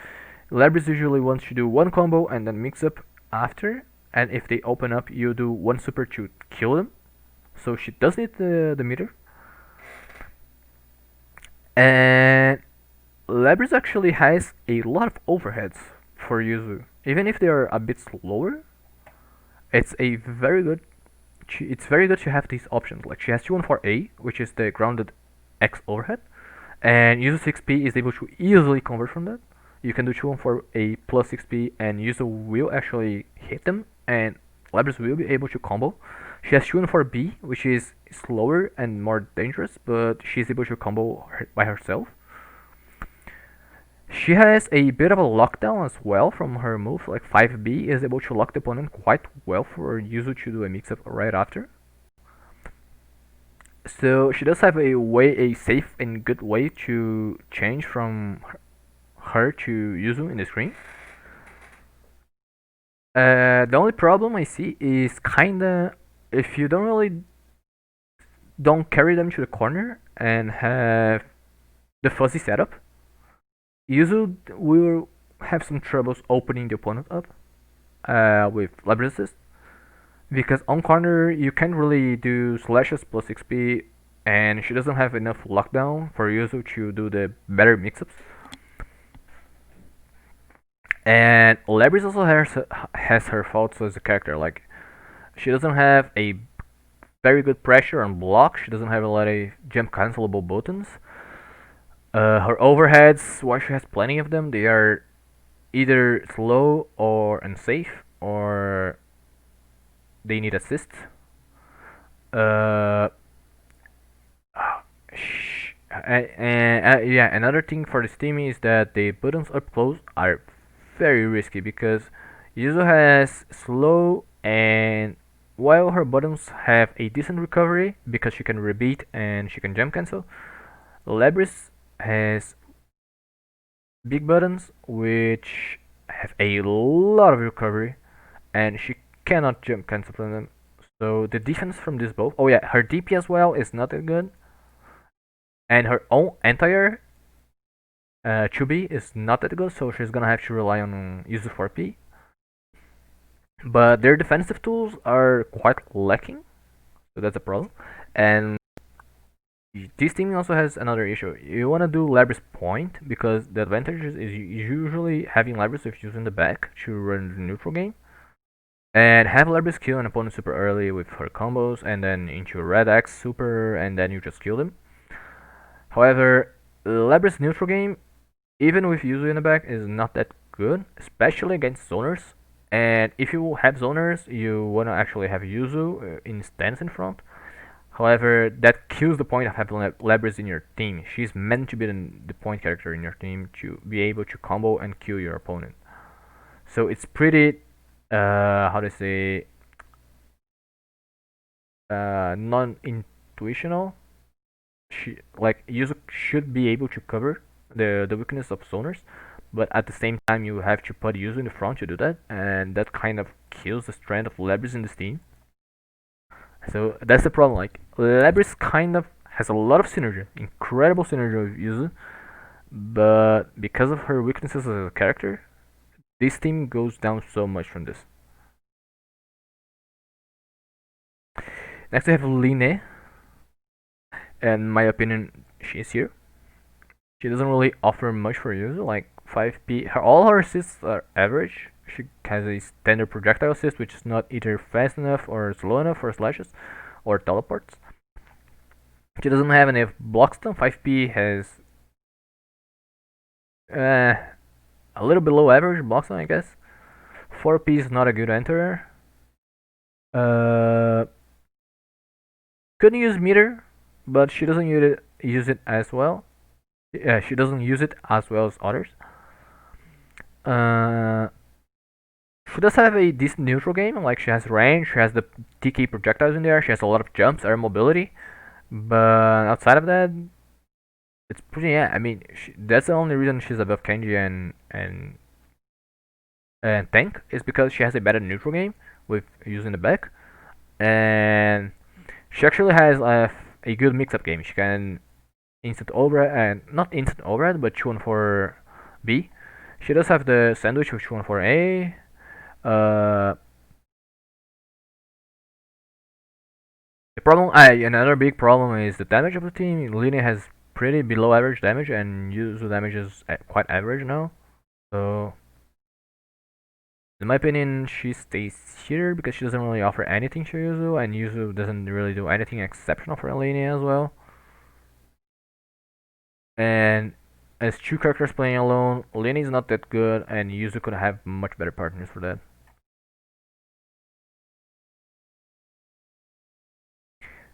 Labris usually wants to do one combo and then mix up after, and if they open up, you do one super to kill them. So she does need the meter. And Labris actually has a lot of overheads for Yuzu. Even if they are a bit slower, it's a very good. It's very good to have these options. Like she has 214A, which is the grounded X overhead, and Yuzu 6P is able to easily convert from that. You can do 214A plus 6P, and Yuzu will actually hit them, and Labris will be able to combo. She has 214B, which is slower and more dangerous, but she's able to combo by herself. She has a bit of a lockdown as well from her move, like 5B is able to lock the opponent quite well for Yuzu to do a mix-up right after. So she does have a safe and good way to change from her to Yuzu in the screen. The only problem I see is kinda if you don't carry them to the corner and have the fuzzy setup, Yuzu will have some troubles opening the opponent up with Labris assist because on corner you can't really do slashes plus XP, and she doesn't have enough lockdown for Yuzu to do the better mix-ups. And Labris also has her faults as a character. Like she doesn't have a very good pressure on block. She doesn't have a lot of jump cancelable buttons. Her overheads, while she has plenty of them, they are either slow or unsafe, or they need assist. Uh, and yeah, another thing for this team is that the buttons up close are very risky because Yuzu has slow, and while her buttons have a decent recovery because she can rebeat and she can jump cancel, Labris has big buttons which have a lot of recovery and she cannot jump cancel from them. So the defense from this both. Oh yeah, her DP as well is not that good, and her own entire Chubby is not that good, so she's gonna have to rely on Yuzu 4P. But their defensive tools are quite lacking, so that's a problem. And this team also has another issue. You wanna do Labris point because the advantage is usually having Labris if using the back to run the neutral game. And have Labris kill an opponent super early with her combos and then into Red X super and then you just kill them. However, Labris neutral game, even with Yuzu in the back, is not that good, especially against zoners. And if you have zoners, you wanna actually have Yuzu in stance in front. However, that kills the point of having Labris in your team. She's meant to be the point character in your team to be able to combo and kill your opponent. So it's pretty, how to say, non-intuitional. Like Yuzu should be able to cover the weakness of zoners, but at the same time you have to put Yuzu in the front to do that, and that kind of kills the strength of Labris in this team. So that's the problem. Like Labris kind of has a lot of synergy, incredible synergy with Yuzu, but because of her weaknesses as a character, this team goes down so much from this. Next we have Linea, and in my opinion, she's here. She doesn't really offer much for Yuzu, like 5p. All her assists are average. She has a standard projectile assist, which is not either fast enough or slow enough for slashes or teleports. She doesn't have any block stun. 5P has uh, a little below average block stun, I guess. 4P is not a good enterer. Uh, couldn't use meter, but she doesn't use it as well. Yeah, she doesn't use it as well as others. Uh, she does have a decent neutral game. Like she has range, she has the TK projectiles in there, she has a lot of jumps, air mobility. But outside of that, it's pretty. Yeah, I mean, that's the only reason she's above Kanji and Tank is because she has a better neutral game with using the back, and she actually has a good mix-up game. She can instant override and not instant override, but 214 B. She does have the sandwich with 214 A. Uh, another big problem is the damage of the team. Linea has pretty below average damage, and Yuzu damage is quite average now. So, in my opinion, she stays here because she doesn't really offer anything to Yuzu, and Yuzu doesn't really do anything exceptional for Linea as well. And as two characters playing alone, Linea is not that good, and Yuzu could have much better partners for that.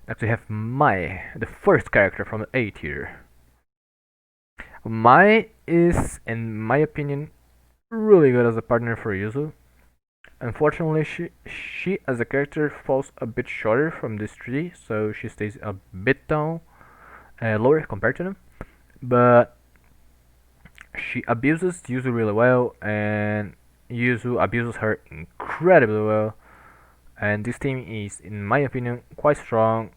Next we have Mai, the first character from the A tier. Mai is, in my opinion, really good as a partner for Yuzu. Unfortunately, she as a character falls a bit shorter from this tree, so she stays a bit down, lower compared to them. But she abuses Yuzu really well, and Yuzu abuses her incredibly well. And this team is, in my opinion, quite strong.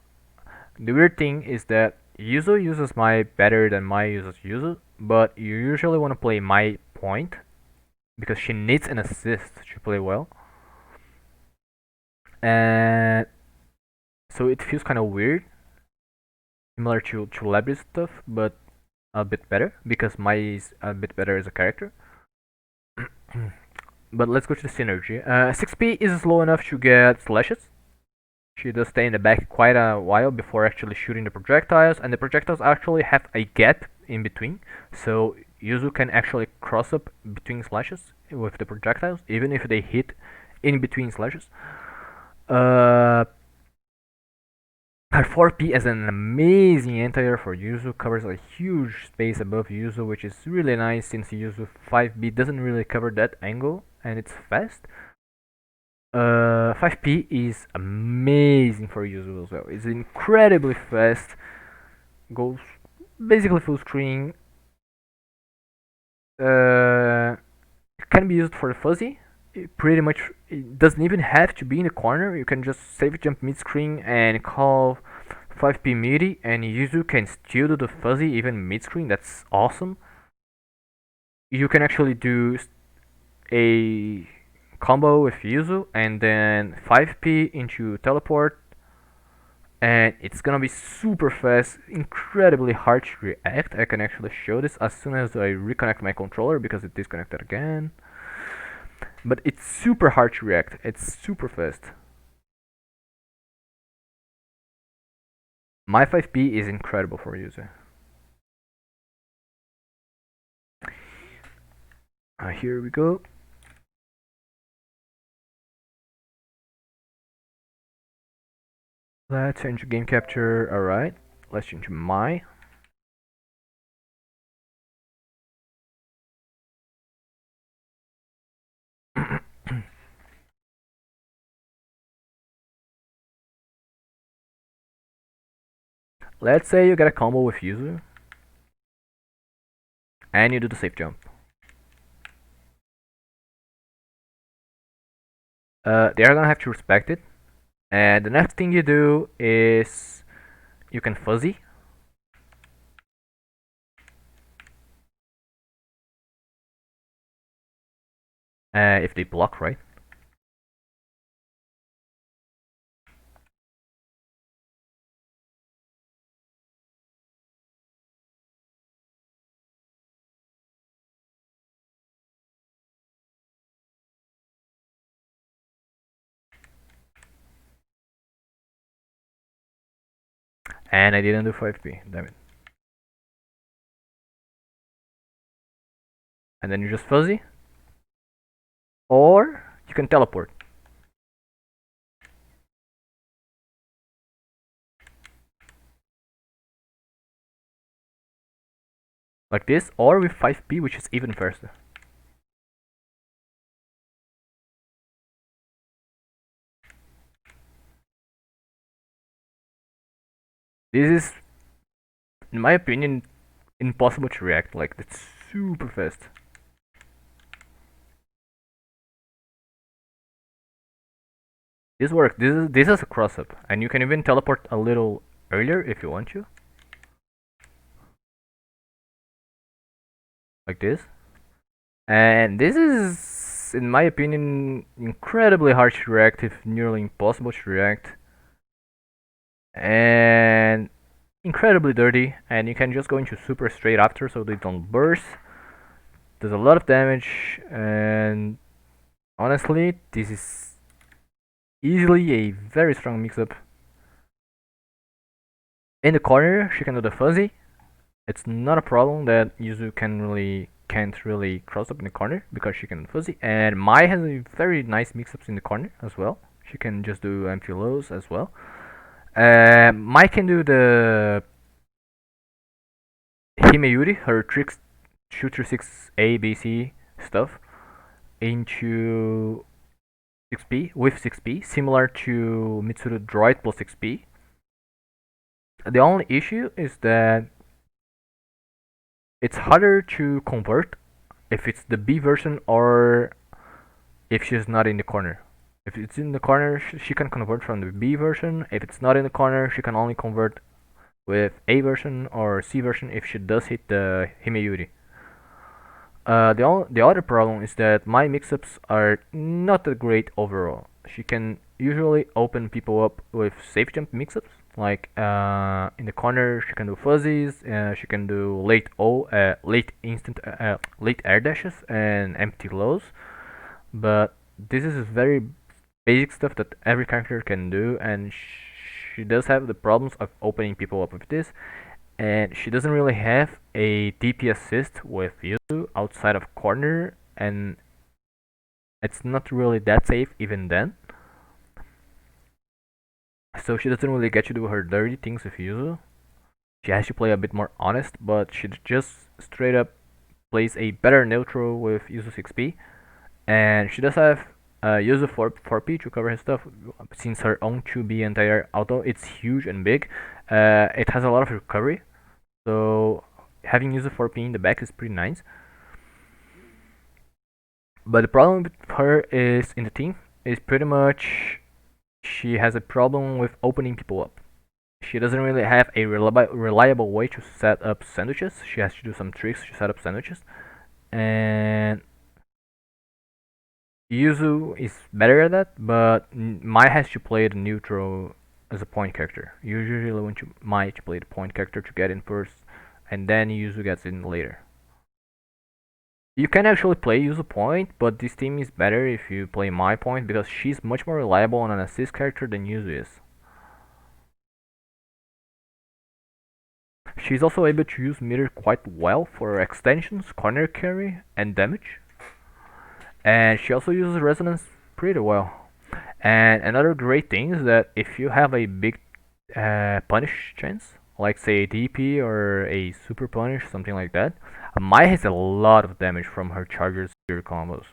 The weird thing is that Yuzu uses Mai better than Mai uses Yuzu, but you usually want to play Mai point because she needs an assist to play well. And so it feels kind of weird, similar to Labry's stuff, but a bit better because Mai is a bit better as a character. But let's go to the synergy. 6P is slow enough to get slashes. She does stay in the back quite a while before actually shooting the projectiles, and the projectiles actually have a gap in between, so Yuzu can actually cross up between slashes with the projectiles, even if they hit in between slashes. Uh, her 4P is an amazing anti-air for Yuzu, covers a huge space above Yuzu, which is really nice since Yuzu 5B doesn't really cover that angle, and it's fast. 5P is amazing for Yuzu as well. It's incredibly fast, goes basically full screen. It can be used for the fuzzy. Pretty much, it doesn't even have to be in the corner. You can just save jump mid screen and call 5P midi, and Yuzu can still do the fuzzy even mid screen. That's awesome. You can actually do a combo with Yuzu and then 5P into teleport, and it's gonna be super fast, incredibly hard to react. I can actually show this as soon as I reconnect my controller because it disconnected again. But it's super hard to react, it's super fast. My 5P is incredible for user. Here we go. Let's change to game capture. Alright, let's change to my. Let's say you get a combo with user and you do the safe jump. They are gonna have to respect it. And the next thing you do is you can fuzzy. If they block, right? And I didn't do 5p, damn it. And then you just fuzzy. Or you can teleport. Like this, or with 5p, which is even faster. This is, in my opinion, impossible to react. Like, it's super fast. This works. This is a cross up, and you can even teleport a little earlier if you want to, like this. And this is, in my opinion, incredibly hard to react, if nearly impossible to react, and incredibly dirty. And you can just go into super straight after, so they don't burst. Does a lot of damage, and honestly, this is easily a very strong mix-up. In the corner, she can do the fuzzy. It's not a problem that Yuzu can't really cross up in the corner because she can fuzzy. And Mai has a very nice mix-ups in the corner as well. She can just do empty lows as well. Mai can do the Himeyuri, her tricks, shooter 6A, B, C stuff into 6p with 6p, similar to Mitsuru Droid plus 6p. The only issue is that it's harder to convert if it's the B version or if she's not in the corner. If it's in the corner, she can convert from the B version. If it's not in the corner, she can only convert with A version or C version if she does hit the Himeyuri. The other problem is that my mix-ups are not that great overall. She can usually open people up with safe jump mix-ups, like in the corner she can do fuzzies, she can do late instant, late air dashes and empty lows. But this is very basic stuff that every character can do, and she does have the problems of opening people up with this. And she doesn't really have a DP assist with Yuzu outside of corner, and it's not really that safe even then. So she doesn't really get to do her dirty things with Yuzu. She has to play a bit more honest, but she just straight up plays a better neutral with Yuzu 6p. And she does have Yuzu 4p to cover his stuff, since her own 2b entire auto, it's huge and big. It has a lot of recovery, so having Yuzu 4p in the back is pretty nice. But the problem with her is in the team is pretty much she has a problem with opening people up. She doesn't really have a reliable way to set up sandwiches. She has to do some tricks to set up sandwiches. And Yuzu is better at that, but Mai has to play the neutral as a point character. You usually want Mai to play the point character to get in first, and then Yuzu gets in later. You can actually play Yuzu point, but this team is better if you play Mai point because she's much more reliable on an assist character than Yuzu is. She's also able to use meter quite well for extensions, corner carry, and damage. And she also uses resonance pretty well. And another great thing is that if you have a big punish chance, like say a DP or a super punish, something like that, Mai has a lot of damage from her charger spear combos.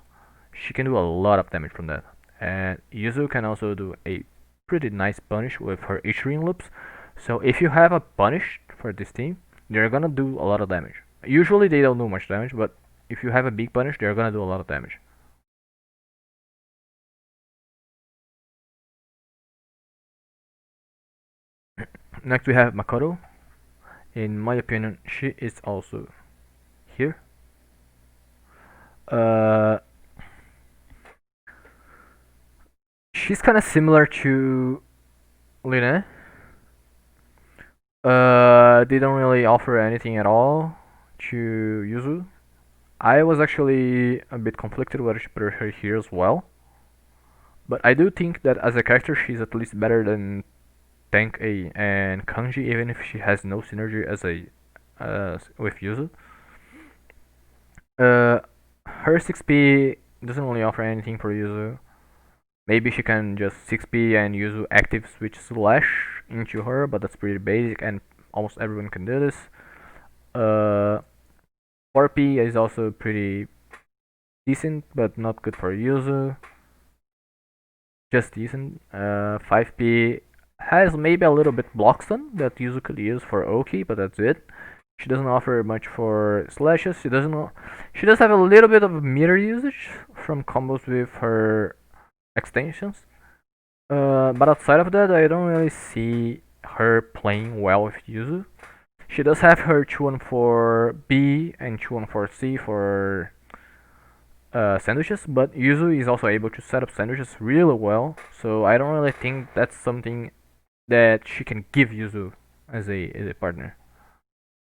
She can do a lot of damage from that. And Yuzu can also do a pretty nice punish with her Ichirin loops. So if you have a punish for this team, they're gonna do a lot of damage. Usually they don't do much damage, but if you have a big punish, they're gonna do a lot of damage. Next we have Makoto. In my opinion, she is also here. Uh, she's kind of similar to Linea. They don't really offer anything at all to Yuzu. I was actually a bit conflicted whether to put her here as well. But I do think that as a character, she's at least better than tank A and Kanji, even if she has no synergy as a with Yuzu. Uh, her 6P doesn't really offer anything for Yuzu. Maybe she can just 6P and Yuzu active switch slash into her, but that's pretty basic and almost everyone can do this. 4P is also pretty decent, but not good for Yuzu. Just decent. 5P has maybe a little bit block stun that Yuzu could use for Oki, but that's it. She doesn't offer much for slashes. She does have a little bit of meter usage from combos with her extensions. But outside of that, I don't really see her playing well with Yuzu. She does have her 214B and 214C for sandwiches, but Yuzu is also able to set up sandwiches really well, so I don't really think that's something that she can give Yuzu as a partner.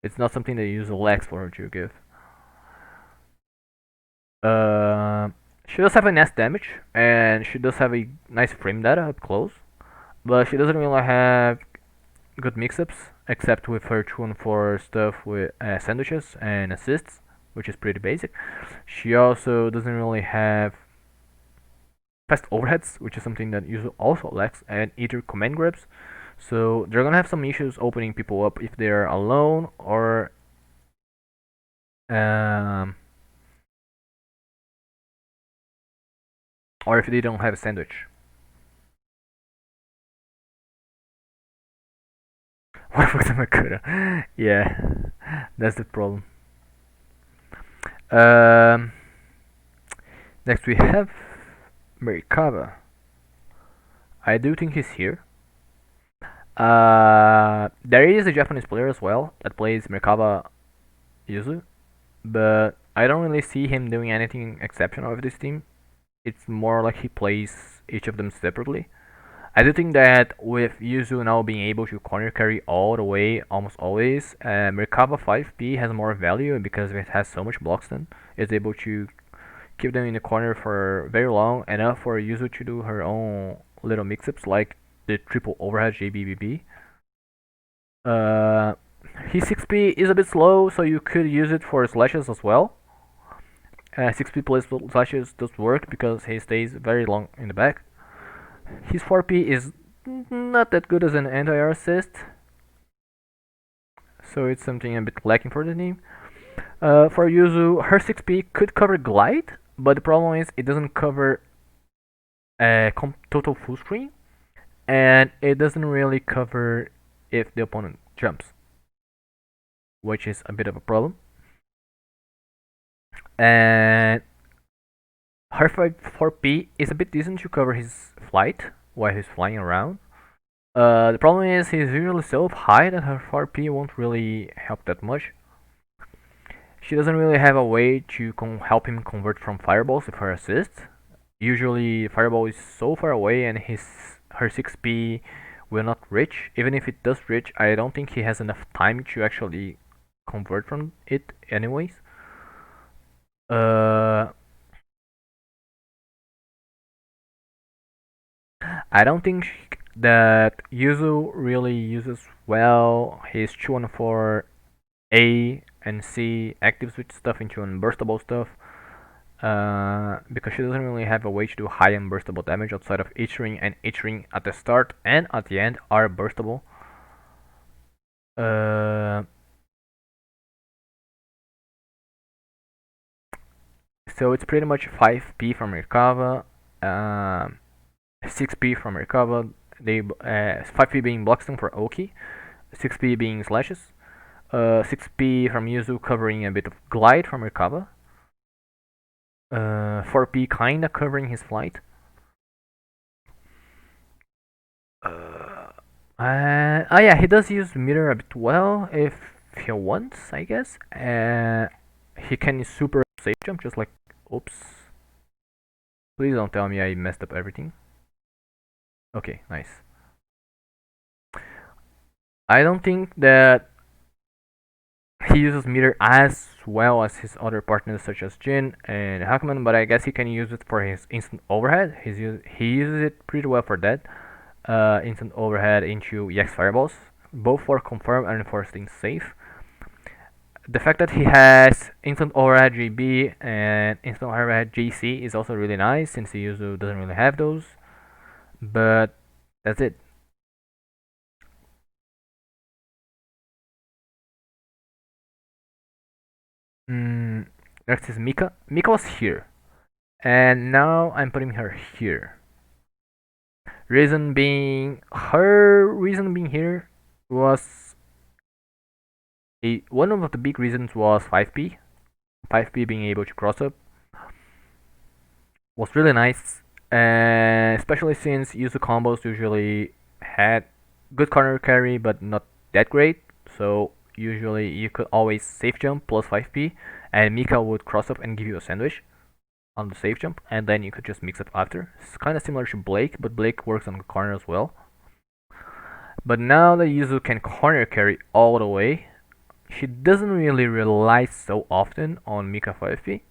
It's not something that Yuzu lacks for her to give. She does have a nice damage, and she does have a nice frame data up close, but she doesn't really have good mix-ups, except with her 2-on-4 stuff with sandwiches and assists, which is pretty basic. She also doesn't really have fast overheads, which is something that Yuzu also lacks, and either command grabs. So they're gonna have some issues opening people up if they're alone or if they don't have a sandwich. What was the Makoto? Yeah, that's the problem. Next we have Merikaba. I do think he's here. There is a Japanese player as well that plays Merikaba Yuzu, but I don't really see him doing anything exceptional with this team. It's more like he plays each of them separately. I do think that with Yuzu now being able to corner carry all the way, almost always, Merkaba 5P has more value because it has so much block stun. It's able to keep them in the corner for very long, enough for Yuzu to do her own little mix-ups like the triple overhead JBBB. His 6P is a bit slow, so you could use it for slashes as well. 6P plus slashes does work because he stays very long in the back. His 4P is not that good as an anti-air assist, so it's something a bit lacking for the team. For Yuzu, her 6P could cover glide, but the problem is it doesn't cover total full screen, and it doesn't really cover if the opponent jumps, which is a bit of a problem. And her 4P is a bit decent to cover his flight while he's flying around. The problem is he's usually so high that her 4P won't really help that much. She doesn't really have a way to help him convert from fireballs with her assist. Usually fireball is so far away and her 6P will not reach. Even if it does reach, I don't think he has enough time to actually convert from it anyways. I don't think that Yuzu really uses well his 2-on-4 A and C active switch stuff into unburstable stuff, because she doesn't really have a way to do high unburstable damage outside of H ring, and H ring at the start and at the end are burstable. So it's pretty much 5P from Merkava, 6P from Merkava, 5P being blockstone for Oki, 6P being slashes, 6P from Yuzu covering a bit of glide from Merkava, 4P kinda covering his flight. Yeah, he does use meter a bit well if he wants, I guess. He can super safe jump, just like, oops. Please don't tell me I messed up everything. Okay, nice. I don't think that he uses meter as well as his other partners such as Jin and Hackman, but I guess he can use it for his instant overhead. He uses it pretty well for that. instant overhead into EX fireballs, both for confirm and for staying safe. The fact that he has instant overhead GB and instant overhead GC is also really nice since the Yuzu doesn't really have those. But that's it. Mm, next is Mika. Mika was here, and now I'm putting her here. Her reason being here was one of the big reasons was 5P. 5P being able to cross up was really nice, especially since Yuzu combos usually had good corner carry but not that great. So usually you could always safe jump plus 5P, and Mika would cross up and give you a sandwich on the safe jump, and then you could just mix up after. It's kind of similar to Blake, but Blake works on the corner as well. But now that Yuzu can corner carry all the way, she doesn't really rely so often on Mika 5P.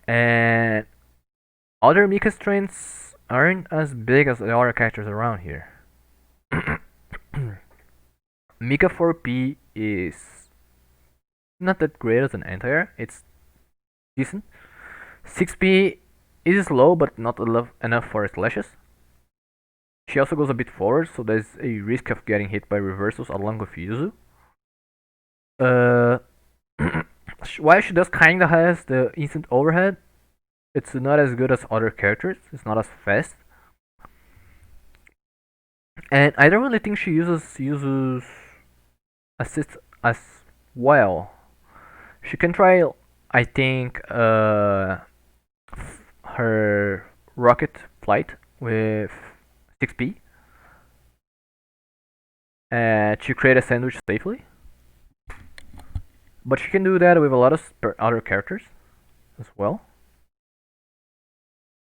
And other Mika strengths aren't as big as the other characters around here. Mika 4P is not that great as an anti-air, it's decent. 6P is low but not enough for slashes. She also goes a bit forward, so there's a risk of getting hit by reversals along with Yuzu. While she does kinda has the instant overhead, it's not as good as other characters, it's not as fast. And I don't really think she uses Yuzu's assist as well. She can try, I think, her rocket flight with 6P to create a sandwich safely. But she can do that with a lot of other characters as well.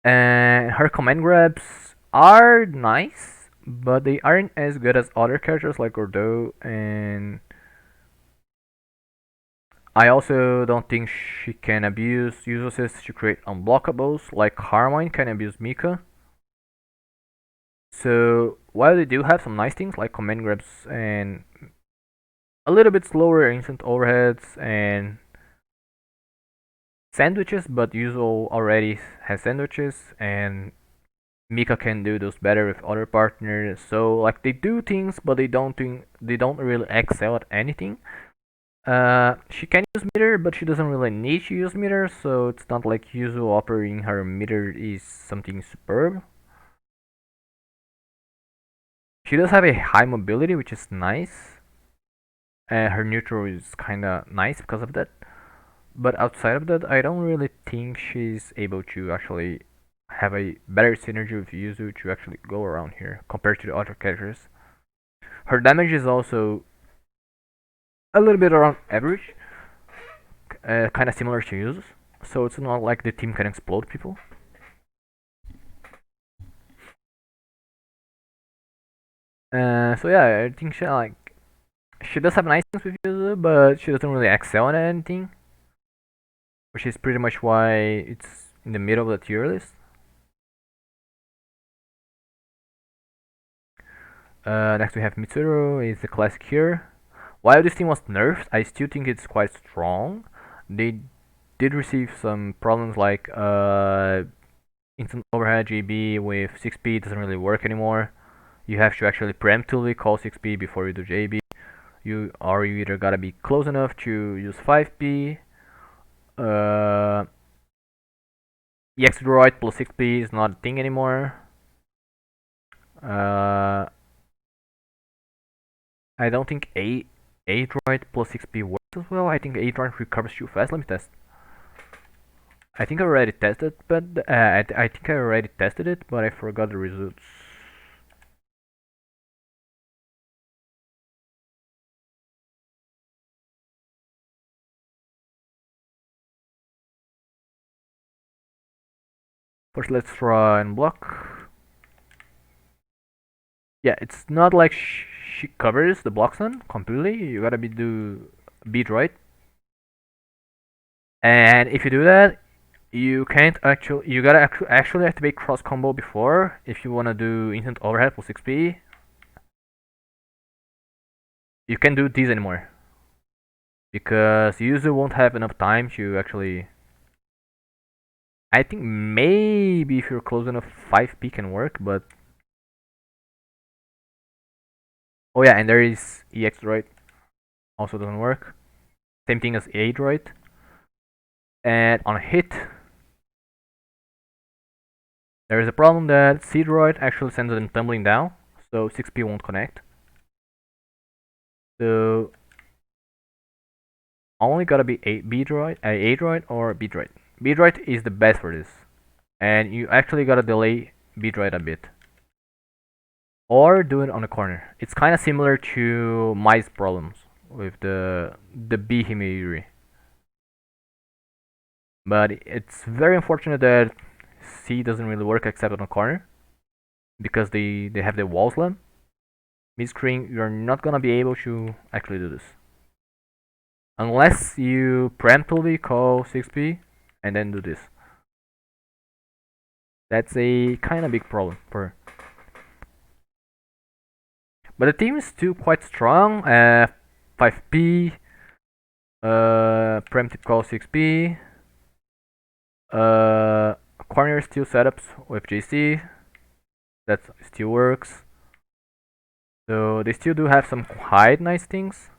And her command grabs are nice, but they aren't as good as other characters like Gordeau, and I also don't think she can abuse use assists to create unblockables like Carmine can abuse Mika. So while they do have some nice things like command grabs and a little bit slower instant overheads and sandwiches, but Yuzu already has sandwiches and Mika can do those better with other partners. So like they do things, but they don't really excel at anything. She can use meter, but she doesn't really need to use meter, so it's not like Yuzu operating her meter is something superb. She does have a high mobility, which is nice. Her neutral is kinda nice because of that. But outside of that, I don't really think she's able to actually have a better synergy with Yuzu to actually go around here compared to the other characters. Her damage is also a little bit around average, kind of similar to Yuzu's, so it's not like the team can explode people. So yeah, I think she does have nice things with Yuzu, but she doesn't really excel at anything, which is pretty much why it's in the middle of the tier list. Next we have Mitsuru, is the classic here. While this team was nerfed, I still think it's quite strong. They did receive some problems like instant overhead GB with 6P doesn't really work anymore. You have to actually preemptively call 6P before you do JB. You either gotta be close enough to use 5P. EX droid plus 6P is not a thing anymore. I don't think A droid plus 6P works as well. I think A droid recovers too fast. Let me test. I think I already tested, but I think I already tested it, but I forgot the results. First, let's try and block. Yeah, it's not like she covers the block stun completely. You gotta do B droid, and if you do that, You can't actually. You gotta actually activate cross combo before if you wanna do instant overhead plus 6p. You can't do these anymore because you usually won't have enough time to actually. I think maybe if you're close enough, 5p can work, but oh yeah, and there is EX droid, also doesn't work. Same thing as A droid, and on a hit, there is a problem that C droid actually sends them tumbling down, so 6p won't connect. So only gotta be A droid or B droid. B droid is the best for this, and you actually gotta delay B droid a bit, or do it on a corner. It's kind of similar to Mai's problems with the B Himeyuri, but it's very unfortunate that C doesn't really work except on a corner because they have the wall slam. Mid screen, you're not gonna be able to actually do this unless you preemptively call 6p and then do this. That's a kind of big problem for. But the team is still quite strong. 5p, preemptive call 6p, corner still setups with JC. That still works. So they still do have some quite nice things.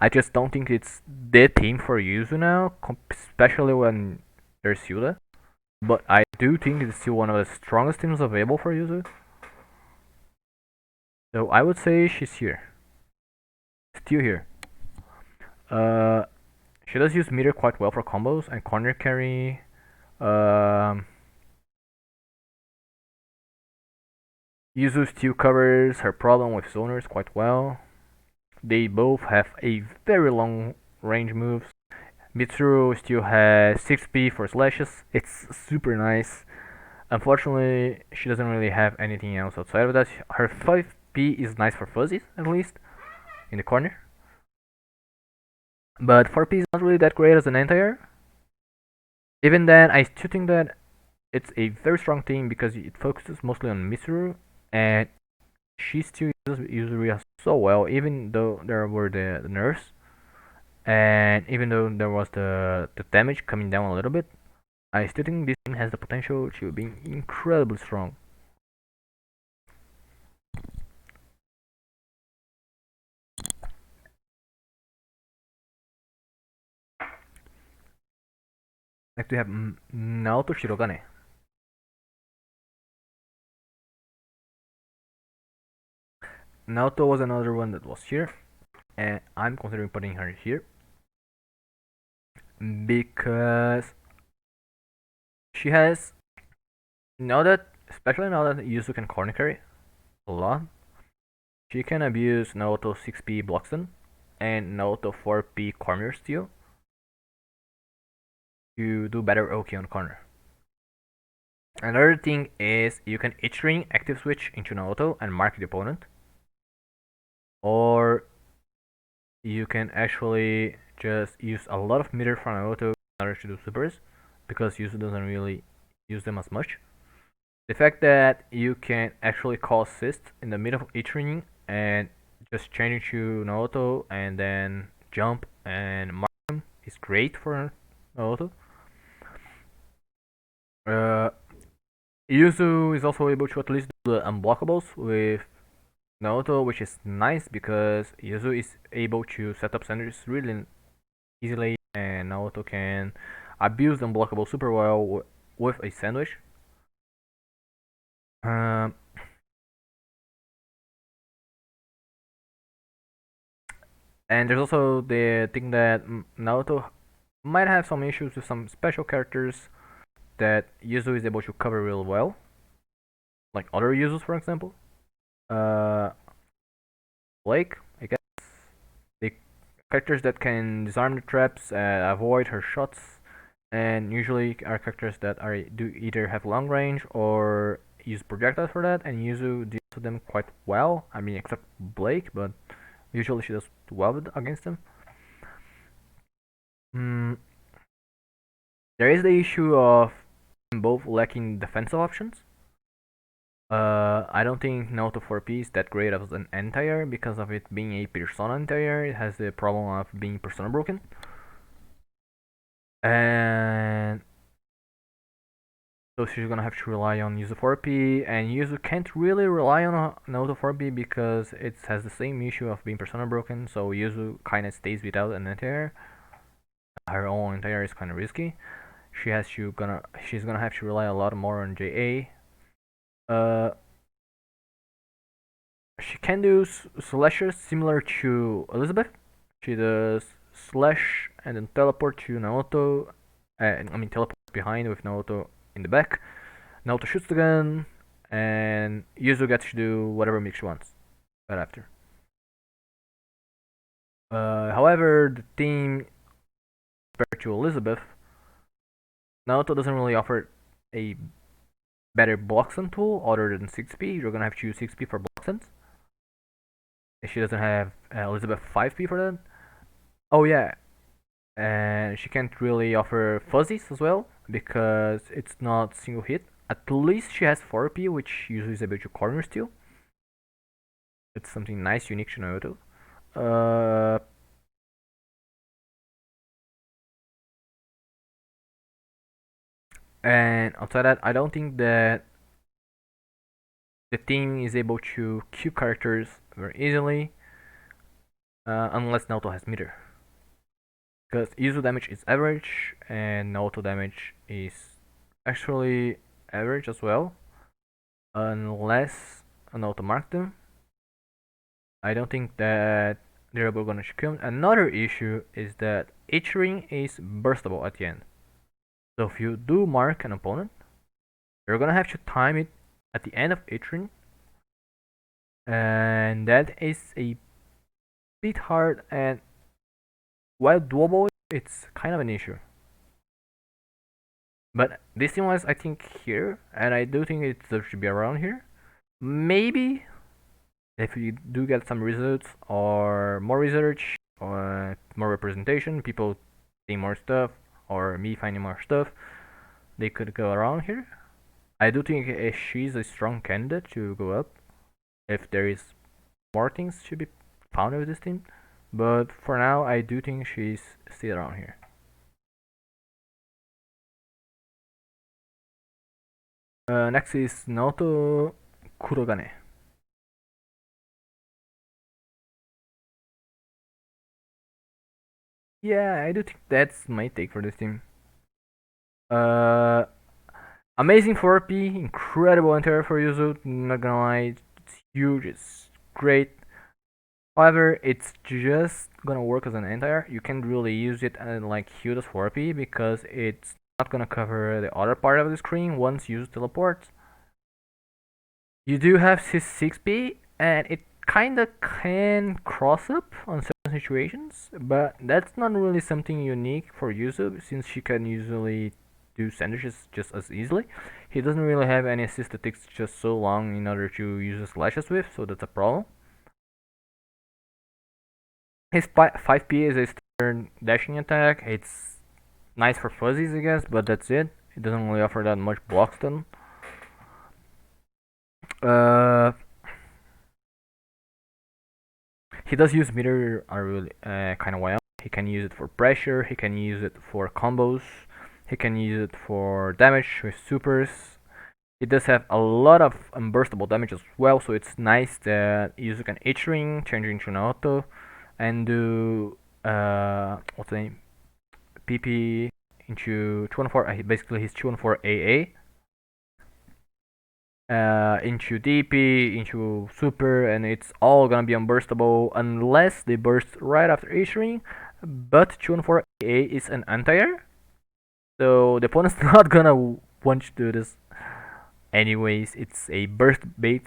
I just don't think it's the team for Yuzu now, especially when there's Yuda. But I do think it's still one of the strongest teams available for Yuzu. So I would say she's here. Still here. She does use meter quite well for combos and corner carry. Yuzu still covers her problem with zoners quite well. They both have a very long range moves. Mitsuru still has 6p for slashes. It's super nice. Unfortunately, she doesn't really have anything else outside of that. Her 5p is nice for fuzzies, at least, in the corner. But 4p is not really that great as an anti-air. Even then, I still think that it's a very strong team because it focuses mostly on Mitsuru, and she still uses Yuzuriha so well, even though there were the nerfs, and even though there was the damage coming down a little bit, I still think this team has the potential to be incredibly strong. Next we have Naoto Shirogane. Naoto was another one that was here, and I'm considering putting her here because she has especially now that Yuzu can corner carry a lot, she can abuse Naoto 6p Bloxton and Naoto 4p corner steal to do better OK on corner. Another thing is you can H-ring active switch into Naoto and mark the opponent, or you can actually just use a lot of meter from Naoto in order to do supers because Yuzu doesn't really use them as much. The fact that you can actually call assist in the middle of each ring and just change it to Naoto and then jump and mark him is great for Naoto. Yuzu is also able to at least do the unblockables with Naoto, which is nice because Yuzu is able to set up sandwiches really easily, and Naoto can abuse the unblockable super well with a sandwich. And there's also the thing that Naoto might have some issues with some special characters that Yuzu is able to cover real well, like other Yuzus, for example. Blake, I guess. The characters that can disarm the traps, avoid her shots, and usually are characters that do either have long range or use projectiles for that, and Yuzu deals with them quite well. I mean, except Blake, but usually she does well against them. There is the issue of both lacking defensive options. I don't think Naoto 4P is that great as an anti-air because of it being a persona anti-air. It has the problem of being persona broken. And so she's gonna have to rely on Yuzu 4P, and Yuzu can't really rely on Naoto 4P because it has the same issue of being persona broken, so Yuzu kinda stays without an anti-air. Her own anti-air is kinda risky. She's gonna have to rely a lot more on JA. She can do slashes similar to Elizabeth. She does slash and then teleport to Naoto. Teleport behind with Naoto in the back. Naoto shoots the gun, and Yuzu gets to do whatever mix she wants right after. However, the team compared to Elizabeth, Naoto doesn't really offer a better block stun tool other than 6P. You're gonna have to use 6P for block stuns. She doesn't have Elizabeth 5P for that. Oh yeah, and she can't really offer fuzzies as well because it's not single hit. At least she has 4P, which usually is able to corner steal. It's something nice, unique to Naruto. And outside that, I don't think that the team is able to queue characters very easily unless Naoto has meter. Because Yuzu damage is average and Naoto damage is actually average as well. Unless Naoto marked them. I don't think that they're gonna kill him. Another issue is that each ring is burstable at the end. So if you do mark an opponent, you're gonna have to time it at the end of each ring. And that is a bit hard, and while doable, it's kind of an issue. But this team was, I think, here, and I do think it deserves to be around here. Maybe if you do get some results or more research or more representation, people seeing more stuff or me finding more stuff, they could go around here. I do think she's a strong candidate to go up if there is more things to be found with this team. But for now, I do think she's still around here. Next is Naoto Kurogane. Yeah, I do think that's my take for this team. Amazing 4P, incredible anti-air for Yuzu, not gonna lie, it's huge, it's great. However, it's just gonna work as an anti-air. You can't really use it and like huge as 4P because it's not gonna cover the other part of the screen once you use teleport. You do have his 6P, and it kinda can cross up on certain situations, but that's not really something unique for Yuzu since she can usually do sandwiches just as easily. He doesn't really have any assist that takes just so long in order to use slashes with, so that's a problem. His 5P is a standard dashing attack. It's nice for fuzzies, I guess, but that's it. It doesn't really offer that much block stun. He does use meter really kind of well. He can use it for pressure. He can use it for combos. He can use it for damage with supers. It does have a lot of unburstable damage as well, so it's nice that Yuzu can H-ring, change into Naoto, and do what's the name? PP into 214. Basically, he's 214 AA. Into DP, into Super, and it's all gonna be unburstable unless they burst right after H-ring. But 214 AA is an anti-air, so the opponent's not gonna want to do this. Anyways, it's a burst bait.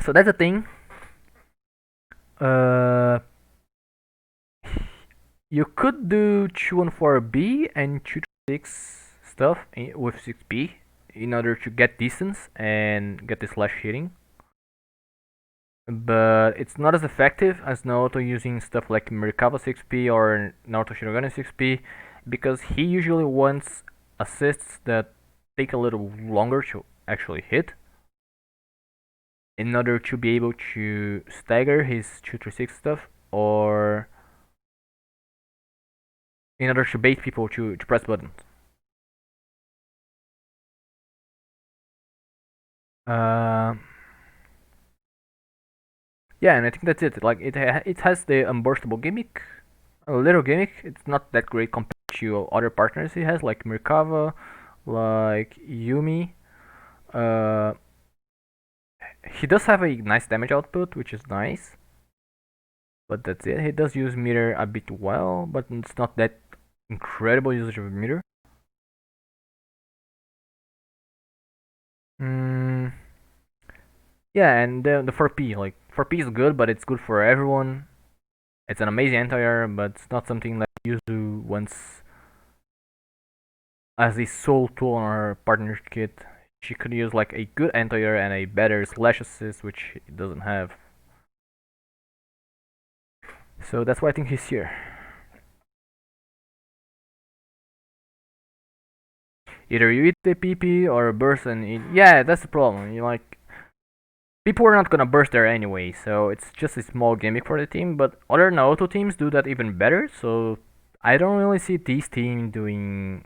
So that's the thing. You could do 214B and 226 stuff with 6B in order to get distance and get the slash hitting. But it's not as effective as Naruto using stuff like Merkaba 6P or Naruto Shirogane 6P, because he usually wants assists that take a little longer to actually hit in order to be able to stagger his 236 stuff, or in order to bait people to press buttons. Uh, yeah, and I think that's it. Like it has the unburstable gimmick, a little gimmick. It's not that great compared to other partners he has, like Merkava, like Yumi. Uh, he does have a nice damage output, which is nice, but that's it. He does use meter a bit well, but it's not that incredible usage of meter. Mm, yeah, and the 4P, like 4P is good, but it's good for everyone. It's an amazing anti-air, but it's not something that Yuzu wants as a sole tool on her partner kit. She could use like a good anti-air and a better slash assist, which it doesn't have. So that's why I think he's here. Either you eat the PP or burst and eat. Yeah, that's the problem. You like people are not gonna burst there anyway, so it's just a small gimmick for the team. But other Naoto teams do that even better. So I don't really see this team doing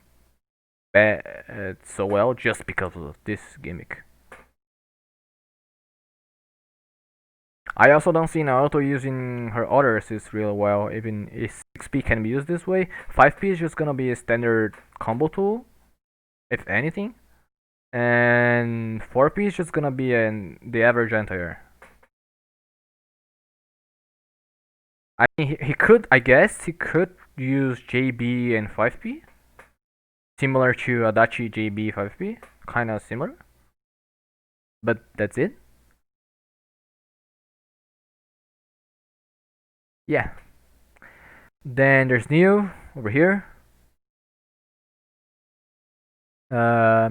so well just because of this gimmick. I also don't see Naruto using her other assists real well. Even if 6P can be used this way, 5P is just gonna be a standard combo tool, if anything, and 4P is just gonna be the average anti-air. I mean, he could, I guess, he could use JB and 5P, similar to Adachi JB 5P, kind of similar, but that's it. Yeah. Then there's Neo over here. Uh,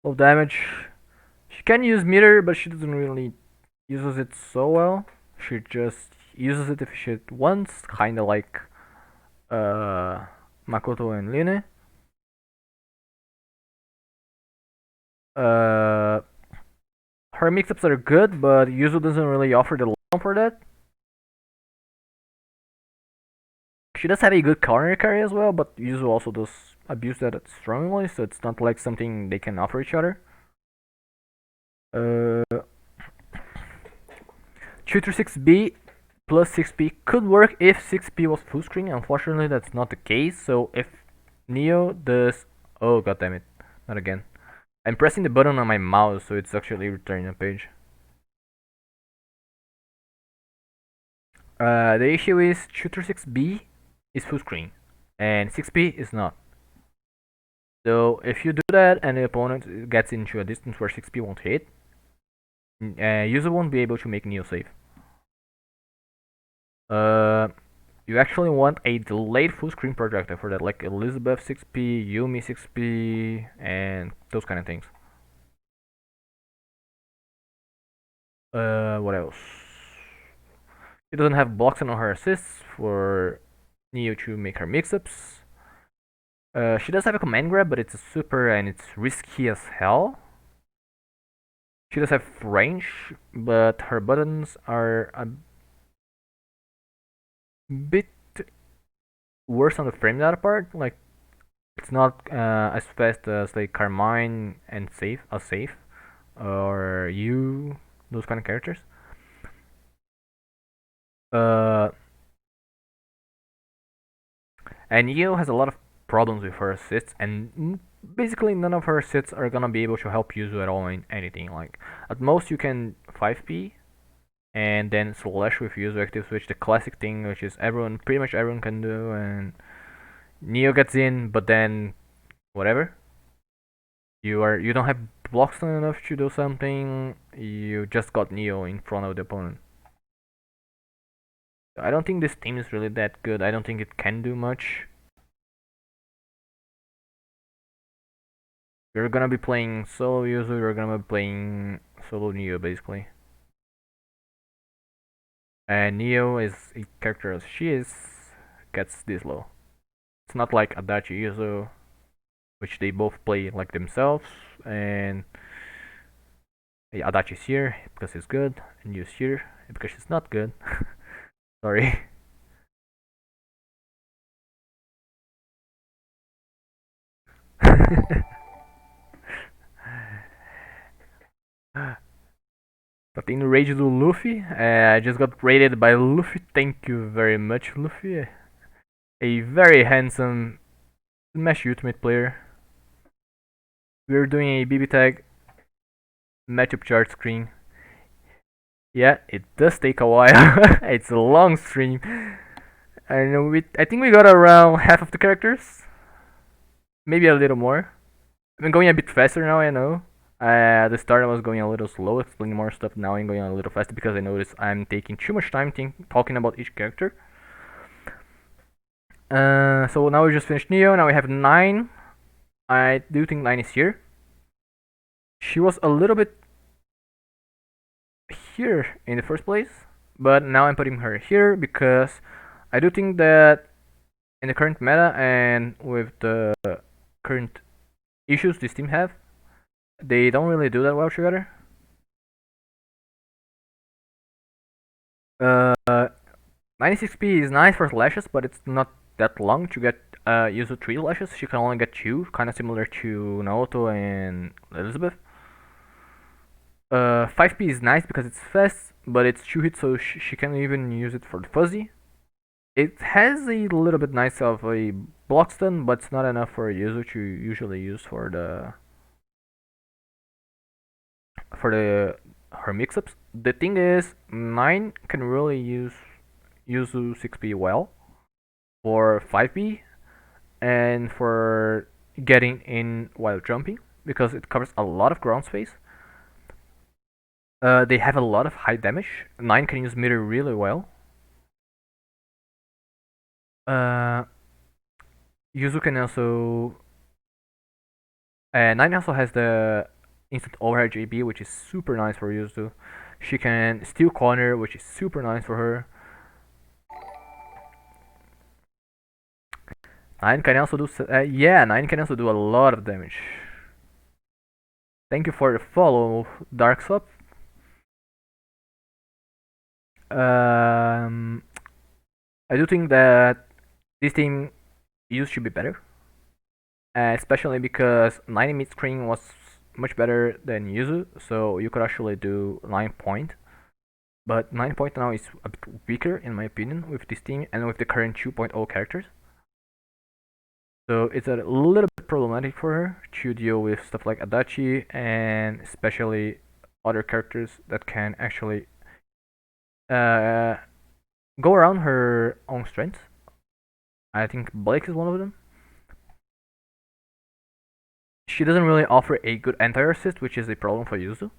low damage. She can use meter, but she doesn't really uses it so well. She just uses it if she wants, kinda like uh, Makoto and Linea. Uh, her mix-ups are good, but Yuzu doesn't really offer the long for that. She does have a good counter carry as well, but Yuzu also does abuse that strongly, so it's not like something they can offer each other. 236B plus 6P could work if 6P was full screen. Unfortunately, that's not the case. So if Neo does, oh god damn it, not again. I'm pressing the button on my mouse, so it's actually returning a page. The issue is shooter 6B is full screen, and 6P is not. So if you do that and the opponent gets into a distance where 6P won't hit, user won't be able to make Neo save. You actually want a delayed full screen projector for that, like Elizabeth 6P, Yumi 6P, and those kind of things. What else? She doesn't have blocks on her assists for Neo to make her mix-ups. She does have a command grab, but it's a super and it's risky as hell. She does have range, but her buttons are a bit worse on the frame data part. Like it's not as fast as like Carmine and Safe, or you, those kind of characters. Uh, and Io has a lot of problems with her assists, and basically none of her assists are gonna be able to help Yuzu at all in anything. Like at most you can 5P and then slash with Yuzu active switch, the classic thing which is pretty much everyone can do, and Neo gets in, but then whatever. You don't have blocks enough to do something. You just got Neo in front of the opponent. I don't think this team is really that good. I don't think it can do much. You're gonna be playing solo Yuzu, you're gonna be playing solo Neo basically. And Neo is a character as she is, gets this low. It's not like Adachi Yuzu, which they both play like themselves, and Adachi's here because he's good, and Yu's here because she's not good. Sorry. But in Rage do Luffy, I just got rated by Luffy. Thank you very much, Luffy. A very handsome Smash Ultimate player. We're doing a BBTAG matchup chart screen. Yeah, it does take a while. It's a long stream. I think we got around half of the characters. Maybe a little more. I'm going a bit faster now, I know. At the start I was going a little slow, explaining more stuff. Now I'm going a little faster because I noticed I'm taking too much time talking about each character. So now we just finished Neo. Now we have 9. I do think 9 is here. She was a little bit here in the first place, but now I'm putting her here because I do think that in the current meta and with the current issues this team have, they don't really do that well together. 96p is nice for lashes, but it's not that long to get Yuzu 3 lashes. She can only get 2, kind of similar to Naoto and Elizabeth. 5p is nice because it's fast, but it's 2 hits, so she can even use it for the fuzzy. It has a little bit nice of a block stun, but it's not enough for Yuzu to usually use for her mix-ups. The thing is, 9 can really use Yuzu 6p well for 5p and for getting in while jumping because it covers a lot of ground space. They have a lot of high damage. 9 can use meter really well. Yuzu can also 9 also has the instant overhead JB, which is super nice for Yuzu. She can steal corner, which is super nice for her. 9 can also do 9 can also do a lot of damage. Thank you for the follow, Darksop. I do think that this team used to be better, especially because 90 mid screen was much better than Yuzu, so you could actually do 9 point. But 9 point now is a bit weaker in my opinion with this team and with the current 2.0 characters. So it's a little bit problematic for her to deal with stuff like Adachi and especially other characters that can actually go around her own strengths. I think Blake is one of them. She doesn't really offer a good anti-assist, which is a problem for Yuzu.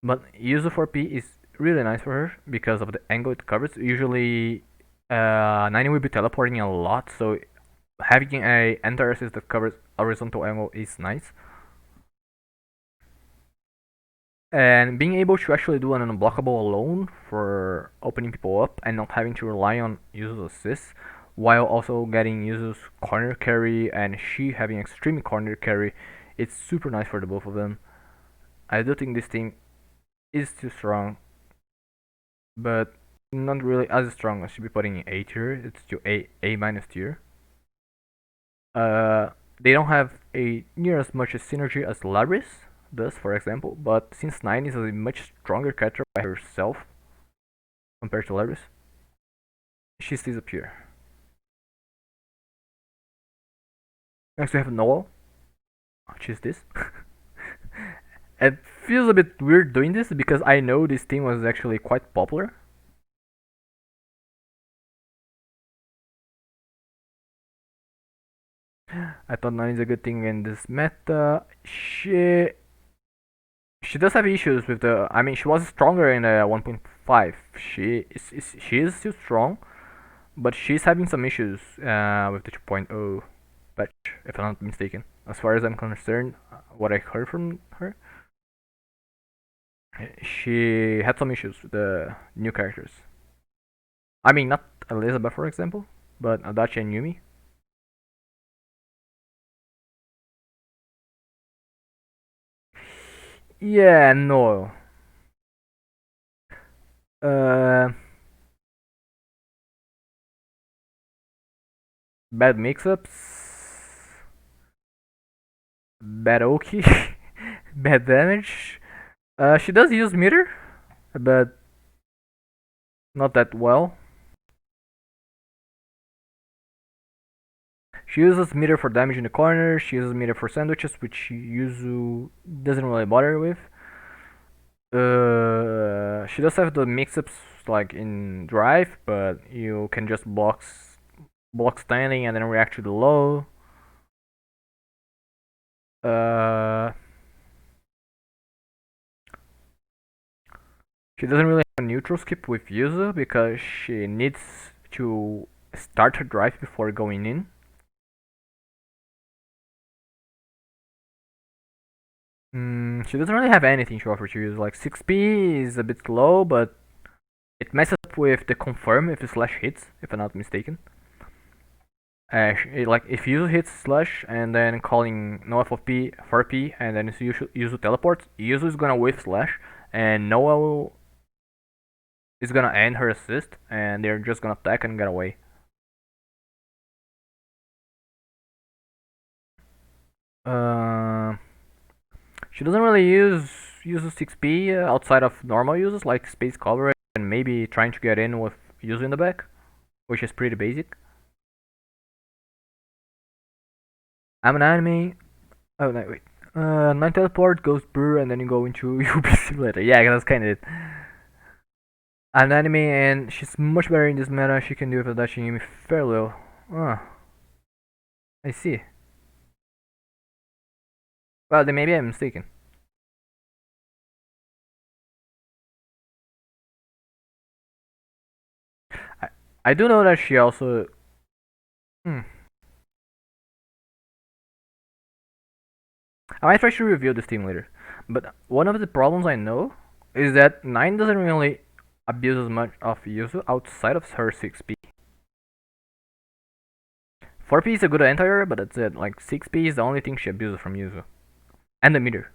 But Yuzu 4P is really nice for her because of the angle it covers. Usually, 90 will be teleporting a lot, so having a anti-assist that covers horizontal angle is nice. And being able to actually do an unblockable alone for opening people up and not having to rely on Yuzu's assists, while also getting Yuzu's corner carry and she having extreme corner carry, it's super nice for the both of them. I do think this team is too strong, but not really as strong as should be putting in A tier. It's still A minus tier. They don't have a near as much synergy as Labrys does, for example, but since 9 is a much stronger character by herself compared to Labrys, she stays up here. Next we have Noel, which is this. It feels a bit weird doing this because I know this team was actually quite popular. I thought 9 is a good thing in this meta. She does have issues with the. I mean, she was stronger in the 1.5. She is still strong, but she's having some issues with the 2.0 patch, if I'm not mistaken. As far as I'm concerned, what I heard from her, she had some issues with the new characters. I mean, not Elizabeth, for example, but Adachi and Yumi. Yeah, no. Uh, Bad mix-ups, bad Oki, bad damage. She does use meter, but not that well. She uses meter for damage in the corner. She uses meter for sandwiches, which Yuzu doesn't really bother with. She does have the mix-ups like in drive, but you can just block standing and then react to the low. Uh, she doesn't really have a neutral skip with Yuzu because she needs to start her drive before going in. She doesn't really have anything to offer to use. Like 6p is a bit low, but it messes up with the confirm if the slash hits, if I'm not mistaken. Like if Yuzu hits slash and then calling no FOP 4p and then Yuzu teleports, Yuzu is gonna whiff slash and Noah is gonna end her assist and they're just gonna attack and get away. Uh, she doesn't really use 6p outside of normal uses like space coverage and maybe trying to get in with Yuzu in the back, which is pretty basic. I'm an anime. Oh no, wait. 9 teleport goes Brr and then you go into UB simulator. Yeah, that's kind of it. I'm an anime and she's much better in this meta. She can do it with dashing fairly well. Ah, I see. Well, then maybe I'm mistaken. I, I do know that she also. Hmm. I might try to review this team later. But one of the problems I know is that 9 doesn't really abuse as much of Yuzu outside of her 6p. 4p is a good anti-air, but that's it. Like 6p is the only thing she abuses from Yuzu. And the meter.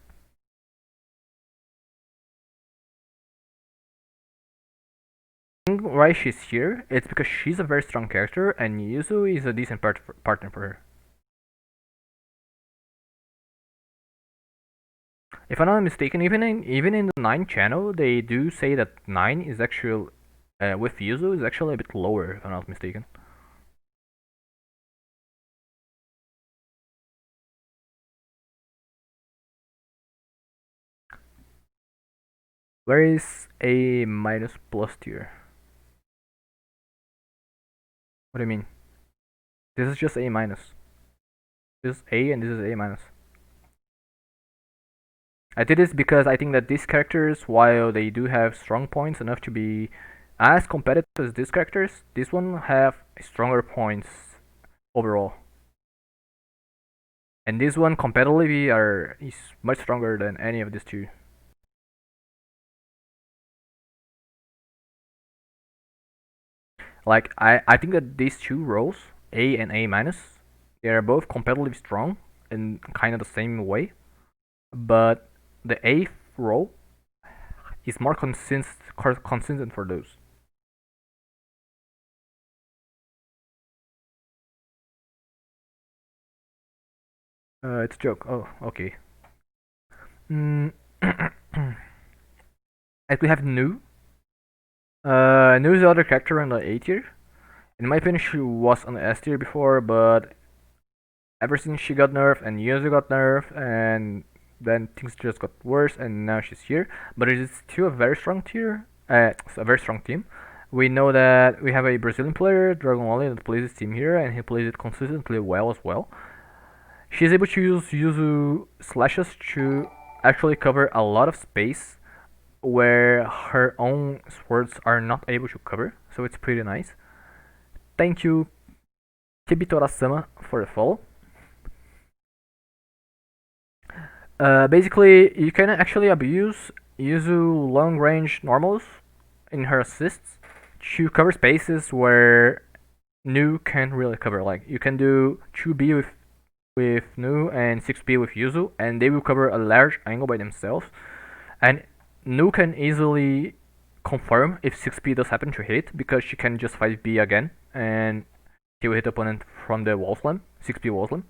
Why she's here, it's because she's a very strong character and Yuzu is a decent partner for her. If I'm not mistaken, even in the 9 channel, they do say that 9 is actually with Yuzu is actually a bit lower. If I'm not mistaken. Where is A minus plus tier? What do you mean? This is just A minus. This is A and this is A minus. I did this because I think that these characters, while they do have strong points enough to be as competitive as these characters, this one have stronger points overall. And this one competitively is much stronger than any of these two. Like I think that these two roles, A and A minus, they are both competitively strong in kind of the same way, but the A role is more consistent for those. It's a joke. Oh, okay. Mm. And we have Nu. Nu is the other character on the A tier. In my opinion, she was on the S tier before, but ever since she got nerfed and Yuzu got nerfed, and then things just got worse, and now she's here. But it is still a very strong tier. It's a very strong team. We know that we have a Brazilian player, Dragon Wally, that plays this team here, and he plays it consistently well as well. She's able to use Yuzu slashes to actually cover a lot of space where her own swords are not able to cover, so it's pretty nice. Thank you, Kibitora-sama, for the follow. Basically, you can actually abuse Yuzu long range normals in her assists to cover spaces where Nu can't really cover. Like you can do 2B with Nu and 6B with Yuzu, and they will cover a large angle by themselves. And Nu can easily confirm if 6P does happen to hit because she can just 5B again and he will hit opponent from the wall slam, 6P wall slam.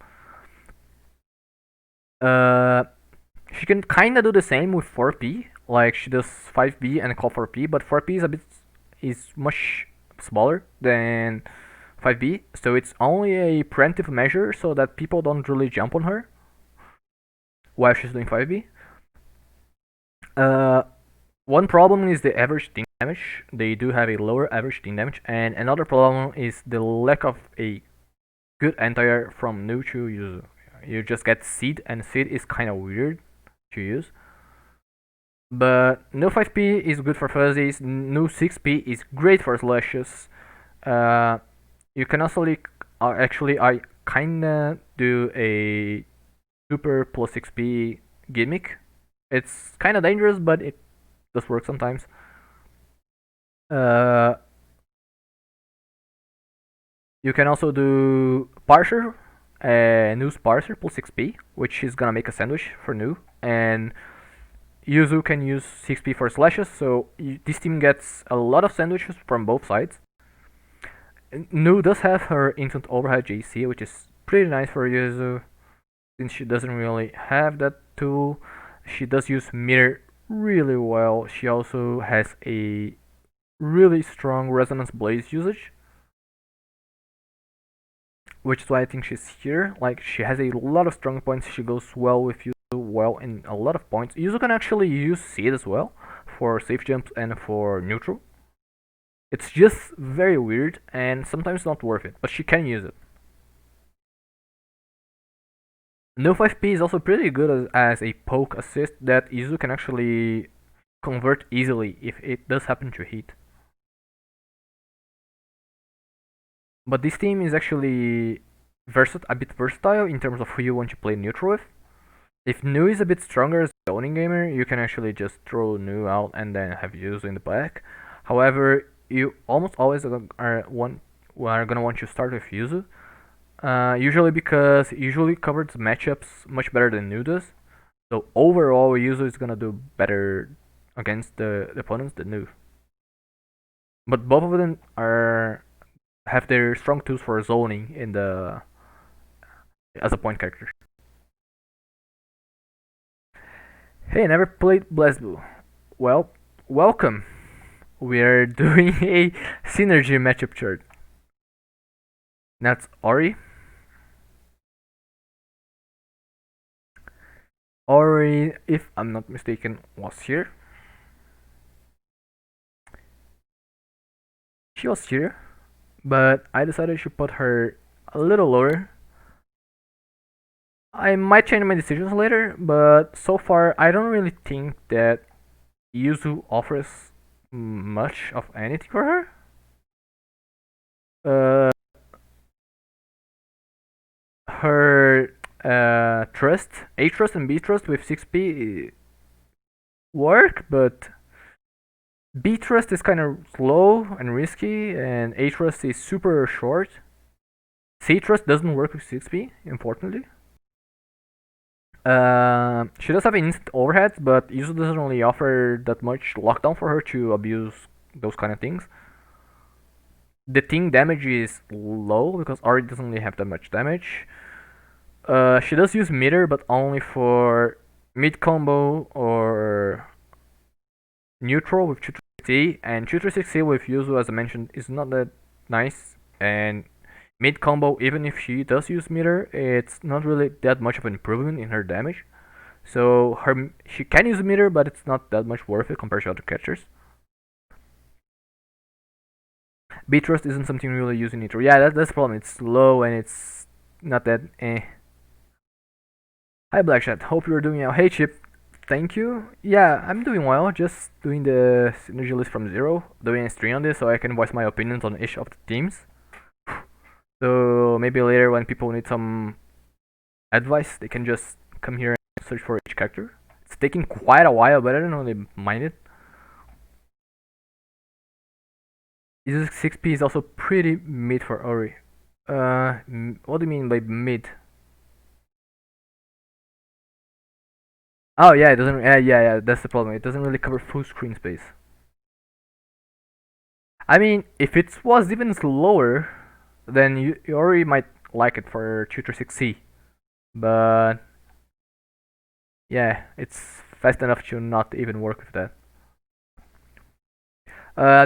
She can kinda do the same with 4P, like she does 5B and call 4P, but 4P is much smaller than 5B, so it's only a preemptive measure so that people don't really jump on her while she's doing 5B. One problem is the average team damage. They do have a lower average team damage, and another problem is the lack of a good anti-air from Nu to Yuzu. You just get Seed, and Seed is kind of weird to use. But Nu 5P is good for fuzzies. Nu 6P is great for slashes. You can also actually I kinda do a super plus 6P gimmick. It's kinda dangerous, but it does work sometimes. You can also do Parser, Nu's Parser plus 6P, which is gonna make a sandwich for Nu, and Yuzu can use 6P for slashes, so this team gets a lot of sandwiches from both sides. Nu does have her instant overhead JC, which is pretty nice for Yuzu, since she doesn't really have that tool. She does use Mirror really well. She also has a really strong Resonance Blaze usage, which is why I think she's here. Like, she has a lot of strong points. She goes well with Yuzu, well in a lot of points. Yuzu can actually use Seed as well for safe jumps and for neutral. It's just very weird and sometimes not worth it, but she can use it. No 5P is also pretty good as a poke assist that Yuzu can actually convert easily if it does happen to hit. But this team is actually a bit versatile in terms of who you want to play neutral with. If Nu is a bit stronger as a zoning gamer, you can actually just throw Nu out and then have Yuzu in the back. However, you almost always are gonna want to start with Yuzu. Usually because usually covers matchups much better than Nu does. So overall, Yuzu is gonna do better against the opponents than Nu. But both of them have their strong tools for zoning in the as a point character. Hey, never played BlazBlue. Well, welcome. We're doing a synergy matchup chart. That's Ori. Ori, if I'm not mistaken, was here. She was here, but I decided to put her a little lower. I might change my decisions later, but so far I don't really think that Yuzu offers much of anything for her. Her trust, A trust and B trust with 6P work, but B trust is kind of slow and risky, and A trust is super short. C trust doesn't work with 6P, unfortunately. She does have instant overheads, but Yuzu doesn't really offer that much lockdown for her to abuse those kind of things. The team damage is low because Ori doesn't really have that much damage. She does use meter, but only for mid combo or neutral with 236C, and 236C with Yuzu, as I mentioned, is not that nice. And mid combo, even if she does use meter, it's not really that much of an improvement in her damage. So she can use meter, but it's not that much worth it compared to other catchers. B trust isn't something really used in Nitro. Yeah, that's the problem. It's slow and it's not that Hi Blackshot, hope you're doing well. Hey Chip, thank you. Yeah, I'm doing well. Just doing the synergy list from zero, doing a stream on this so I can voice my opinions on each of the teams. So maybe later when people need some advice, they can just come here and search for each character. It's taking quite a while, but I don't really mind it. This 6P is also pretty mid for Ori. What do you mean by mid? Oh yeah, it doesn't. Yeah. That's the problem. It doesn't really cover full screen space. I mean, if it was even slower, then you already might like it for Tutor 6C. But yeah, it's fast enough to not even work with that.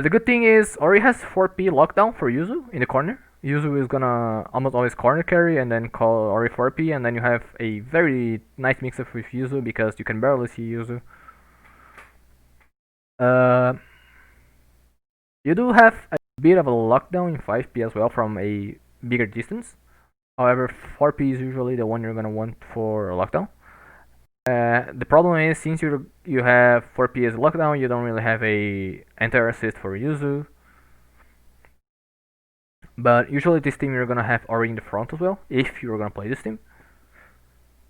The good thing is Ori has 4P lockdown for Yuzu in the corner. Yuzu is gonna almost always corner carry and then call Ori 4P, and then you have a very nice mix up with Yuzu because you can barely see Yuzu. Uh, you do have a bit of a lockdown in 5P as well from a bigger distance. However, 4P is usually the one you're gonna want for lockdown. The problem is since you have 4P as lockdown, you don't really have a anti assist for Yuzu. But usually this team you're gonna have Ori in the front as well, if you're gonna play this team.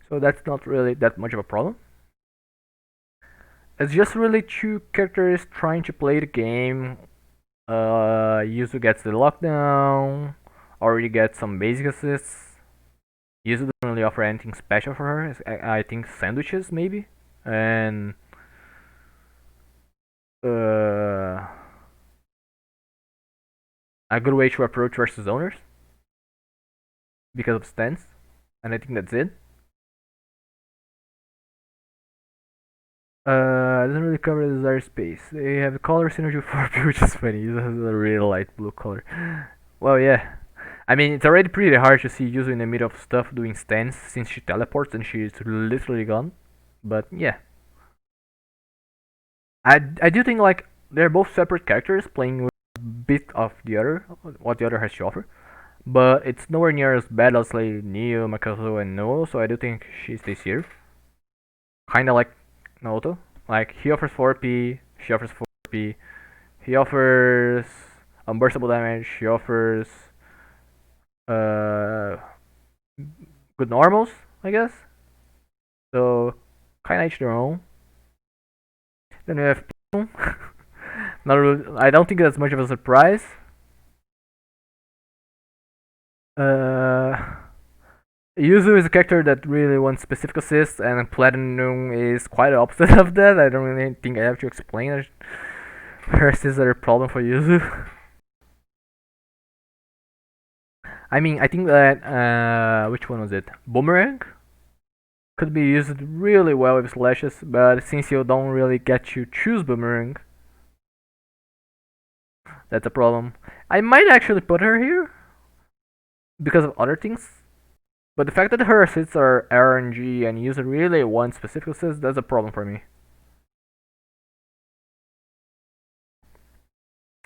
So that's not really that much of a problem. It's just really two characters trying to play the game. Yuzu gets the lockdown, Ori gets some basic assists. Yuzu doesn't really offer anything special for her. I think sandwiches maybe, and uh, a good way to approach versus owners because of stance, and I think that's it. Doesn't really cover the desired space. They have a color synergy for P, which is funny. It has a really light blue color. Well, yeah. I mean, it's already pretty hard to see Yuzu in the middle of stuff doing stance since she teleports and she's literally gone. But yeah, I do think like they're both separate characters playing with a bit of the other, what the other has to offer. But it's nowhere near as bad as like Neo, Makoto, and Noah. So I do think she stays here. Kinda like Naoto. Like he offers 4P, she offers 4P. He offers unburstable damage. She offers uh good normals, I guess. So kind of each their own. Then we have not really, I don't think that's much of a surprise. Uh, Yuzu is a character that really wants specific assists, and Platinum is quite the opposite of that. I don't really think I have to explain it. Her assists are a problem for Yuzu. I mean, I think that which one was it? Boomerang could be used really well with slashes, but since you don't really get to choose Boomerang, that's a problem. I might actually put her here because of other things, but the fact that her assists are RNG and use really one specific assist, that's a problem for me.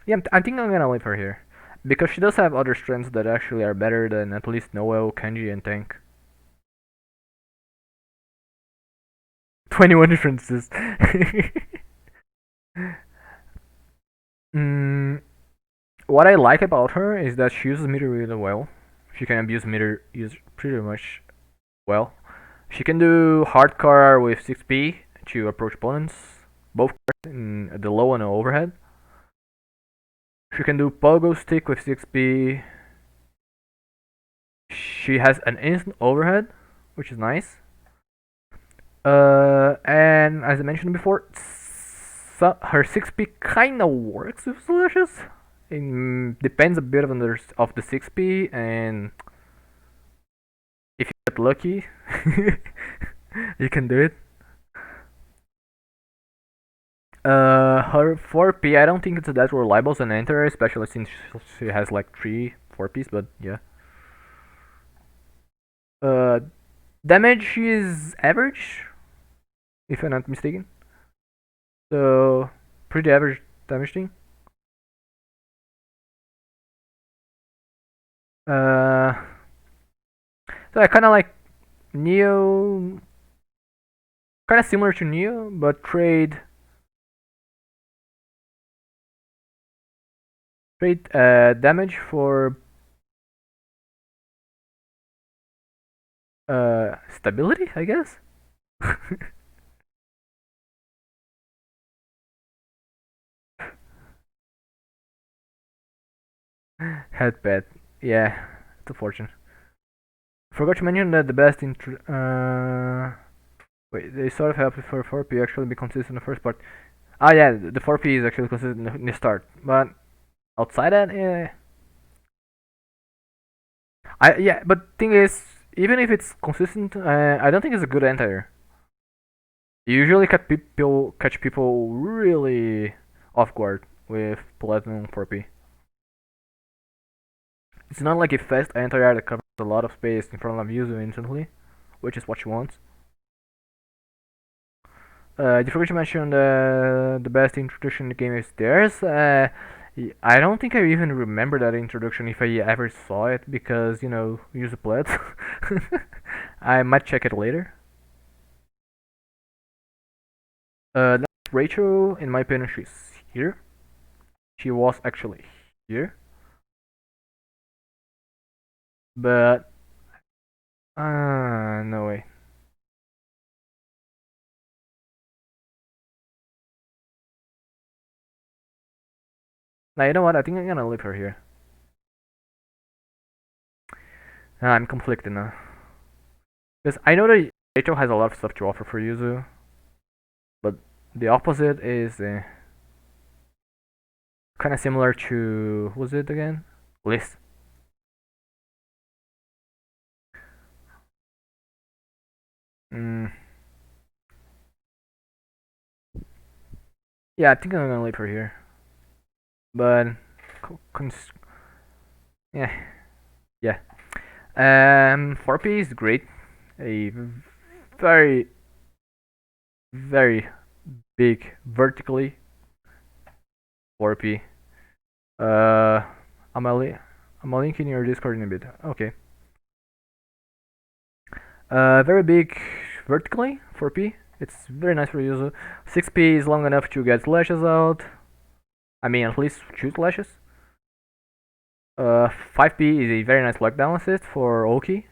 Yeah, I think I'm gonna leave her here because she does have other strengths that actually are better than at least Noel, Kanji, and Tank. 21 differences. mm, what I like about her is that she uses meter really well. She can abuse meter use pretty much well. She can do hardcore with 6P to approach opponents, both in the low and the overhead. She can do pogo stick with 6P. She has an instant overhead, which is nice. And as I mentioned before, her 6P kinda works with slashes. It depends a bit of the 6P, and if you get lucky, you can do it. Her 4P, I don't think it's that reliable as an enter, especially since she has like 3 4Ps, but yeah. Uh, damage is average, if I'm not mistaken. So, pretty average damage thing. Uh, so I kind of like Neo, kind of similar to Neo, but trade damage for stability, I guess. Headband, yeah, it's a fortune. Forgot to mention that the best Wait, they sort of help for 4P actually be consistent in the first part. Ah, yeah, the 4P is actually consistent in the start, but outside that, yeah, yeah. But thing is, even if it's consistent, I don't think it's a good anti-air. You usually catch people really off guard with Platinum 4P. It's not like a fast anti-air that covers a lot of space in front of Yuzu instantly, which is what she wants. You forgot to mention the best introduction in the game is theirs. I don't think I even remember that introduction if I ever saw it because use a plat. I might check it later. That's Rachel. In my opinion, she's here. She was actually here, but no way. Now you know what? I think I'm gonna leave her here. I'm conflicted now because I know that Rachel has a lot of stuff to offer for Yuzu, but the opposite is kind of similar to who was it again? Liz. Mm, yeah, I think I'm gonna leave her here. But yeah, yeah. 4P is great. A very, very big vertically 4P. Uh, I'm a li I'm a link in your Discord in a bit. Okay. Very big vertically 4P. It's very nice for user. 6P is long enough to get slashes out. I mean, at least shoot slashes. 5P is a very nice lockdown assist for Oki.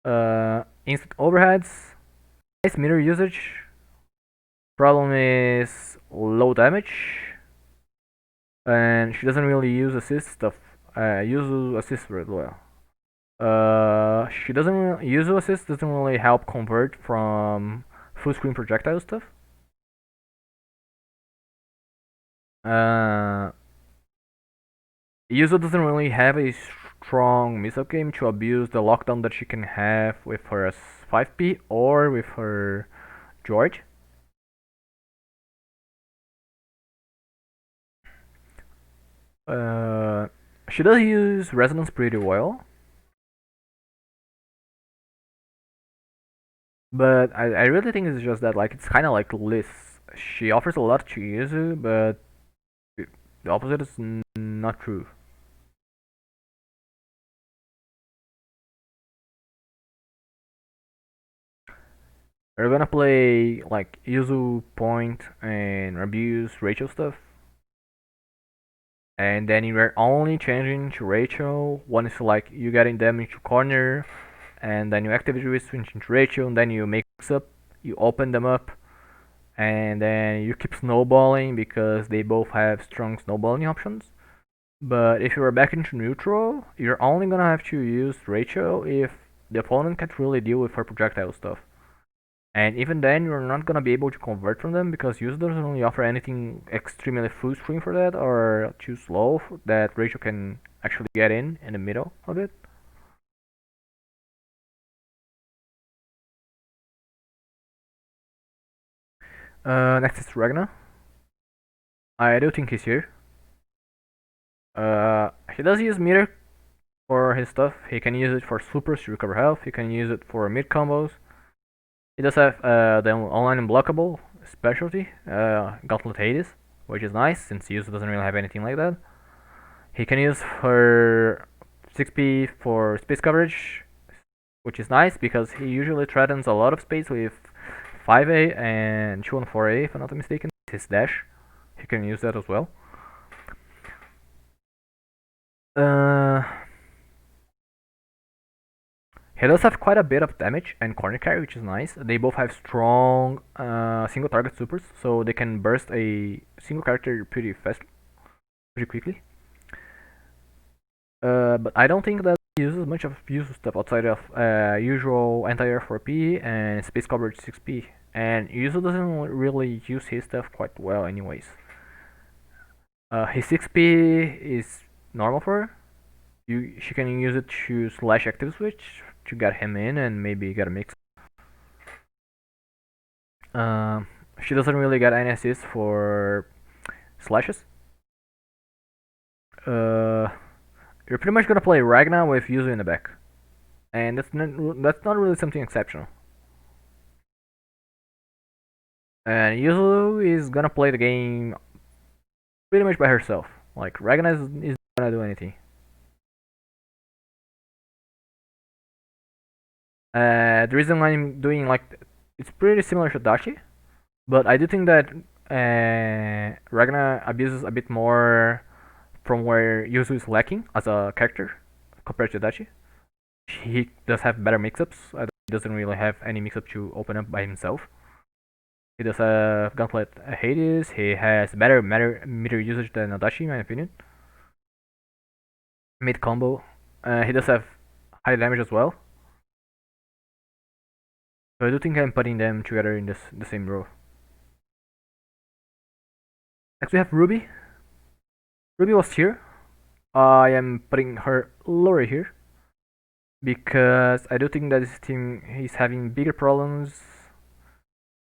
Instant overheads. Nice meter usage. Problem is low damage. And she doesn't really use assist stuff. Use assist very well. She doesn't really, use assist doesn't really help convert from full screen projectile stuff. Uh, Yuzu doesn't really have a strong missile game to abuse the lockdown that she can have with her 5P or with her George. Uh, she does use resonance pretty well, but I really think it's just that like it's kind of like Liz. She offers a lot to Yuzu, but the opposite is not true. We're gonna play like Yuzu point and abuse Rachel stuff, and then you're only changing to Rachel once like you getting them into corner, and then you activate your switch into Rachel, and then you mix up, you open them up, and then you keep snowballing because they both have strong snowballing options. But if you're back into neutral, you're only gonna have to use Rachel if the opponent can't really deal with her projectile stuff. And even then, you're not gonna be able to convert from them because user doesn't really offer anything extremely full screen for that or too slow that Rachel can actually get in the middle of it. Next is Ragna. I do think he's here. He does use meter for his stuff. He can use it for supers to recover health. He can use it for mid combos. He does have the online unblockable specialty, Gauntlet Hades, which is nice since user doesn't really have anything like that. He can use her 6P for space coverage, which is nice because he usually threatens a lot of space with 5A and 214A, if I'm not mistaken. His dash, he can use that as well. Uh, he does have quite a bit of damage and corner carry, which is nice. They both have strong single target supers, so they can burst a single character pretty fast, pretty quickly. But I don't think that uses a bunch of useful stuff outside of usual anti-air 4P and space coverage 6P. And Yuzu doesn't really use his stuff quite well anyways. His 6P is normal for her. She can use it to slash active switch to get him in and maybe get a mix. She doesn't really get any assist for slashes. You're pretty much gonna play Ragna with Yuzu in the back, and that's not really something exceptional. And Yuzu is gonna play the game pretty much by herself. Like Ragna is not gonna do anything. The reason I'm doing like it's pretty similar to Dashi, but I do think that Ragna abuses a bit more from where Yuzu is lacking as a character compared to Dachi. He does have better mix-ups. He doesn't really have any mix-up to open up by himself. He does have Gauntlet Hades. He has better meter usage than Adachi, in my opinion. Mid combo. He does have high damage as well. So I do think I'm putting them together in the same row. Next we have Ruby. Ruby was here. I am putting her lower here because I do think that this team is having bigger problems,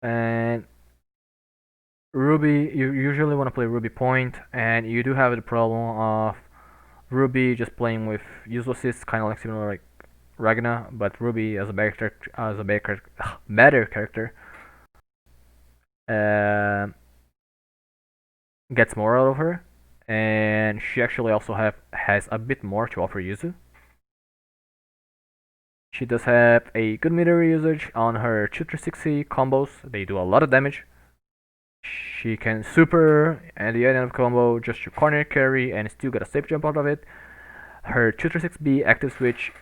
and Ruby, you usually want to play Ruby point, and you do have the problem of Ruby just playing with useless assists, kind of like similar like Ragna, but Ruby as a better character, uh, gets more out of her, and she actually also has a bit more to offer Yuzu. She does have a good meter usage on her 2-360 combos. They do a lot of damage. She can super at the end of combo just to corner carry and still get a safe jump out of it. Her 236B active switch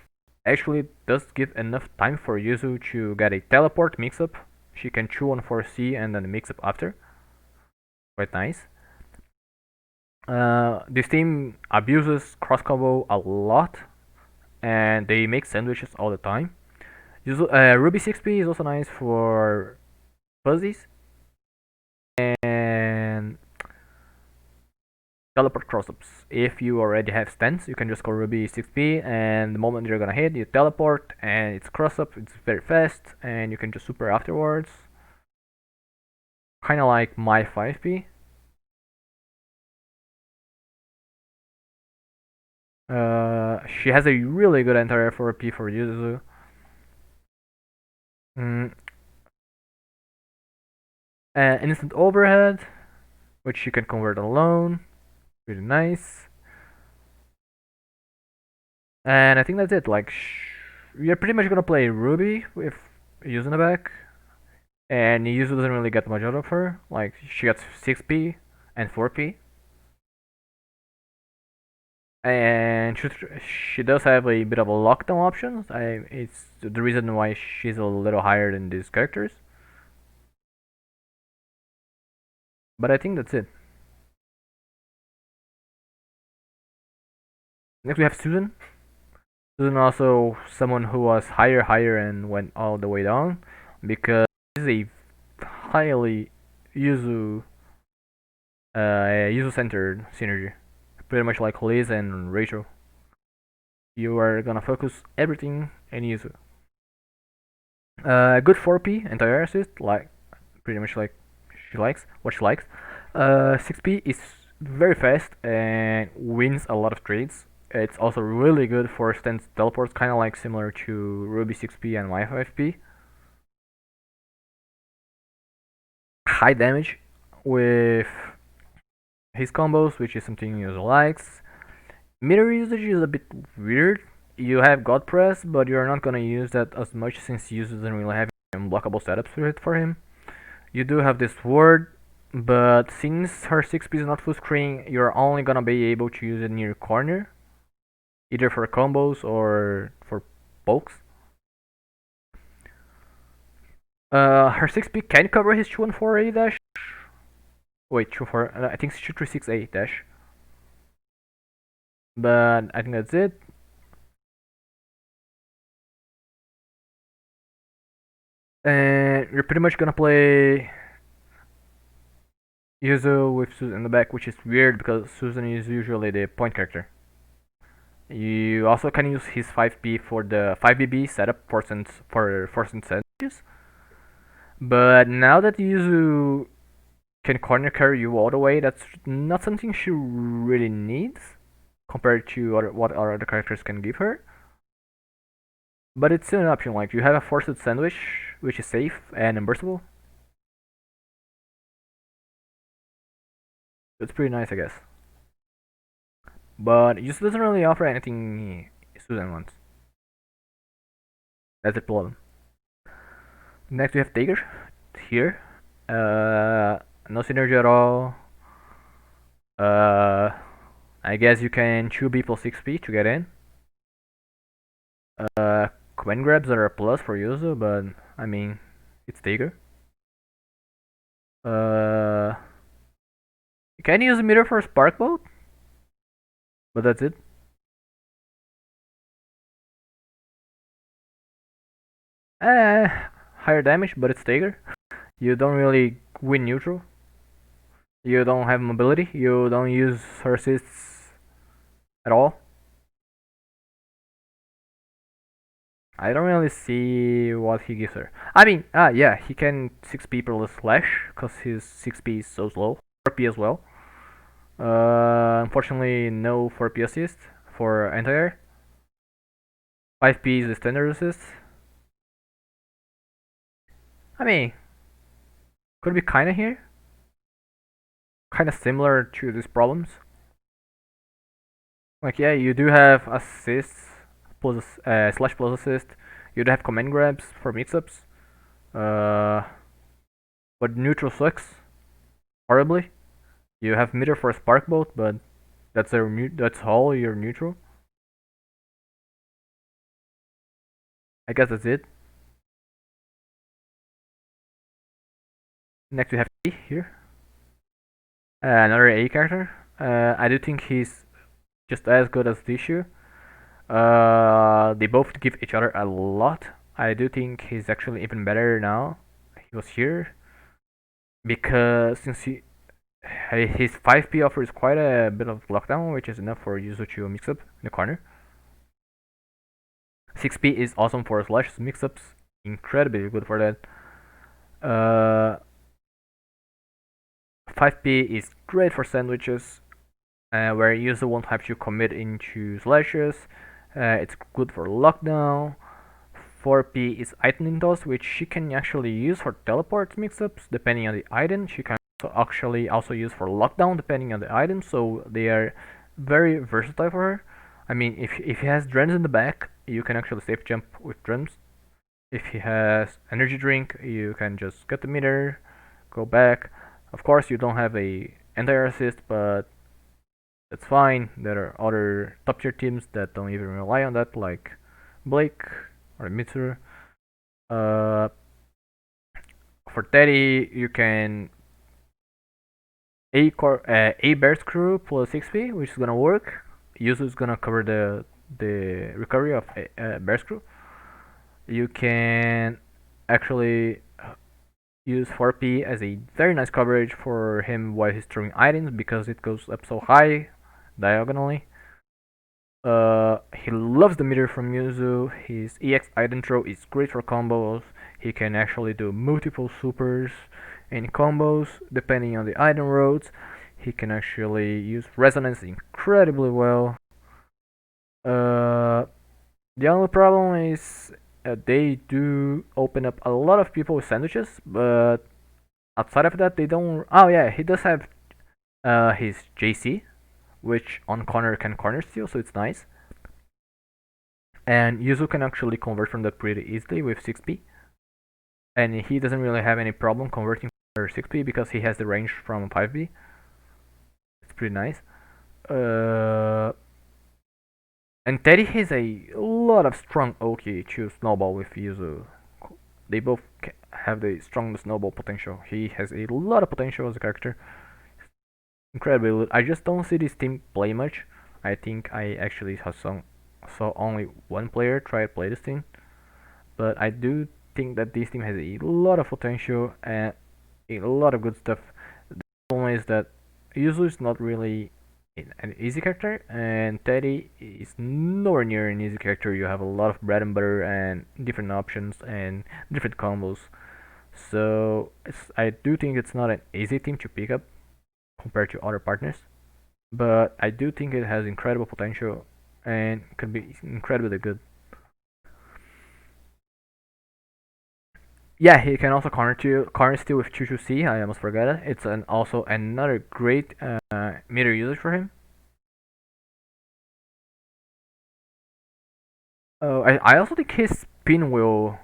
actually does give enough time for Yuzu to get a teleport mix-up. She can chew on 4C and then mix up after. Quite nice. This team abuses cross combo a lot, and they make sandwiches all the time. Ruby 6P is also nice for fuzzies and teleport crossups. If you already have stance, you can just go Ruby 6P, and the moment you're gonna hit, you teleport, and it's crossup. It's very fast, and you can just super afterwards. Kind of like my 5P. She has a really good anti-air 4P for Yuzu. Instant overhead, which you can convert alone. Really nice. And I think that's it. Like, you're pretty much gonna play Ruby with Yuzu in the back, and Yuzu doesn't really get much out of her. Like, she gets 6P and 4P. And she does have a bit of a lockdown option. It's the reason why she's a little higher than these characters. But I think that's it. Next we have Susan. Susan also someone who was higher and went all the way down because this is a highly Yuzu centered synergy. Pretty much like Liz and Rachel. You are gonna focus everything in Yuzu. Good 4P anti-air assist, like pretty much like what she likes. 6P is very fast and wins a lot of trades. It's also really good for stance teleports, kind of like similar to Ruby 6P and my 5P. High damage with his combos, which is something Yuzu likes. Meter usage is a bit weird. You have God Press, but you're not gonna use that as much since Yuzu doesn't really have unblockable setups for him. You do have this ward, but since her 6P is not full screen, you're only gonna be able to use it near corner, either for combos or for pokes. Her 6P can cover his 214A dash. Wait, 24. I think it's 236A dash. But I think that's it. And you're pretty much gonna play Yuzu with Susan in the back, which is weird because Susan is usually the point character. You also can use his 5B for the 5BB setup for forcing sandwiches. But now that Yuzu can corner carry you all the way, that's not something she really needs compared to what our other characters can give her. But it's still an option. Like you have a forced sandwich, which is safe and unburstable. It's pretty nice, I guess. But it just doesn't really offer anything Susan wants. That's the problem. Next we have Tiger here. No synergy at all. Uh, I guess you can chew B plus 6P to get in. Command grabs are a plus for Yuzu, but I mean, it's Tiger. You can use a meter for a spark bolt, but that's it. Uh, Higher damage, but it's Tiger. You don't really win neutral. You don't have mobility. You don't use her assists at all. I don't really see what he gives her. I mean, yeah, he can 6P per slash, because his 6P is so slow. 4P as well. Unfortunately, no 4P assist for anti-air. 5P is the standard assist. I mean, could be kinda here. Kinda similar to these problems. Like, yeah, you do have assists, plus slash plus assist. You do have command grabs for mix-ups. But neutral sucks horribly. You have meter for a spark bolt, but that's all your neutral. I guess that's it. Next we have A here. Another A character. I do think he's just as good as Tissue. They both give each other a lot. I do think he's actually even better now. He was here because since his 5P offers quite a bit of lockdown, which is enough for Yuzu to mix up in the corner. 6P is awesome for slash mix-ups, incredibly good for that. 5P is great for sandwiches, where Yuzu won't have to commit into slashes. It's good for lockdown. 4P is item toss, which she can actually use for teleport mix-ups depending on the item. She can actually also use for lockdown depending on the item, so they are very versatile for her. I mean, if he has drums in the back, you can actually safe jump with drums. If he has energy drink, you can just get the meter, go back. Of course, you don't have a anti-air assist, but that's fine. There are other top tier teams that don't even rely on that, like Blake or Mitsuru. For Teddy, you can A bear screw plus 6P, which is gonna work. Yuzu is gonna cover the recovery of bear screw. You can actually use 4P as a very nice coverage for him while he's throwing items because it goes up so high diagonally. He loves the meter from Yuzu. His EX item throw is great for combos. He can actually do multiple supers and combos depending on the item roads. He can actually use resonance incredibly well. The only problem is they do open up a lot of people with sandwiches, but outside of that, they don't. Oh yeah, he does have his JC, which on corner can corner steal, so it's nice. And Yuzu can actually convert from that pretty easily with 6P. And he doesn't really have any problem converting for 6P because he has the range from 5B. It's pretty nice. And Teddy has a lot of strong Oki to snowball with Yuzu. They both have the strong snowball potential. He has a lot of potential as a character. Incredibly. I just don't see this team play much. I think I actually saw only one player try to play this team. But I do think that this team has a lot of potential and a lot of good stuff. The problem is that Yuzu is not really an easy character, and Teddy is nowhere near an easy character. You have a lot of bread and butter and different options and different combos. So I do think it's not an easy team to pick up compared to other partners, but I do think it has incredible potential and could be incredibly good. Yeah, he can also corner steal with Choo C. I almost forgot it. It's also another great meter usage for him. I also think his pinwheel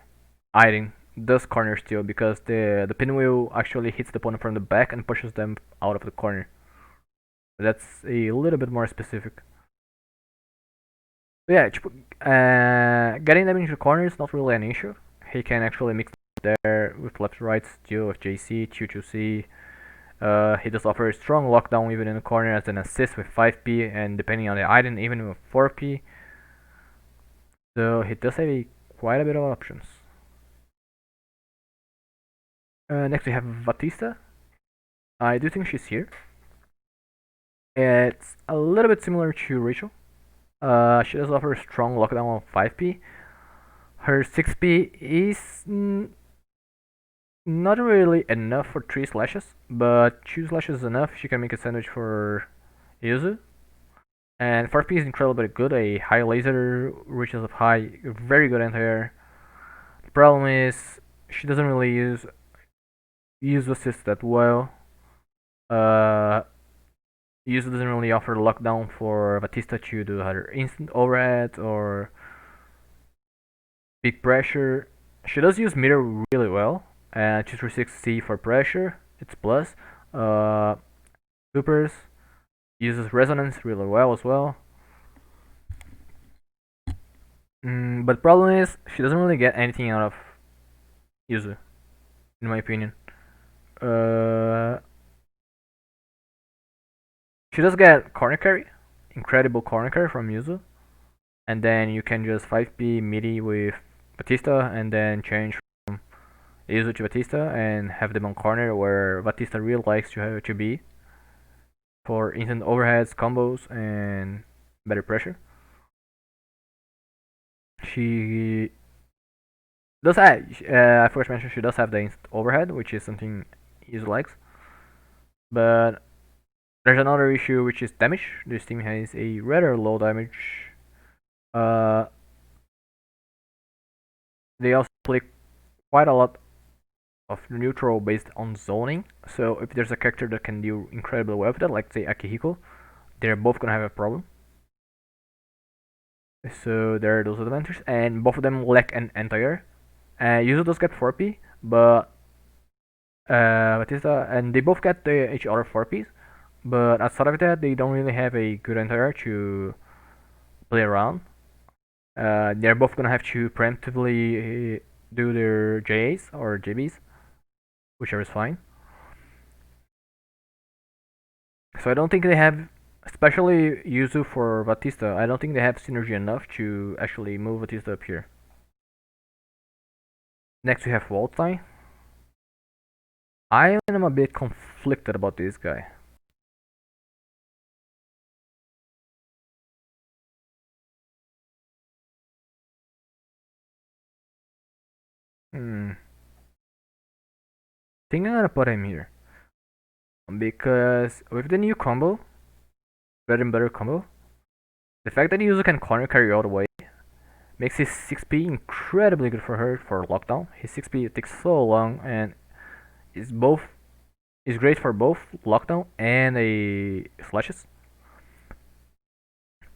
item does corner steal because the pinwheel actually hits the opponent from the back and pushes them out of the corner. That's a little bit more specific. But yeah, getting them into the corner is not really an issue. He can actually mix there with left right steal with JC, Choo C. He does offer a strong lockdown even in the corner as an assist with 5p and depending on the item even with 4p. So he does have quite a bit of options. Next we have Batista. I do think she's here. It's a little bit similar to Rachel. She does offer a strong lockdown of 5p. Her 6p is not really enough for 3 slashes, but 2 slashes is enough. She can make a sandwich for Yuzu. And 4p is incredibly good. A high laser, reaches of high, very good anti-air. The problem is she doesn't really use assist that well. Yuzu doesn't really offer lockdown for Batista to do her instant overhead or big pressure. She does use meter really well. 236C for pressure, it's plus. Supers uses resonance really well as well. But the problem is she doesn't really get anything out of Yuzu, in my opinion. She does get corner carry, incredible corner carry from Yuzu, and then you can just 5p midi with Batista and then change from Yuzu to Batista and have them on corner where Batista really likes to be for instant overheads, combos, and better pressure. She does have, I first mentioned she does have the instant overhead, which is something Yuzu likes, but there's another issue which is damage. This team has a rather low damage. They also play quite a lot of neutral based on zoning. So if there's a character that can do incredibly well with that, like say Akihiko, they're both gonna have a problem. So there are those advantages, and both of them lack an anti-air. Yuzu does get 4p, but Batista and they both get each other 4ps, but outside of that, they don't really have a good anti-air to play around. They're both gonna have to preemptively do their JAs or JBs, whichever is fine. So I don't think they have, especially Yuzu for Batista, I don't think they have synergy enough to actually move Batista up here. Next we have Waldstein. I am a bit conflicted about this guy. I think I'm gonna put him here. Because with the new combo, bread and butter combo, the fact that Yuzu can corner carry all the way makes his 6p incredibly good for her for lockdown. His 6p takes so long and is great for both lockdown and a slashes.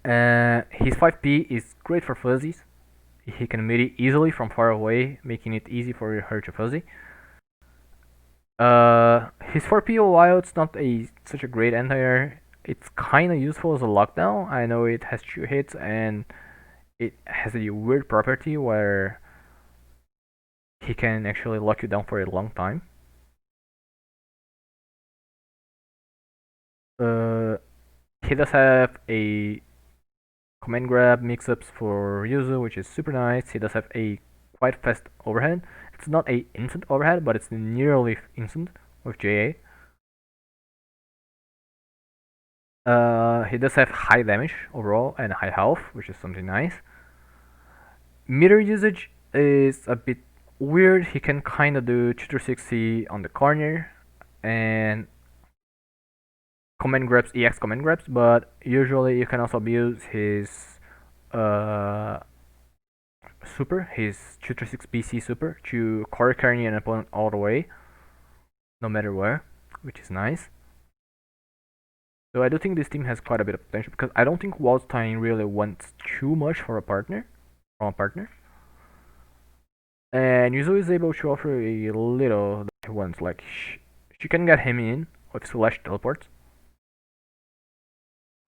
His 5p is great for fuzzies. He can melee easily from far away, making it easy for her to fuzzy. His 4p, while it's not such a great anti-air, it's kinda useful as a lockdown. I know it has 2 hits and it has a weird property where he can actually lock you down for a long time. He does have a command grab mix-ups for Yuzu, which is super nice. He does have a quite fast overhead, it's not a instant overhead, but it's nearly instant with JA. He does have high damage overall and high health, which is something nice. Meter usage is a bit weird. He can kind of do tutor 60 on the corner and command grabs, EX command grabs, but usually you can also abuse his uh, super, his tutor 6 PC super, to core carry an opponent all the way, no matter where, which is nice. So I do think this team has quite a bit of potential because I don't think Waldstein really wants too much for a partner, from a partner. And Yuzu is able to offer a little that he wants, like she can get him in with slash teleports.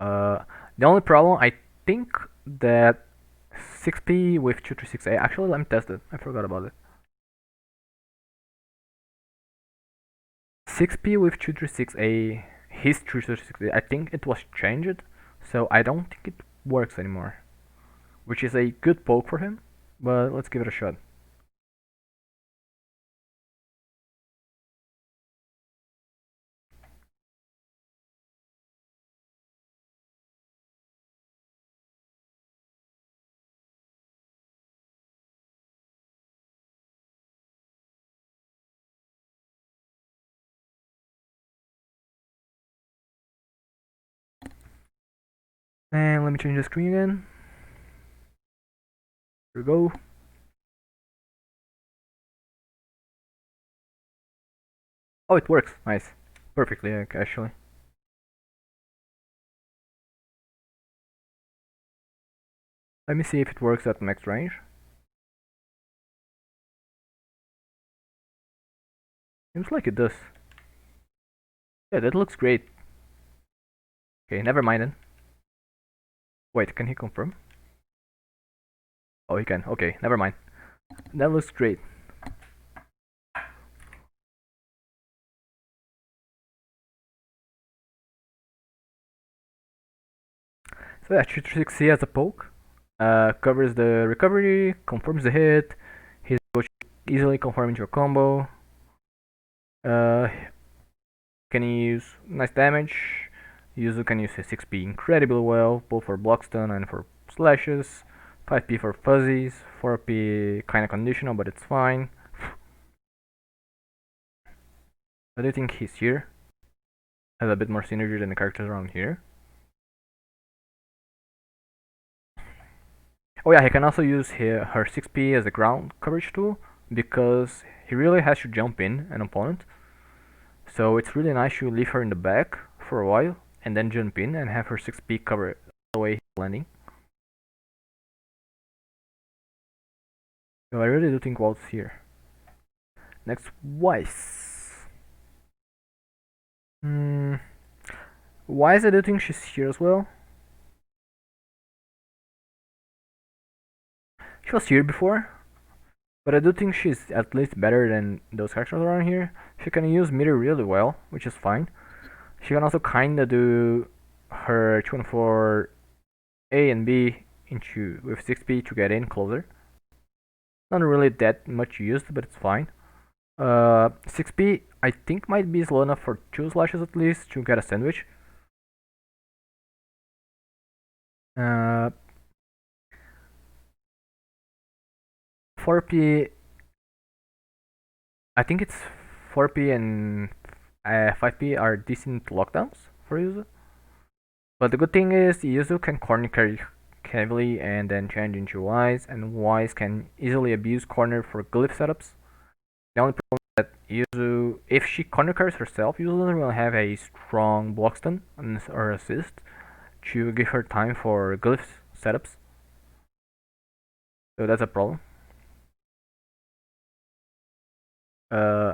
The only problem I think that 6P with 236A. Actually, let me test it. I forgot about it. 6P with 236A. His 236A. I think it was changed, so I don't think it works anymore. Which is a good poke for him, but let's give it a shot. And let me change the screen again. Here we go. Oh, it works. Nice. Perfectly, actually. Let me see if it works at max range. Seems like it does. Yeah, that looks great. Okay, never mind then. Wait, can he confirm? Oh, he can. Okay, never mind. That looks great. So yeah, 260 as a poke. Covers the recovery, confirms the hit. He's able to easily confirm into a combo. Uh, can use nice damage. Yuzu can use his 6P incredibly well, both for block stun and for slashes. 5P for fuzzies, 4P kinda conditional, but it's fine. I do think he's here. Has a bit more synergy than the characters around here. Oh yeah, he can also use her 6P as a ground coverage tool, because he really has to jump in an opponent. So it's really nice to leave her in the back for a while, and then jump in and have her 6P cover the way he's landing. So I really do think Walt's here. Next, Weiss. Weiss, I do think she's here as well. She was here before, but I do think she's at least better than those characters around here. She can use meter really well, which is fine. She can also kinda do her 214 A and B into with 6P to get in closer. Not really that much used, but it's fine. 6P I think might be slow enough for 2 slashes at least to get a sandwich. 4P, I think it's 4P and 5P are decent lockdowns for Yuzu. But the good thing is Yuzu can corner carry heavily and then change into Wise, and Wise can easily abuse corner for glyph setups. The only problem is that Yuzu, if she corner carries herself, Yuzu doesn't really have a strong block stun or assist to give her time for glyph setups. So that's a problem.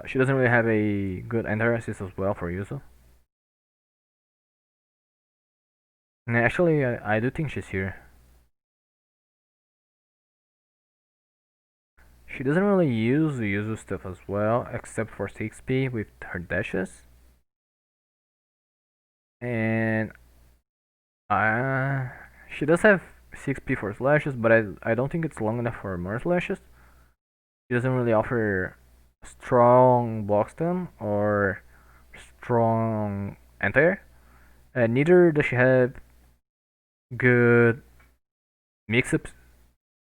She doesn't really have a good enter assist as well for Yuzu. And actually, I do think she's here. She doesn't really use the Yuzu stuff as well, except for 6P with her dashes. And she does have 6P for slashes, but I don't think it's long enough for more slashes. He doesn't really offer strong block stun or strong anti-air. And neither does she have good mix-ups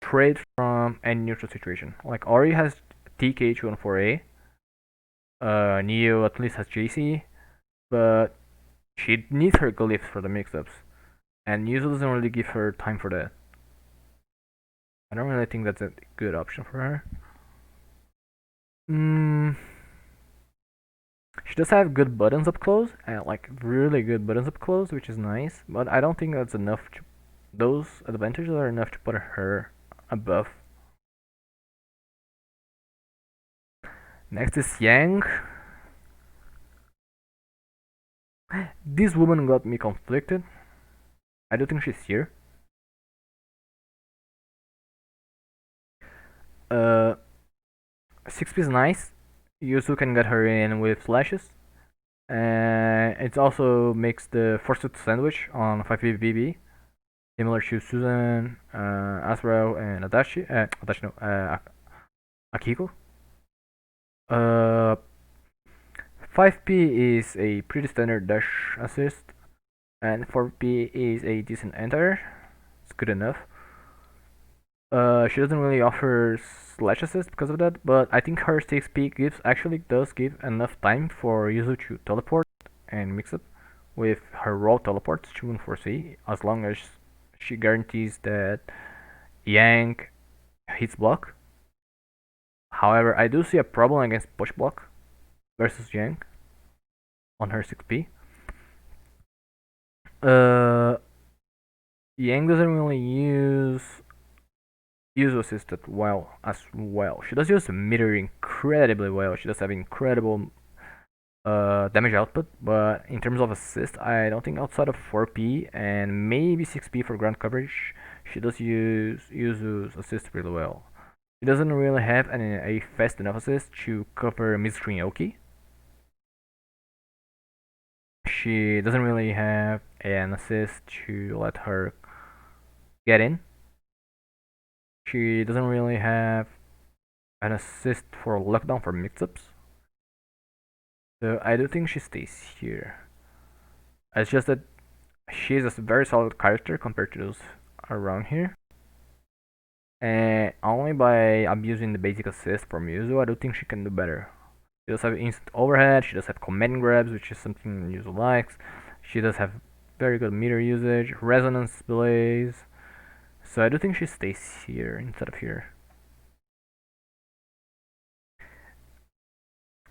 trade from any neutral situation. Like Ori has TK214A, Neo at least has JC, but she needs her glyphs for the mix-ups, and Yuzu doesn't really give her time for that. I don't really think that's a good option for her. Mm, she does have good buttons up close, and like really good buttons up close, which is nice. But I don't think that's enough. Those advantages are enough to put her above. Next is Yang. This woman got me conflicted. I don't think she's here. 6P is nice. Yuzu can get her in with flashes. And it also makes the forced sandwich on 5P BB, similar to Susan, Asro, and Adachi no, Akihiko. 5P is a pretty standard dash assist, and 4P is a decent enter. It's good enough. She doesn't really offer slash assist because of that, but I think her 6P actually does give enough time for Yuzu to teleport and mix up with her raw teleports to unforesee, as long as she guarantees that Yang hits block. However, I do see a problem against push block versus Yang on her 6P. Yang doesn't really use assisted well as well. She does use meter incredibly well. She does have incredible damage output, but in terms of assist, I don't think outside of 4P and maybe 6P for ground coverage, she does use Yuzu's assist really well. She doesn't really have a fast enough assist to cover mid-screen Oki. She doesn't really have an assist to let her get in. She doesn't really have an assist for lockdown for mix-ups. So I do think she stays here. It's just that she is a very solid character compared to those around here. And only by abusing the basic assist from Yuzu, I do think she can do better. She does have instant overhead, she does have command grabs, which is something Yuzu likes. She does have very good meter usage, resonance displays. So I do think she stays here instead of here.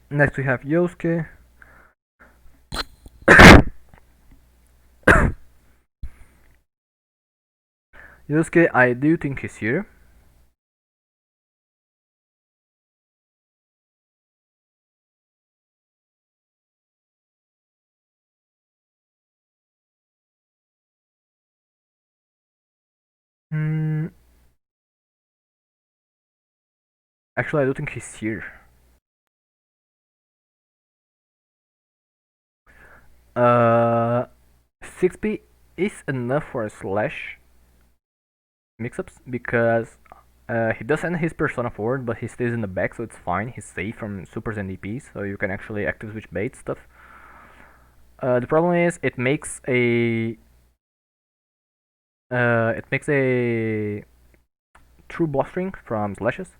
Next we have Yosuke. Yosuke, I do think he's here. Hmm. Actually, I do think he's here. 6P is enough for a slash mix-ups because he does send his persona forward, but he stays in the back, so it's fine. He's safe from supers and DPs, so you can actually active switch bait stuff. The problem is it makes a true boss string from slashes.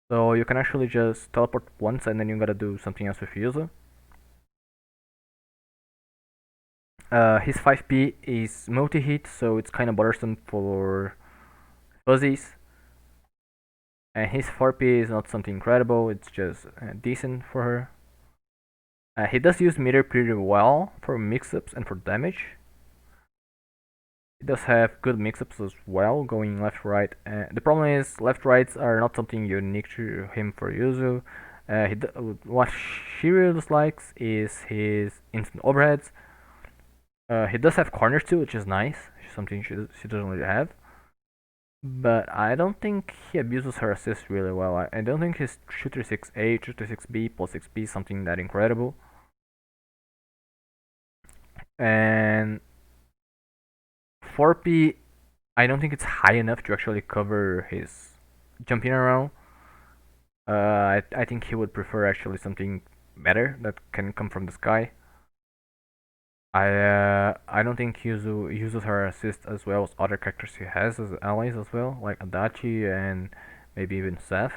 So you can actually just teleport once and then you gotta do something else with Yuzu. His 5P is multi-hit, so it's kinda bothersome for fuzzies. And his 4P is not something incredible, it's just decent for her. He does use meter pretty well for mix-ups and for damage. He does have good mix-ups as well, going left-right. The problem is left-rights are not something unique to him for Yuzu. What she really dislikes is his instant overheads. He does have corners too, which is nice. Something she doesn't really have. But I don't think he abuses her assist really well. I don't think his shooter 6A, shooter 6B plus 6B is something that incredible. And 4P, I don't think it's high enough to actually cover his jumping around. I think he would prefer actually something better that can come from the sky. I don't think Yuzu uses her assist as well as other characters he has as allies as well, like Adachi and maybe even Seth.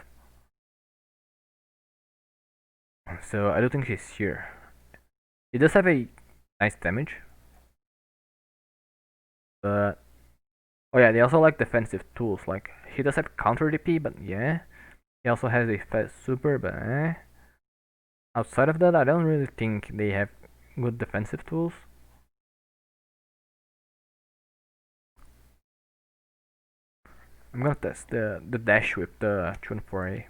So I don't think he's here. He does have a nice damage, but oh yeah, they also like defensive tools. Like he does have counter DP, but yeah, he also has a fast super, but eh. Outside of that, I don't really think they have good defensive tools. I'm gonna test the dash with the 24A.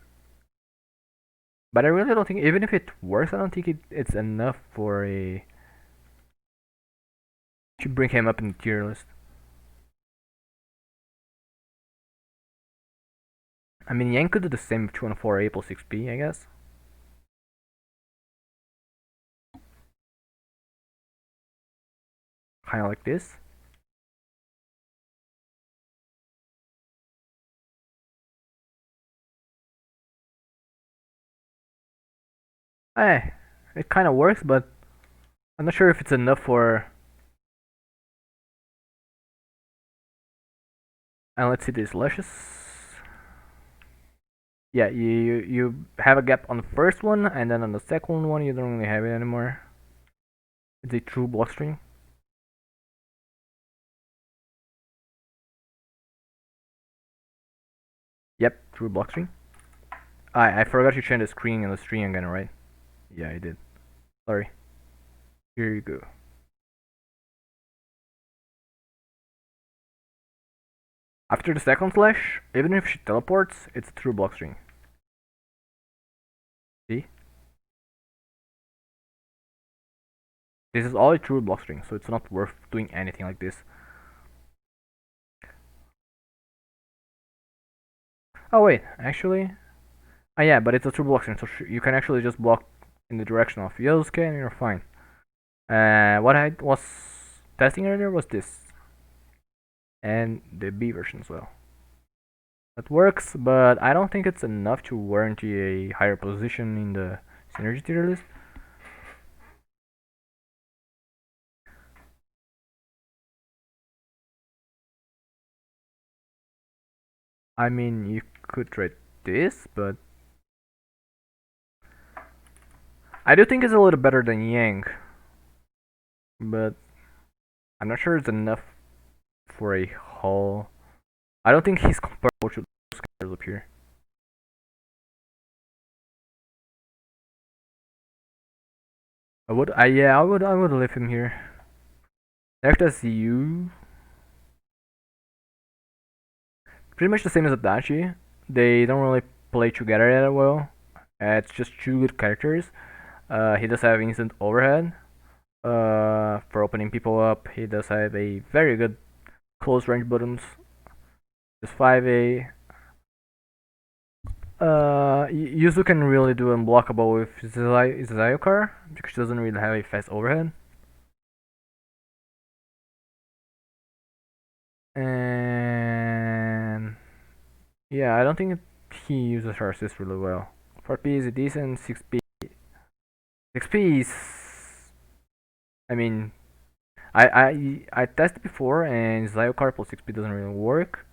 But I really don't think, even if it works, I don't think it's enough for a to bring him up in the tier list. I mean, Yang could do the same with 24A plus 6P, I guess. Kinda like this. Eh, it kinda works, but I'm not sure if it's enough for. And let's see these lushes. Yeah, you have a gap on the first one, and then on the second one you don't really have it anymore. It's a true block string. Yep, true block string. I forgot to change the screen and the string again, right? Yeah, I did. Sorry. Here you go. After the second flash, even if she teleports, it's a true block string. See? This is all a true block string, so it's not worth doing anything like this. Oh wait, actually... Oh yeah, but it's a true block string, so you can actually just block in the direction of Yosuke and you're fine. What I was testing earlier was this. And the B version as well. That works, but I don't think it's enough to warrant a higher position in the synergy tier list. I mean, you could try this, but I do think it's a little better than Yang, but I'm not sure it's enough for a haul. I don't think he's comparable to those characters up here. I would leave him here. Next as you, pretty much the same as Adachi. They don't really play together that well. It's just two good characters. He does have instant overhead for opening people up. He does have a very good close range buttons. Just 5A. Yuzu can really do unblockable with Zayokar because she doesn't really have a fast overhead. And yeah, I don't think he uses her assist really well. 4P is a decent, 6P. 6P is. I mean, I tested before and Zayokar plus 6P doesn't really work.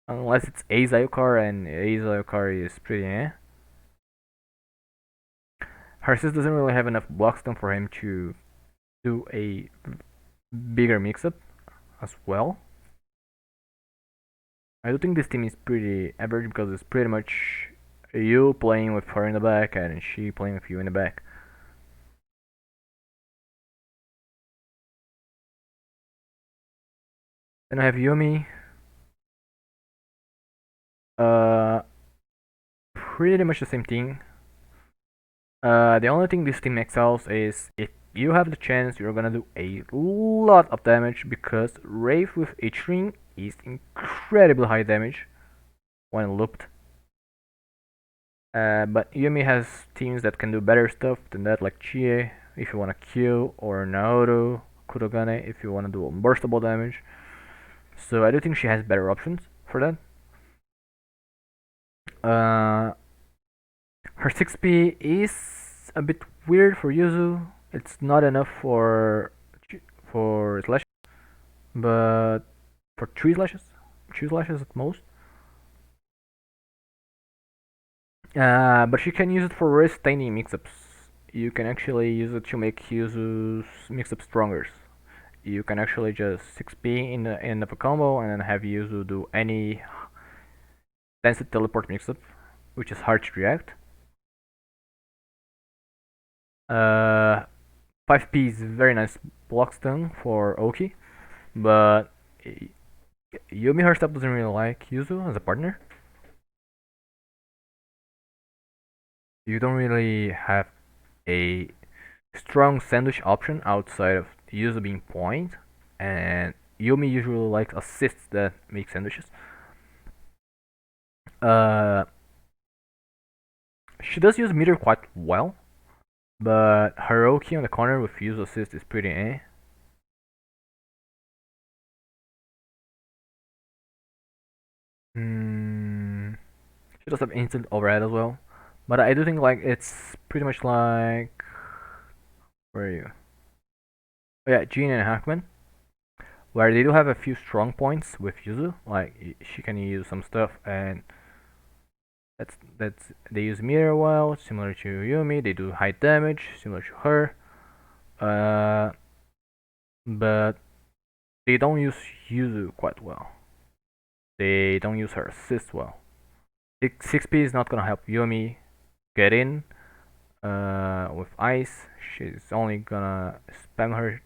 Unless it's A Zayokar and A Zayokar is pretty eh. Her assist doesn't really have enough block stun for him to do a bigger mix-up as well. I do think this team is pretty average because it's pretty much you playing with her in the back and she playing with you in the back. Then I have Yumi. Uh, Pretty much the same thing. The only thing this team excels is if you have the chance, you're gonna do a lot of damage because Wraith with H-Ring is incredibly high damage when looped. But Yumi has teams that can do better stuff than that, like Chie if you wanna kill, or Naoto, Kurogane if you wanna do unburstable damage. So I do think she has better options for that. Uh, Her 6P is a bit weird for Yuzu. It's not enough for slash, but for two slashes at most. But you can use it for very tiny mix-ups. You can actually use it to make Yuzu's mix-up stronger. You can actually just 6P in the end of a combo and then have Yuzu do any danced teleport mix-up, which is hard to react. 5P is very nice block stun for Oki, but Yumi herself doesn't really like Yuzu as a partner. You don't really have a strong sandwich option outside of Yuzu being point, and Yumi usually likes assists that make sandwiches. Uh, she does use meter quite well, but Haruki on the corner with Yuzu assist is pretty eh. She does have instant overhead as well, but I do think like it's pretty much like where are you? Oh yeah, Jean and Hackman, where they do have a few strong points with Yuzu. Like she can use some stuff, and that's they use meter well, similar to Yumi. They do high damage, similar to her. But they don't use Yuzu quite well. They don't use her assist well. 6P is not gonna help Yumi get in with ice. She's only gonna spam her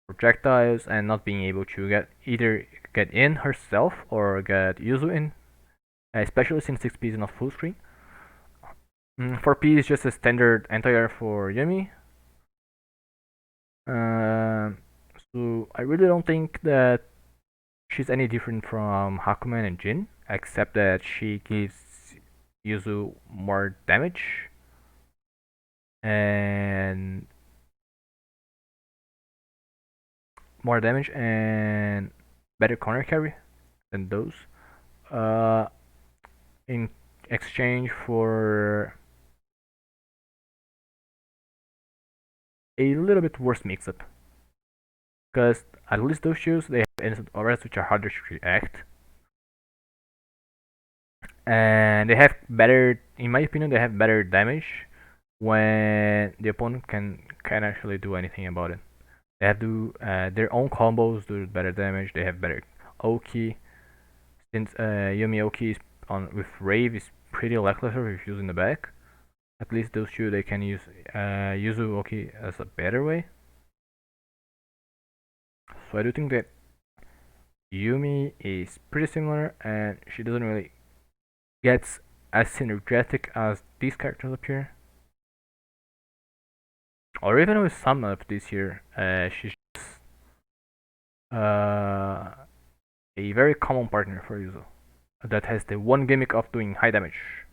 projectiles and not being able to get in herself or get Yuzu in, especially since 6P is not full screen. 4P is just a standard anti-air for Yumi. So I really don't think that she's any different from Hakumen and Jin, except that she gives Yuzu more damage and better corner carry than those. In exchange for a little bit worse mix-up, because at least those shoes they have instant auras which are harder to react, and they have better, in my opinion, they have better damage when the opponent can actually do anything about it. They have to their own combos do better damage. They have better Oki, since Yumi Oki is on with Rave is pretty lackluster if using the back. At least those two they can use Yuzu Oki as a better way. So I do think that Yumi is pretty similar, and she doesn't really get as synergetic as these characters appear. Or even with some of this here, she's just a very common partner for Yuzu that has the one gimmick of doing high damage.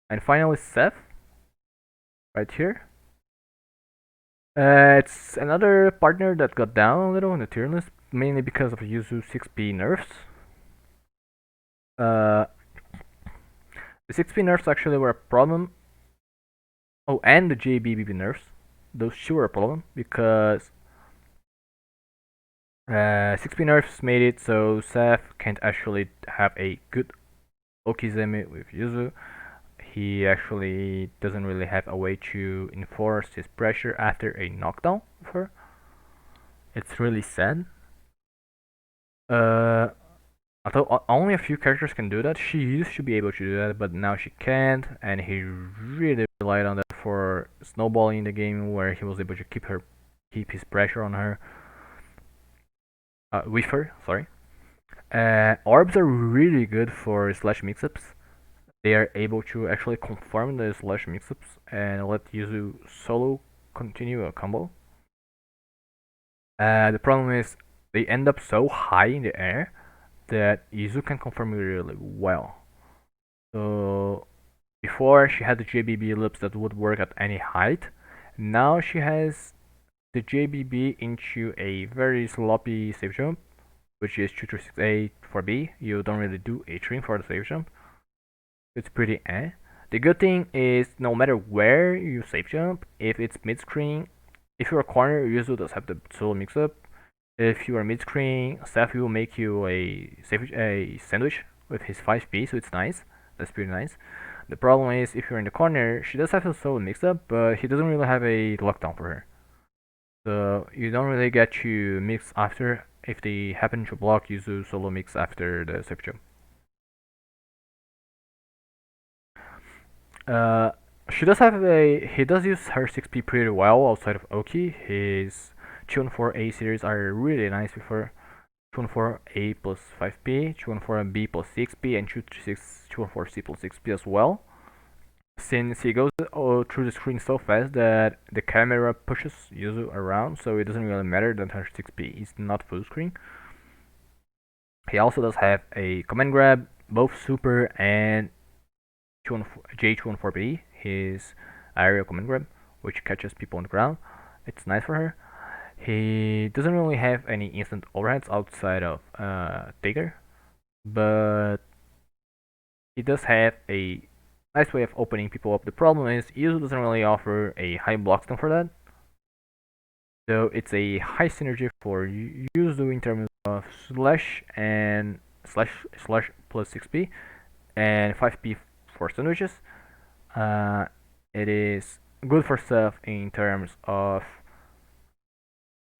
And finally, Seth, right here. It's another partner that got down a little in the tier list, mainly because of Yuzu 6P nerfs. The 6P nerfs actually were a problem. Oh, and the JBBB nerfs. Those two were a problem because 6P nerfs made it so Seth can't actually have a good Okizeme with Yuzu. He actually doesn't really have a way to enforce his pressure after a knockdown of her. It's really sad. Although only a few characters can do that, she used to be able to do that, but now she can't, and he really relied on that for snowballing the game, where he was able to keep his pressure on her. With her, sorry. Orbs are really good for slash mix-ups. They are able to actually confirm the slash mix-ups and let Yuzu solo continue a combo. The problem is they end up so high in the air that Yuzu can confirm it really well. So before she had the JBB loops that would work at any height. Now she has the JBB into a very sloppy safe jump, which is 2368 for B. You don't really do a string for the safe jump. It's pretty eh. The good thing is no matter where you safe jump, if it's mid screen, if you're a corner, you usually does have the solo mix up. If you are mid screen, Seth will make you a sandwich with his 5B, so it's nice. That's pretty nice. The problem is if you're in the corner, she does have a solo mix up, but he doesn't really have a lockdown for her. So you don't really get to mix after if they happen to block Yuzu solo mix after the safe jump. Uh, she does have a he does use her 6P pretty well outside of Oki. His 214A series are really nice with her. 214A plus 5P, 214B plus 6P, and 214C plus 6P as well. Since he goes through the screen so fast that the camera pushes Yuzu around, so it doesn't really matter that her 6P is not full screen. He also does have a command grab, both super and J214B, his aerial command grab, which catches people on the ground. It's nice for her. He doesn't really have any instant overheads outside of Taker, but he does have a nice way of opening people up. The problem is Yuzu doesn't really offer a high block stun for that. So it's a high synergy for Yuzu in terms of slash and slash plus 6p and 5p for sandwiches. It is good for stuff in terms of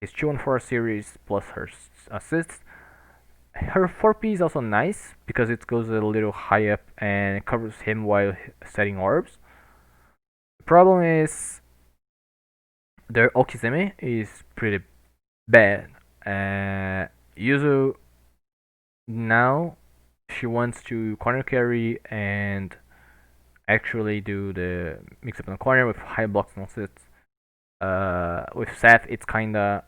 his 2-4 series plus her assists. Her 4P is also nice because it goes a little high up and covers him while setting orbs. The problem is their Okizeme is pretty bad. Yuzu now she wants to corner carry and actually do the mix up in the corner with high blocks and assists. With Seth, it's kinda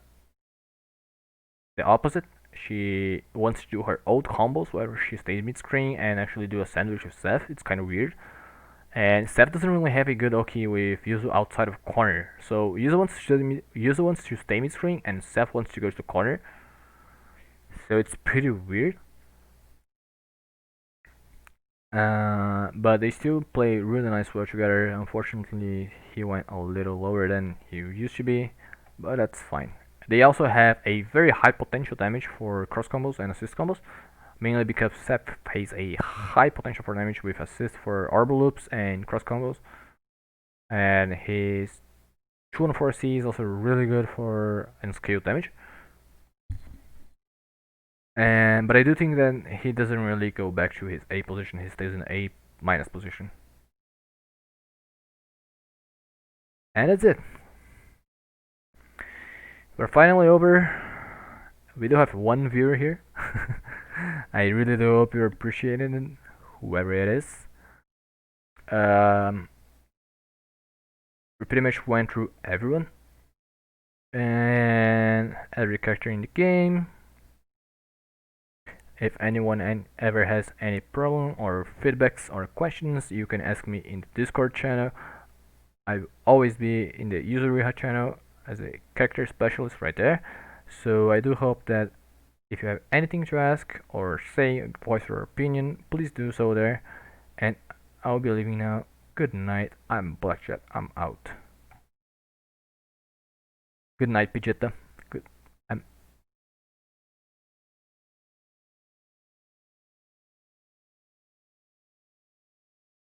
the opposite. She wants to do her old combos where she stays mid screen and actually do a sandwich with Seth. It's kind of weird. And Seth doesn't really have a good Oki with Yuzu outside of corner. So Yuzu wants to stay mid screen and Seth wants to go to the corner. So it's pretty weird. But they still play really nice well together. Unfortunately, he went a little lower than he used to be, but that's fine. They also have a very high potential damage for cross combos and assist combos, mainly because Seth has a high potential for damage with assist for orbital loops and cross combos, and his 2-4C is also really good for unscaled damage. But I do think that he doesn't really go back to his A position. He stays in A minus position. And that's it. We're finally over. We do have one viewer here. I really do hope you appreciate it, whoever it is. We pretty much went through everyone and every character in the game. If anyone ever has any problem or feedbacks or questions, you can ask me in the Discord channel. I'll always be in the Yuzuriha channel as a character specialist right there. So I do hope that if you have anything to ask or say, voice your opinion, please do so there. And I'll be leaving now. Good night. I'm Blackjet. I'm out. Good night, Pidgeotto.